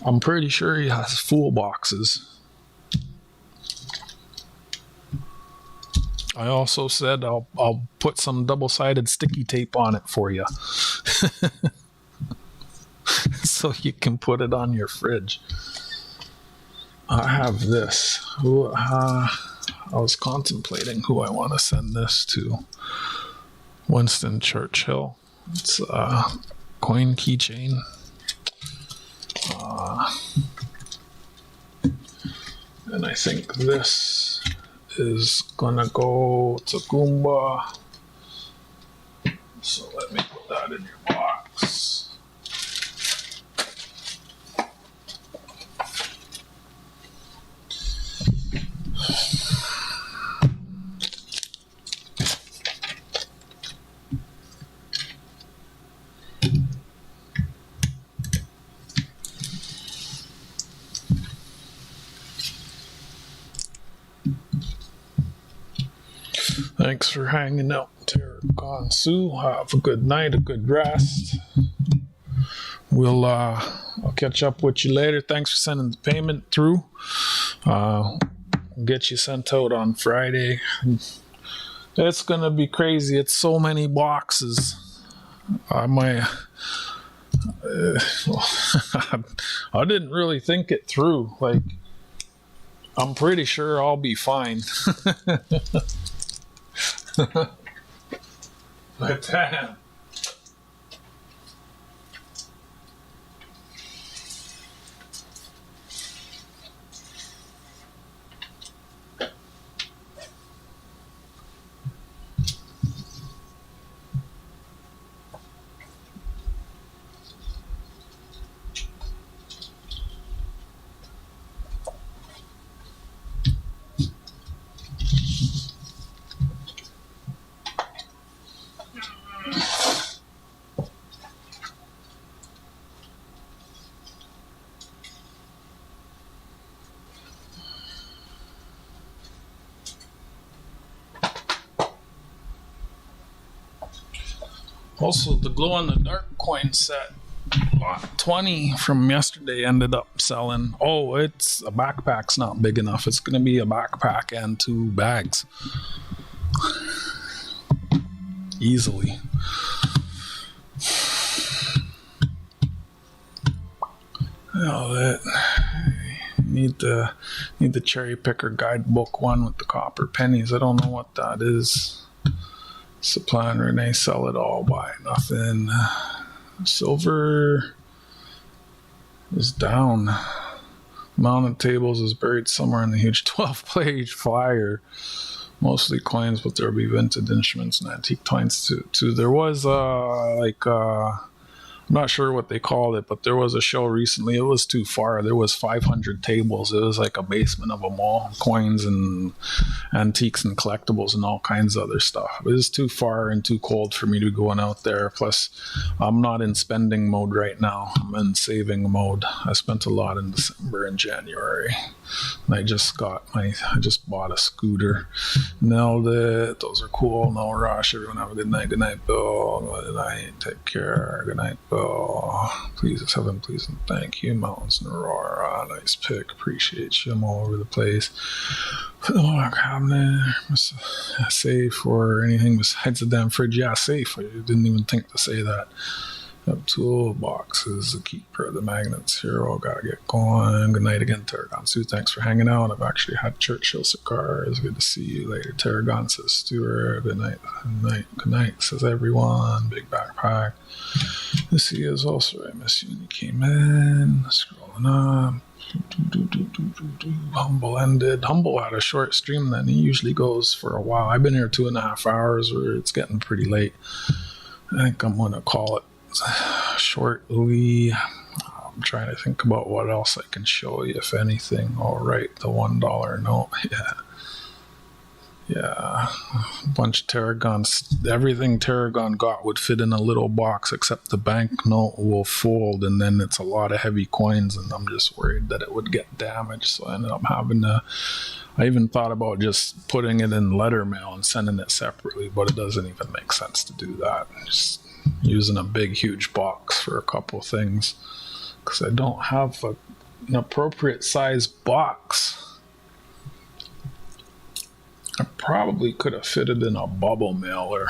I'm pretty sure he has full boxes. I also said I'll put some double-sided sticky tape on it for you. So you can put it on your fridge. I have this. I was contemplating who I want to send this to. Winston Churchill. It's a coin keychain. And I think this is gonna go to Goomba. So let me put that in your box. Thanks for hanging out, Terragon Sue. Have a good night, a good rest. I'll catch up with you later. Thanks for sending the payment through. We'll get you sent out on Friday. It's gonna be crazy. It's so many boxes. I didn't really think it through. Like, I'm pretty sure I'll be fine. But damn. Also, the glow-in-the-dark coin set, lot 20 from yesterday ended up selling. Oh, it's a backpack's not big enough. It's going to be a backpack and 2 bags. Easily. Need the cherry picker guidebook one with the copper pennies. I don't know what that is. Supply and Renee sell it all, buy nothing. Silver is down. Mounted tables is buried somewhere in the huge 12-page flyer. Mostly coins, but there'll be vintage instruments and antique coins too. There was a I'm not sure what they called it, but there was a show recently. It was too far. There was 500 tables. It was like a basement of a mall, coins and antiques and collectibles and all kinds of other stuff. It was too far and too cold for me to be going out there. Plus, I'm not in spending mode right now. I'm in saving mode. I spent a lot in December and January. And I just bought a scooter. Nailed it. Those are cool. No rush. Everyone have a good night. Good night, Bill. Good night. Take care. Good night, Bill. Please, heaven, please, and thank you. Mountains and Aurora. Nice pick. Appreciate you. I'm all over the place. Cabinet. Safe or anything besides the damn fridge. Yeah, safe. I didn't even think to say that. Up toolboxes, the keeper, the magnets, hero, gotta get going. Good night again, Tarragon Sue. Thanks for hanging out. I've actually had Churchill cigars. Good to see you later. Tarragon says Stuart. Good night. Good night. Good night, says everyone. Big backpack. The see is also I miss you when you came in. Scrolling up. Humble ended. Humble had a short stream then. He usually goes for a while. I've been here 2.5 hours where it's getting pretty late. I think I'm gonna call it shortly. I'm trying to think about what else I can show you, if anything. All right, the $1 note. Yeah, a bunch of Tarragons. Everything Tarragon got would fit in a little box, except the banknote will fold, and then it's a lot of heavy coins, and I'm just worried that it would get damaged. So I ended up having to. I even thought about just putting it in letter mail and sending it separately, but it doesn't even make sense to do that. Just using a big, huge box for a couple things because I don't have an appropriate size box. I probably could have fitted in a bubble mailer,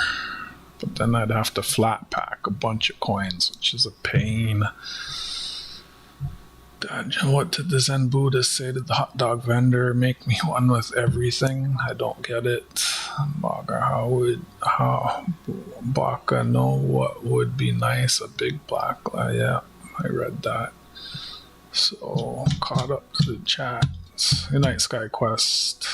but then I'd have to flat pack a bunch of coins, which is a pain. God, what did the Zen Buddhist say to the hot dog vendor? Make me one with everything. I don't get it. Baka know what would be nice? A big black. Yeah, I read that. So, caught up to the chat. Good night, Sky Quest.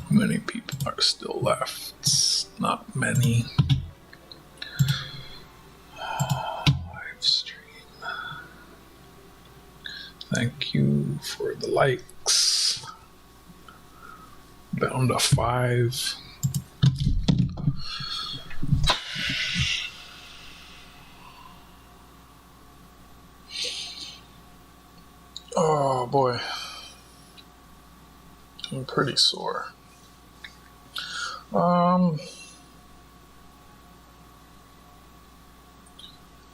How many people are still left? Not many. Live stream. Thank you for the likes. Down to 5. Oh boy. I'm pretty sore.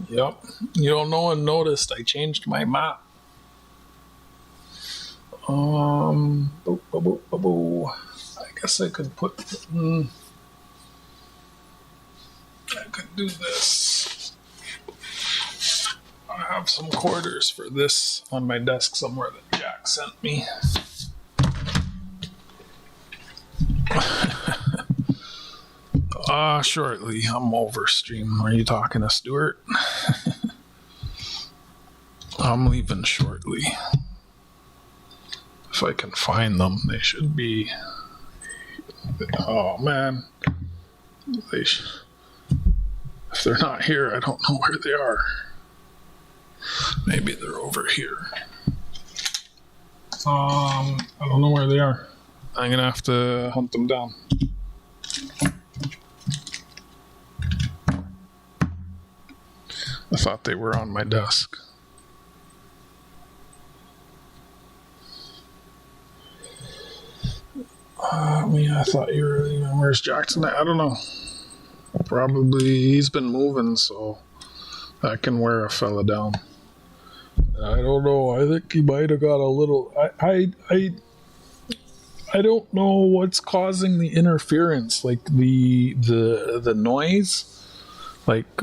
Yep. No one noticed I changed my map. I guess I could put. I could do this. I have some quarters for this on my desk somewhere that Jack sent me. Shortly. I'm over stream. Are you talking to Stuart? I'm leaving shortly. If I can find them, they should be. Oh man, if they're not here, I don't know where they are. Maybe they're over here. I don't know where they are. I'm gonna have to hunt them down. I thought they were on my desk. I thought you were leaving. Where's Jackson? I don't know. Probably he's been moving, so I can wear a fella down. I don't know. I think he might have got a little. I don't know what's causing the interference, like the noise, like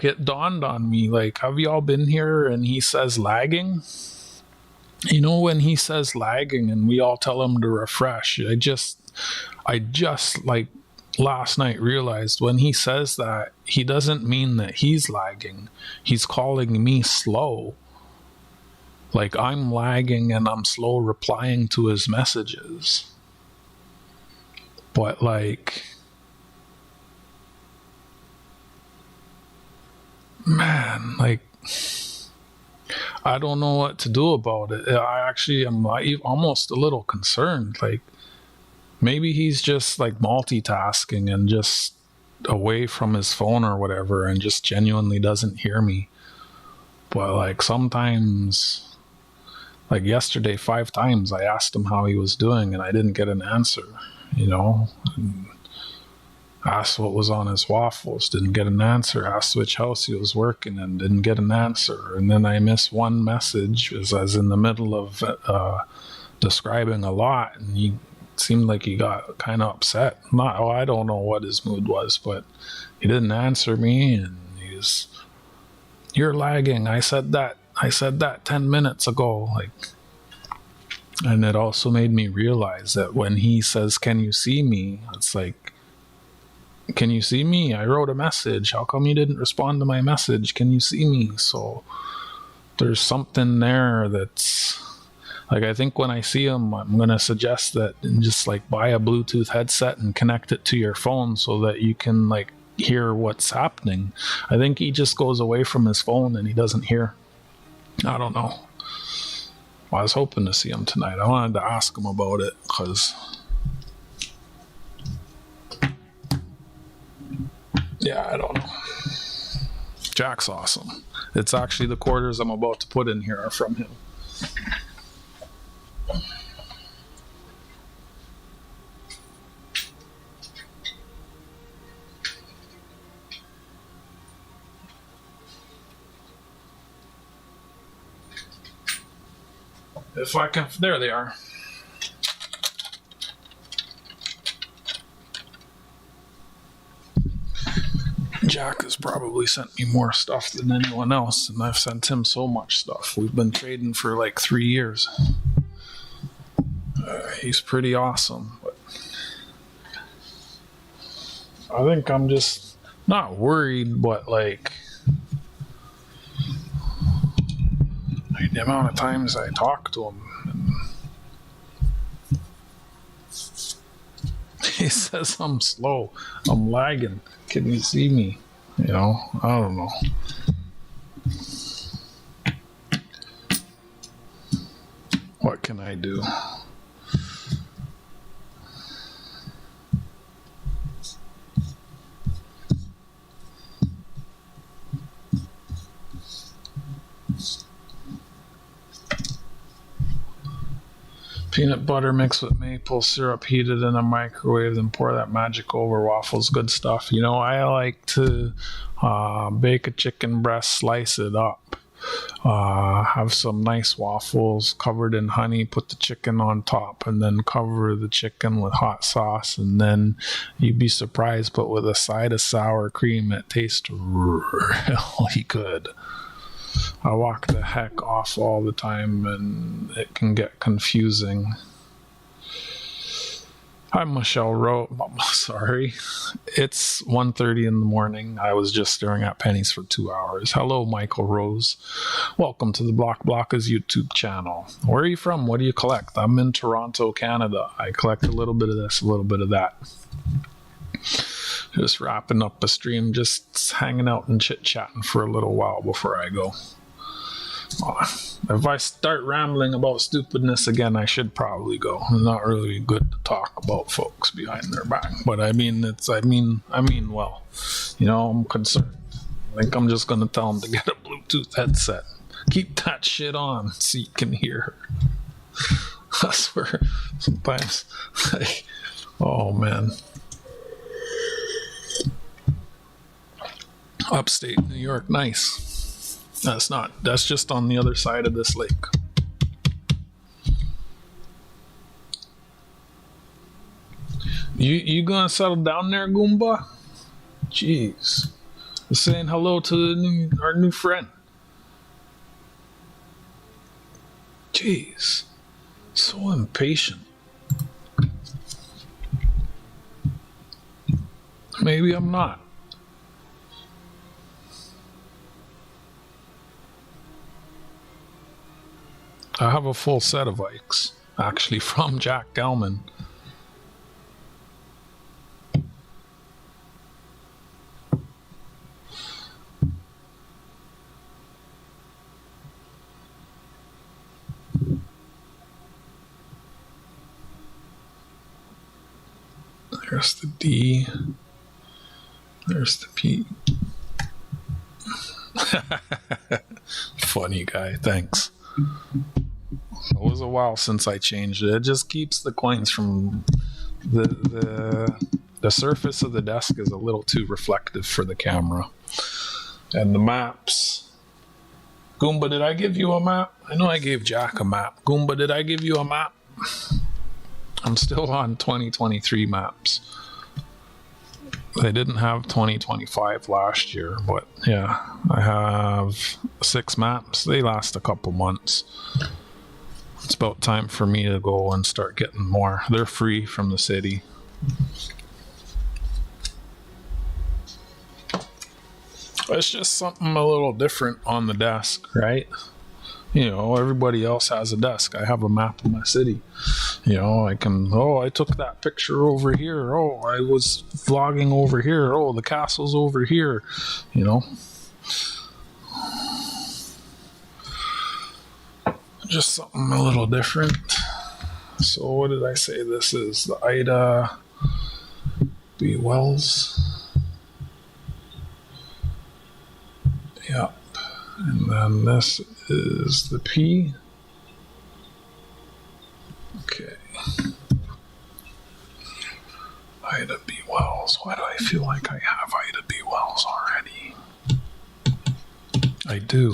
it dawned on me. Like, have y'all been here? And he says lagging. When he says lagging and we all tell him to refresh, I just like last night realized when he says that, he doesn't mean that he's lagging. He's calling me slow. Like, I'm lagging and I'm slow replying to his messages. But, like, man, like, I don't know what to do about it. I actually am almost a little concerned. Like, maybe he's just like multitasking and just away from his phone or whatever and just genuinely doesn't hear me. But like sometimes, like yesterday, 5 times I asked him how he was doing and I didn't get an answer, you know? And asked what was on his waffles, didn't get an answer. Asked which house he was working in, didn't get an answer. And then I missed one message as I was in the middle of describing a lot, and he seemed like he got kind of upset. I don't know what his mood was, but he didn't answer me, and he's, "You're lagging. I said that 10 minutes ago." Like, and it also made me realize that when he says, "Can you see me?" it's like, can you see me? I wrote a message. How come you didn't respond to my message? Can you see me? So there's something there that's like, I think when I see him, I'm going to suggest that and just like buy a Bluetooth headset and connect it to your phone so that you can like hear what's happening. I think he just goes away from his phone and he doesn't hear. I don't know. I was hoping to see him tonight. I wanted to ask him about it because, yeah, I don't know. Jack's awesome. It's actually the quarters I'm about to put in here are from him. If I can, there they are. Jack has probably sent me more stuff than anyone else, and I've sent him so much stuff. We've been trading for like 3 years. He's pretty awesome, but I think I'm just not worried, but like the amount of times I talk to him, and he says I'm slow, I'm lagging. Can you see me? You know, I don't know. What can I do? Peanut butter mixed with maple syrup, heated in a microwave, then pour that magic over waffles. Good stuff. You know, I like to bake a chicken breast, slice it up, have some nice waffles covered in honey, put the chicken on top, and then cover the chicken with hot sauce. And then you'd be surprised, but with a side of sour cream, it tastes really good. I walk the heck off all the time, and it can get confusing. Hi, Michelle Rose. Sorry. It's 1:30 in the morning. I was just staring at pennies for 2 hours. Hello, Michael Rose. Welcome to the Block's YouTube channel. Where are you from? What do you collect? I'm in Toronto, Canada. I collect a little bit of this, a little bit of that. Just wrapping up a stream, just hanging out and chit-chatting for a little while before I go. If I start rambling about stupidness again, I should probably go. It's not really good to talk about folks behind their back, but I mean well. You know, I'm concerned. I think I'm just going to tell them to get a Bluetooth headset. Keep that shit on so you can hear her. I swear, sometimes, like, oh man. Upstate New York, nice. That's just on the other side of this lake. You gonna settle down there, Goomba? Jeez. Saying hello to our new friend. Jeez. So impatient. Maybe I'm not. have a full set of Ikes, actually, from Jack Gelman. There's the D. There's the P. Funny guy, thanks. It was a while since I changed it. It just keeps the coins from the surface of the desk is a little too reflective for the camera. And the maps. Goomba, did I give you a map? I know I gave Jack a map. Goomba, did I give you a map? I'm still on 2023 maps. They didn't have 2025 last year, but yeah, I have 6 maps. They last a couple months. It's about time for me to go and start getting more. They're free from the city. It's just something a little different on the desk, right? You know, everybody else has a desk. I have a map of my city. You know, I can, I took that picture over here. Oh, I was vlogging over here. Oh, the castle's over here. You know. Just something a little different. So what did I say this is? The Ida B. Wells. Yep. And then this is the P. Okay. Ida B. Wells. Why do I feel like I have Ida B. Wells already? I do.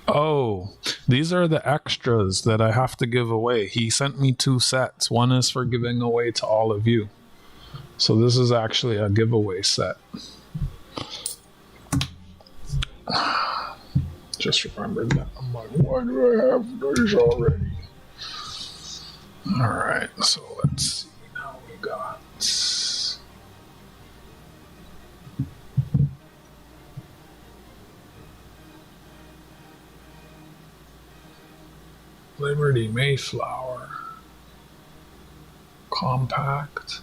Oh, these are the extras that I have to give away. He sent me 2 sets. One is for giving away to all of you. So this is actually a giveaway set. Just remembered that. I'm like, why do I have those already? Alright, so let's see. Now we got Liberty Mayflower. Compact.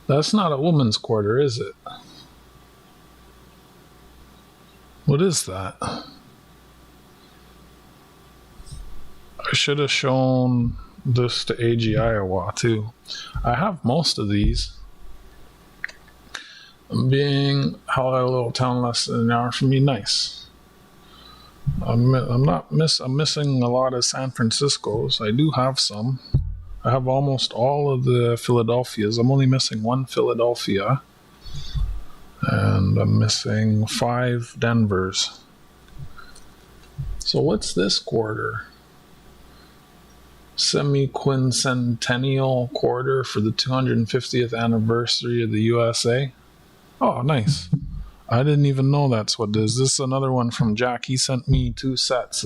That's not a woman's quarter, is it? What is that? I should have shown this to AG Iowa too. I have most of these. I'm being held at a little town less than an hour from me. Nice. I'm missing a lot of San Franciscos. I do have some. I have almost all of the Philadelphias. I'm only missing 1 Philadelphia. And I'm missing 5 Denvers. So what's this quarter? Semi-quincentennial quarter for the 250th anniversary of the USA. Oh, nice. I didn't even know that's what it is. This is another one from Jack. He sent me 2 sets,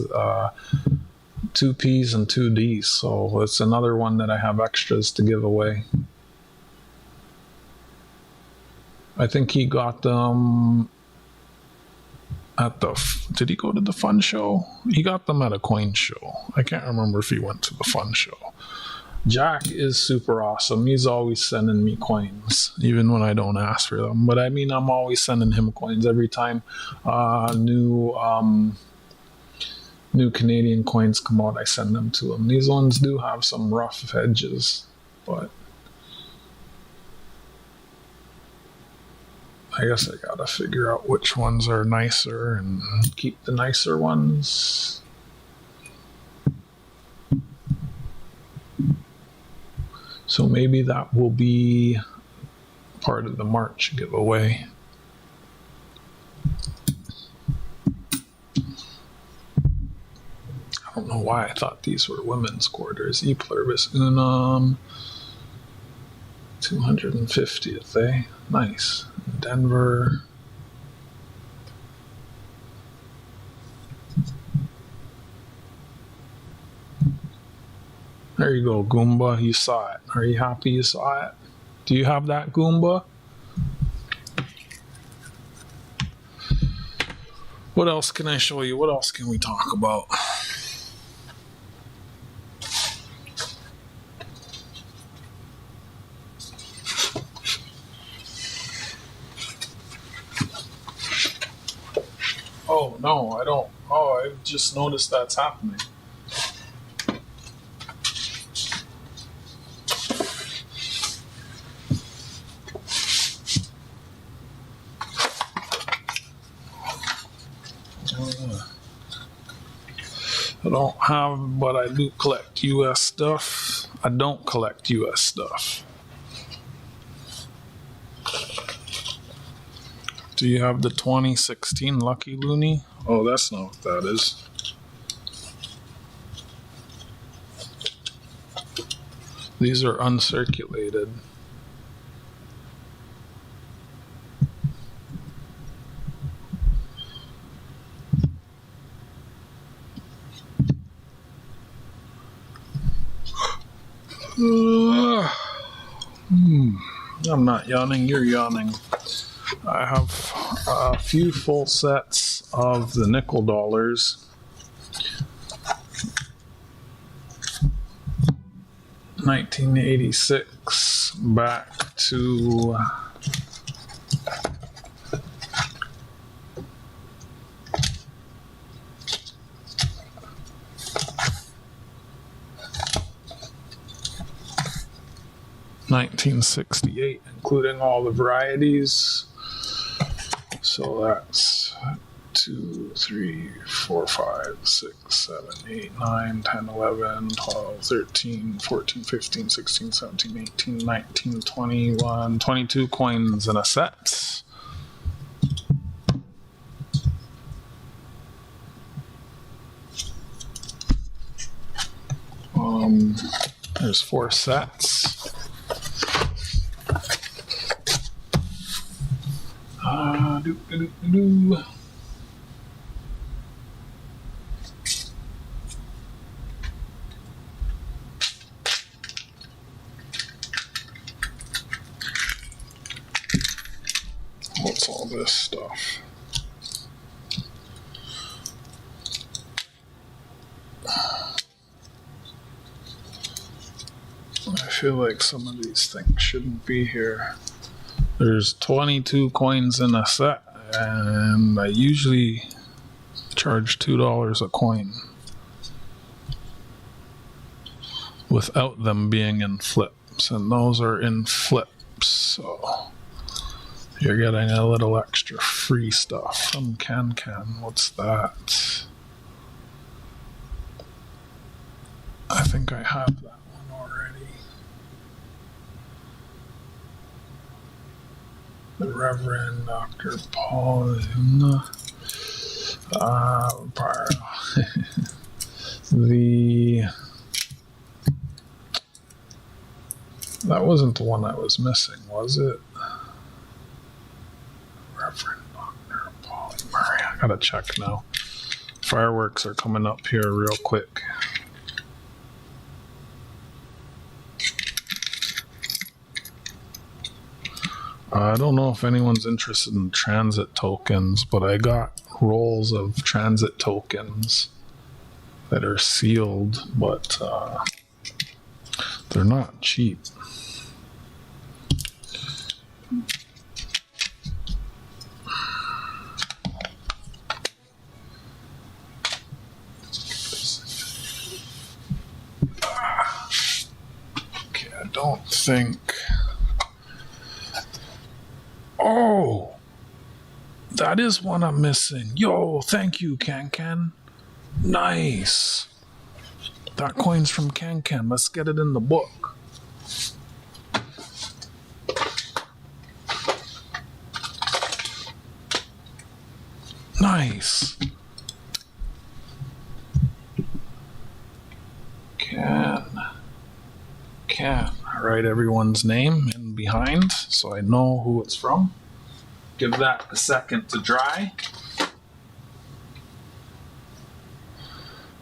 2 P's and 2 D's. So it's another one that I have extras to give away. I think he got them at the... Did he go to the fun show? He got them at a coin show. I can't remember if he went to the fun show. Jack is super awesome. He's always sending me coins, even when I don't ask for them. But I mean, I'm always sending him coins every time new Canadian coins come out. I send them to him. These ones do have some rough edges, but I guess I gotta figure out which ones are nicer and keep the nicer ones. So maybe that will be part of the March giveaway. I don't know why I thought these were women's quarters. E pluribus unum. 250th, eh? Nice. Denver. There you go, Goomba. You saw it. Are you happy you saw it? Do you have that, Goomba? What else can I show you? What else can we talk about? Oh, no, I don't. Oh, I just noticed that's happening. I don't have, but I do collect US stuff. I don't collect US stuff. Do you have the 2016 Lucky Looney? Oh, that's not what that is. These are uncirculated. I'm not yawning, you're yawning. I have a few full sets of the nickel dollars. 1986 back to 1968, including all the varieties. So that's 2, 3, 4, 5, 6, 7, 8, 9, 10, 11, 12, 13, 14, 15, 16, 17, 18, 19, 21, 22 coins in a set. There's 4 sets. What's all this stuff? I feel like some of these things shouldn't be here. There's 22 coins in a set, and I usually charge $2 a coin without them being in flips, and those are in flips, so you're getting a little extra free stuff from Can. What's that? I think I have that one already. The Reverend Dr. Paul that wasn't the one I was missing, was it? Reverend Dr. Paul Murray. I gotta check now. Fireworks are coming up here real quick. I don't know if anyone's interested in transit tokens, but I got rolls of transit tokens that are sealed, but they're not cheap. Okay, I don't think... Oh, that is one I'm missing. Yo, thank you, Can. Nice. That coin's from Can. Let's get it in the book. Nice. Can. I write everyone's name in behind so I know who it's from. Give that a second to dry.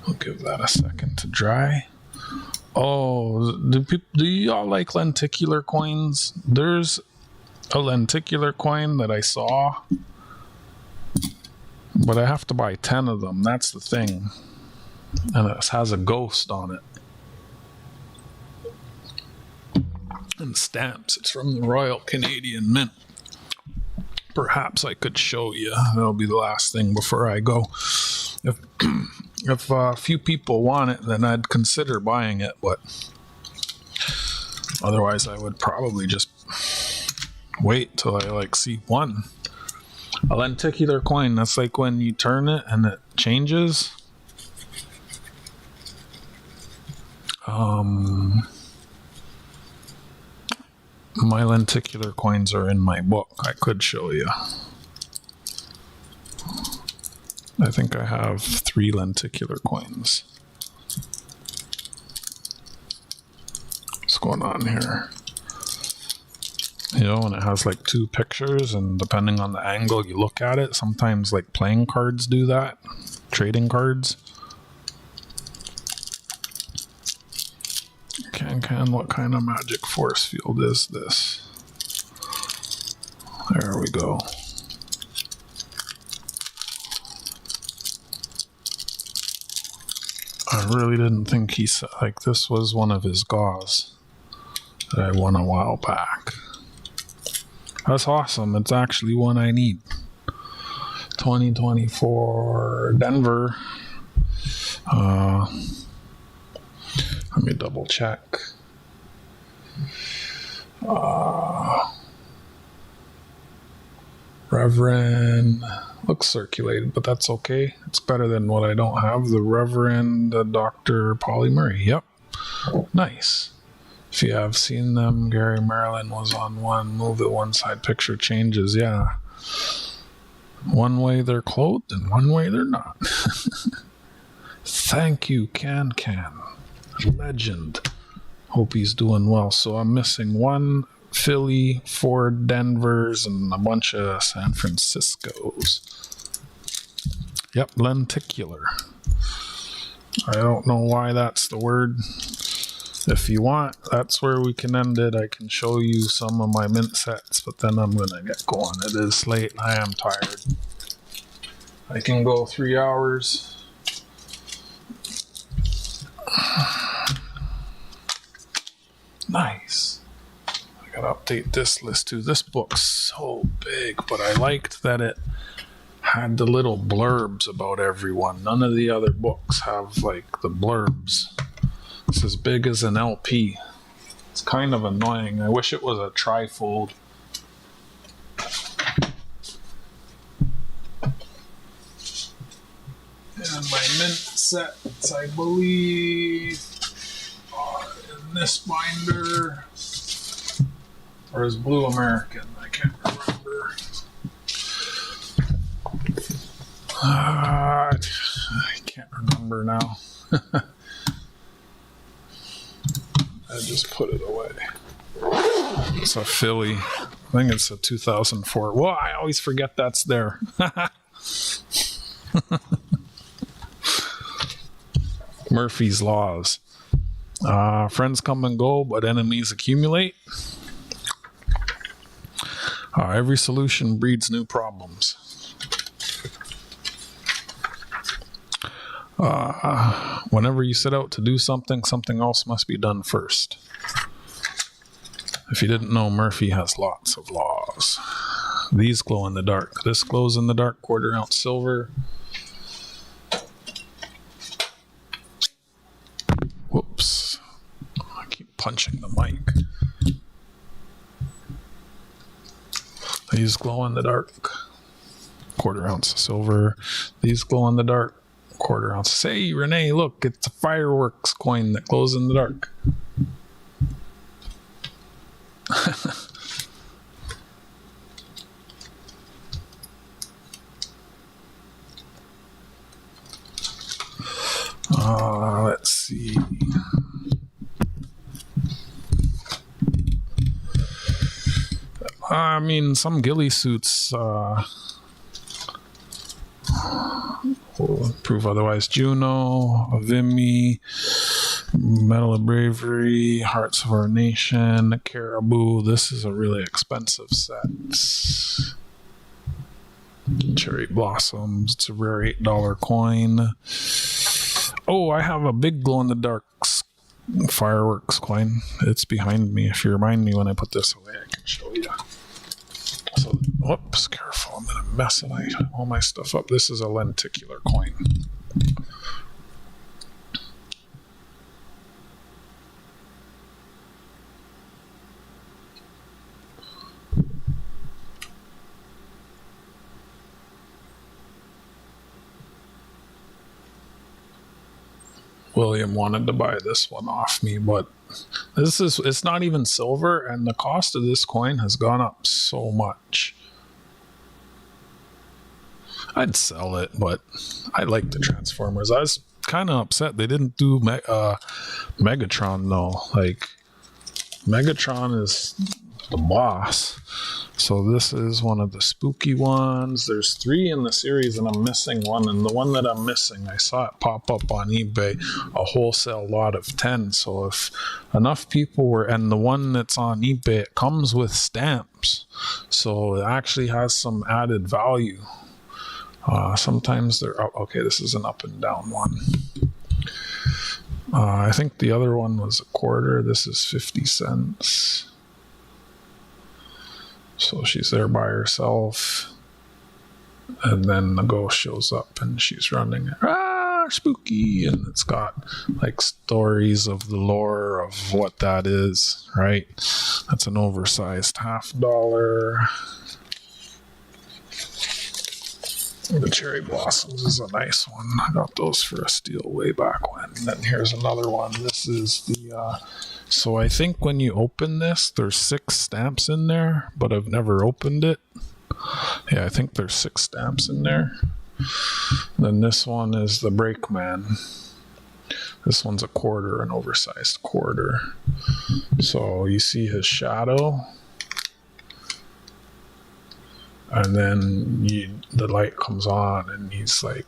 I'll give that a second to dry. Oh, do y'all like lenticular coins? There's a lenticular coin that I saw But I have to buy 10 of them. That's the thing. And it has a ghost on it. And stamps. It's from the Royal Canadian Mint. Perhaps I could show you. That'll be the last thing before I go. If a few people want it, then I'd consider buying it. But otherwise, I would probably just wait till I see one. A lenticular coin. That's like when you turn it and it changes. My lenticular coins are in my book. I could show you. I think I have 3 lenticular coins. What's going on here? You know, and it has like 2 pictures, and depending on the angle you look at it, sometimes like playing cards do that. Trading cards. What kind of magic force field is this? There we go. I really didn't think he said, like, this was one of his GAWs that I won a while back. That's awesome. It's actually one I need. 2024 Denver. Let me double check. Reverend looks circulated, but that's okay. It's better than what I don't have. The Reverend Dr. Polly Murray. Yep. Nice. If you have seen them, Gary Marilyn was on one. Move it one side, picture changes. Yeah. One way they're clothed and one way they're not. Thank you, Can. Legend. Hope he's doing well. So I'm missing 1 Philly, 4 Denvers, and a bunch of San Franciscos. Yep, lenticular. I don't know why that's the word. If you want, that's where we can end it. I can show you some of my mint sets, but then I'm going to get going. It is late and I am tired. I can go 3 hours. Nice. I gotta update this list too. This book's so big, but I liked that it had the little blurbs about everyone. None of the other books have like the blurbs. It's as big as an LP. It's kind of annoying. I wish it was a trifold. And my mint sets, I believe, are in this binder. Or is Blue American? I can't remember. I can't remember now. I just put it away. It's a Philly. I think it's a 2004. Well, I always forget that's there. Murphy's Laws. Friends come and go, but enemies accumulate. Every solution breeds new problems. Whenever you set out to do something, something else must be done first. If you didn't know, Murphy has lots of laws. These glow in the dark. This glows in the dark, 1/4 ounce silver. Whoops. I keep punching the mic. These glow in the dark, 1/4 ounce silver. These glow in the dark, 1/4 ounce. Say, Renee, look, it's a fireworks coin that glows in the dark. Let's see. I mean, some ghillie suits will prove otherwise. Juno, Avimi, Medal of Bravery, Hearts of Our Nation, Caribou. This is a really expensive set. Cherry blossoms. It's a rare $8 coin. Oh, I have a big glow-in-the-dark fireworks coin. It's behind me. If you remind me when I put this away, I can show you. So, whoops, careful. I'm going to mess all my stuff up. This is a lenticular coin. William wanted to buy this one off me, but it's not even silver, and the cost of this coin has gone up so much. I'd sell it, but I like the Transformers. I was kind of upset they didn't do Megatron though. Like, Megatron is the boss. So this is one of the spooky ones. There's 3 in the series and I'm missing one. And the one that I'm missing, I saw it pop up on eBay, a wholesale lot of 10. So if enough people were, and the one that's on eBay, it comes with stamps. So it actually has some added value. Sometimes they're, okay, this is an up and down one. I think the other one was $0.25. This is 50 cents. So she's there by herself, and then the ghost shows up and she's running. Spooky! And it's got like stories of the lore of what that is, right? That's an oversized $50. The cherry blossoms is a nice one. I got those for a steal way back when. And then here's another one. This is the so I think when you open this, there's 6 stamps in there, but I've never opened it. Yeah, I think there's 6 stamps in there. Then this one is the Brakeman. This one's $0.25, an oversized $0.25. So you see his shadow. And then the light comes on and he's like,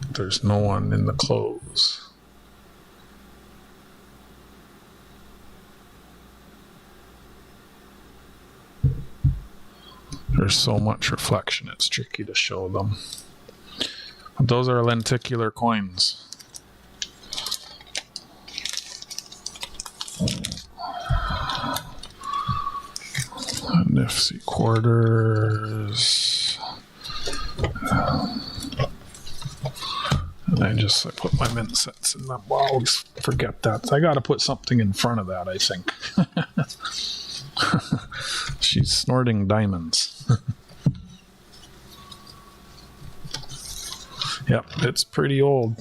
there's no one in the clothes. There's so much reflection, it's tricky to show them. But those are lenticular coins. Nifty quarters. And I put my mint sets in them. Well, I always forget that. I got to put something in front of that, I think. She's snorting diamonds. Yep, it's pretty old.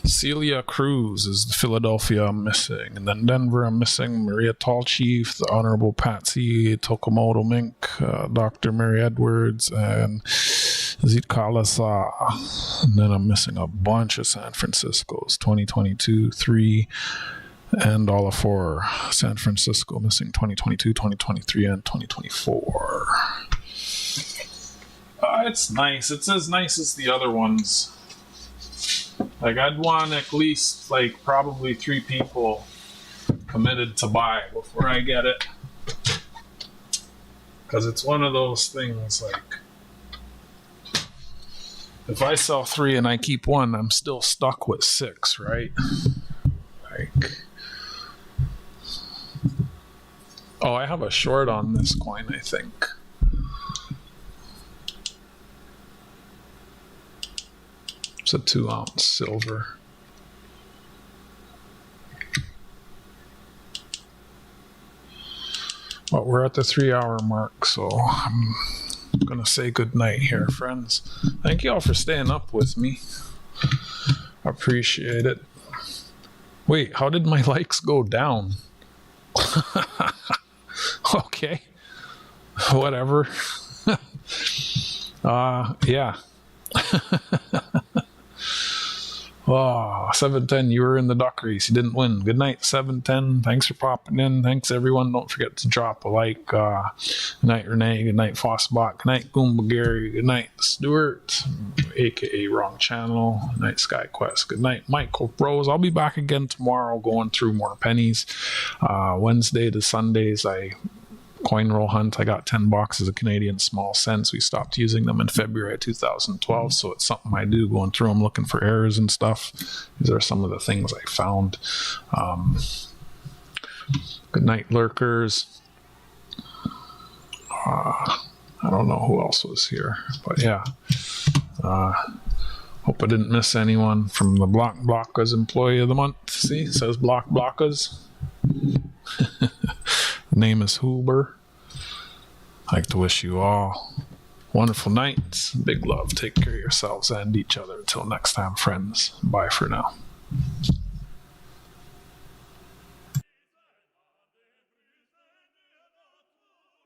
Celia Cruz is the Philadelphia I'm missing. And then Denver I'm missing Maria Tallchief, the Honorable Patsy Tokomoto Mink, Dr. Mary Edwards, and Zit Kalasa. And then I'm missing a bunch of San Francisco's, 2022, 3, and all of 4. San Francisco missing 2022, 2023, and 2024. It's nice. It's as nice as the other ones. Like, I'd want at least, like, probably 3 people committed to buy before I get it. Because it's one of those things, like, if I sell 3 and I keep 1, I'm still stuck with 6, right? Like, oh, I have a short on this coin, I think. It's a 2-ounce silver. Well, we're at the 3-hour mark, so I'm going to say goodnight here, friends. Thank you all for staying up with me. I appreciate it. Wait, how did my likes go down? Okay. Whatever. Yeah. Oh, 710, you were in the duck race. You didn't win. Good night, 710. Thanks for popping in. Thanks, everyone. Don't forget to drop a like. Good night, Renee. Good night, Fossbot. Good night, Goomba Gary. Good night, Stuart, a.k.a. Wrong Channel. Good night, SkyQuest. Good night, Michael Rose. I'll be back again tomorrow going through more pennies. Wednesday to Sundays, I coin roll hunt. I got 10 boxes of Canadian small cents. We stopped using them in February 2012, so it's something I do, going through them looking for errors and stuff. These are some of the things I found. Good night, lurkers. I don't know who else was here, but yeah. Hope I didn't miss anyone from the Block Blockas Employee of the Month. See, it says Block Blockas. Name is Huber. I'd like to wish you all wonderful nights. Big love. Take care of yourselves and each other. Until next time, friends. Bye for now.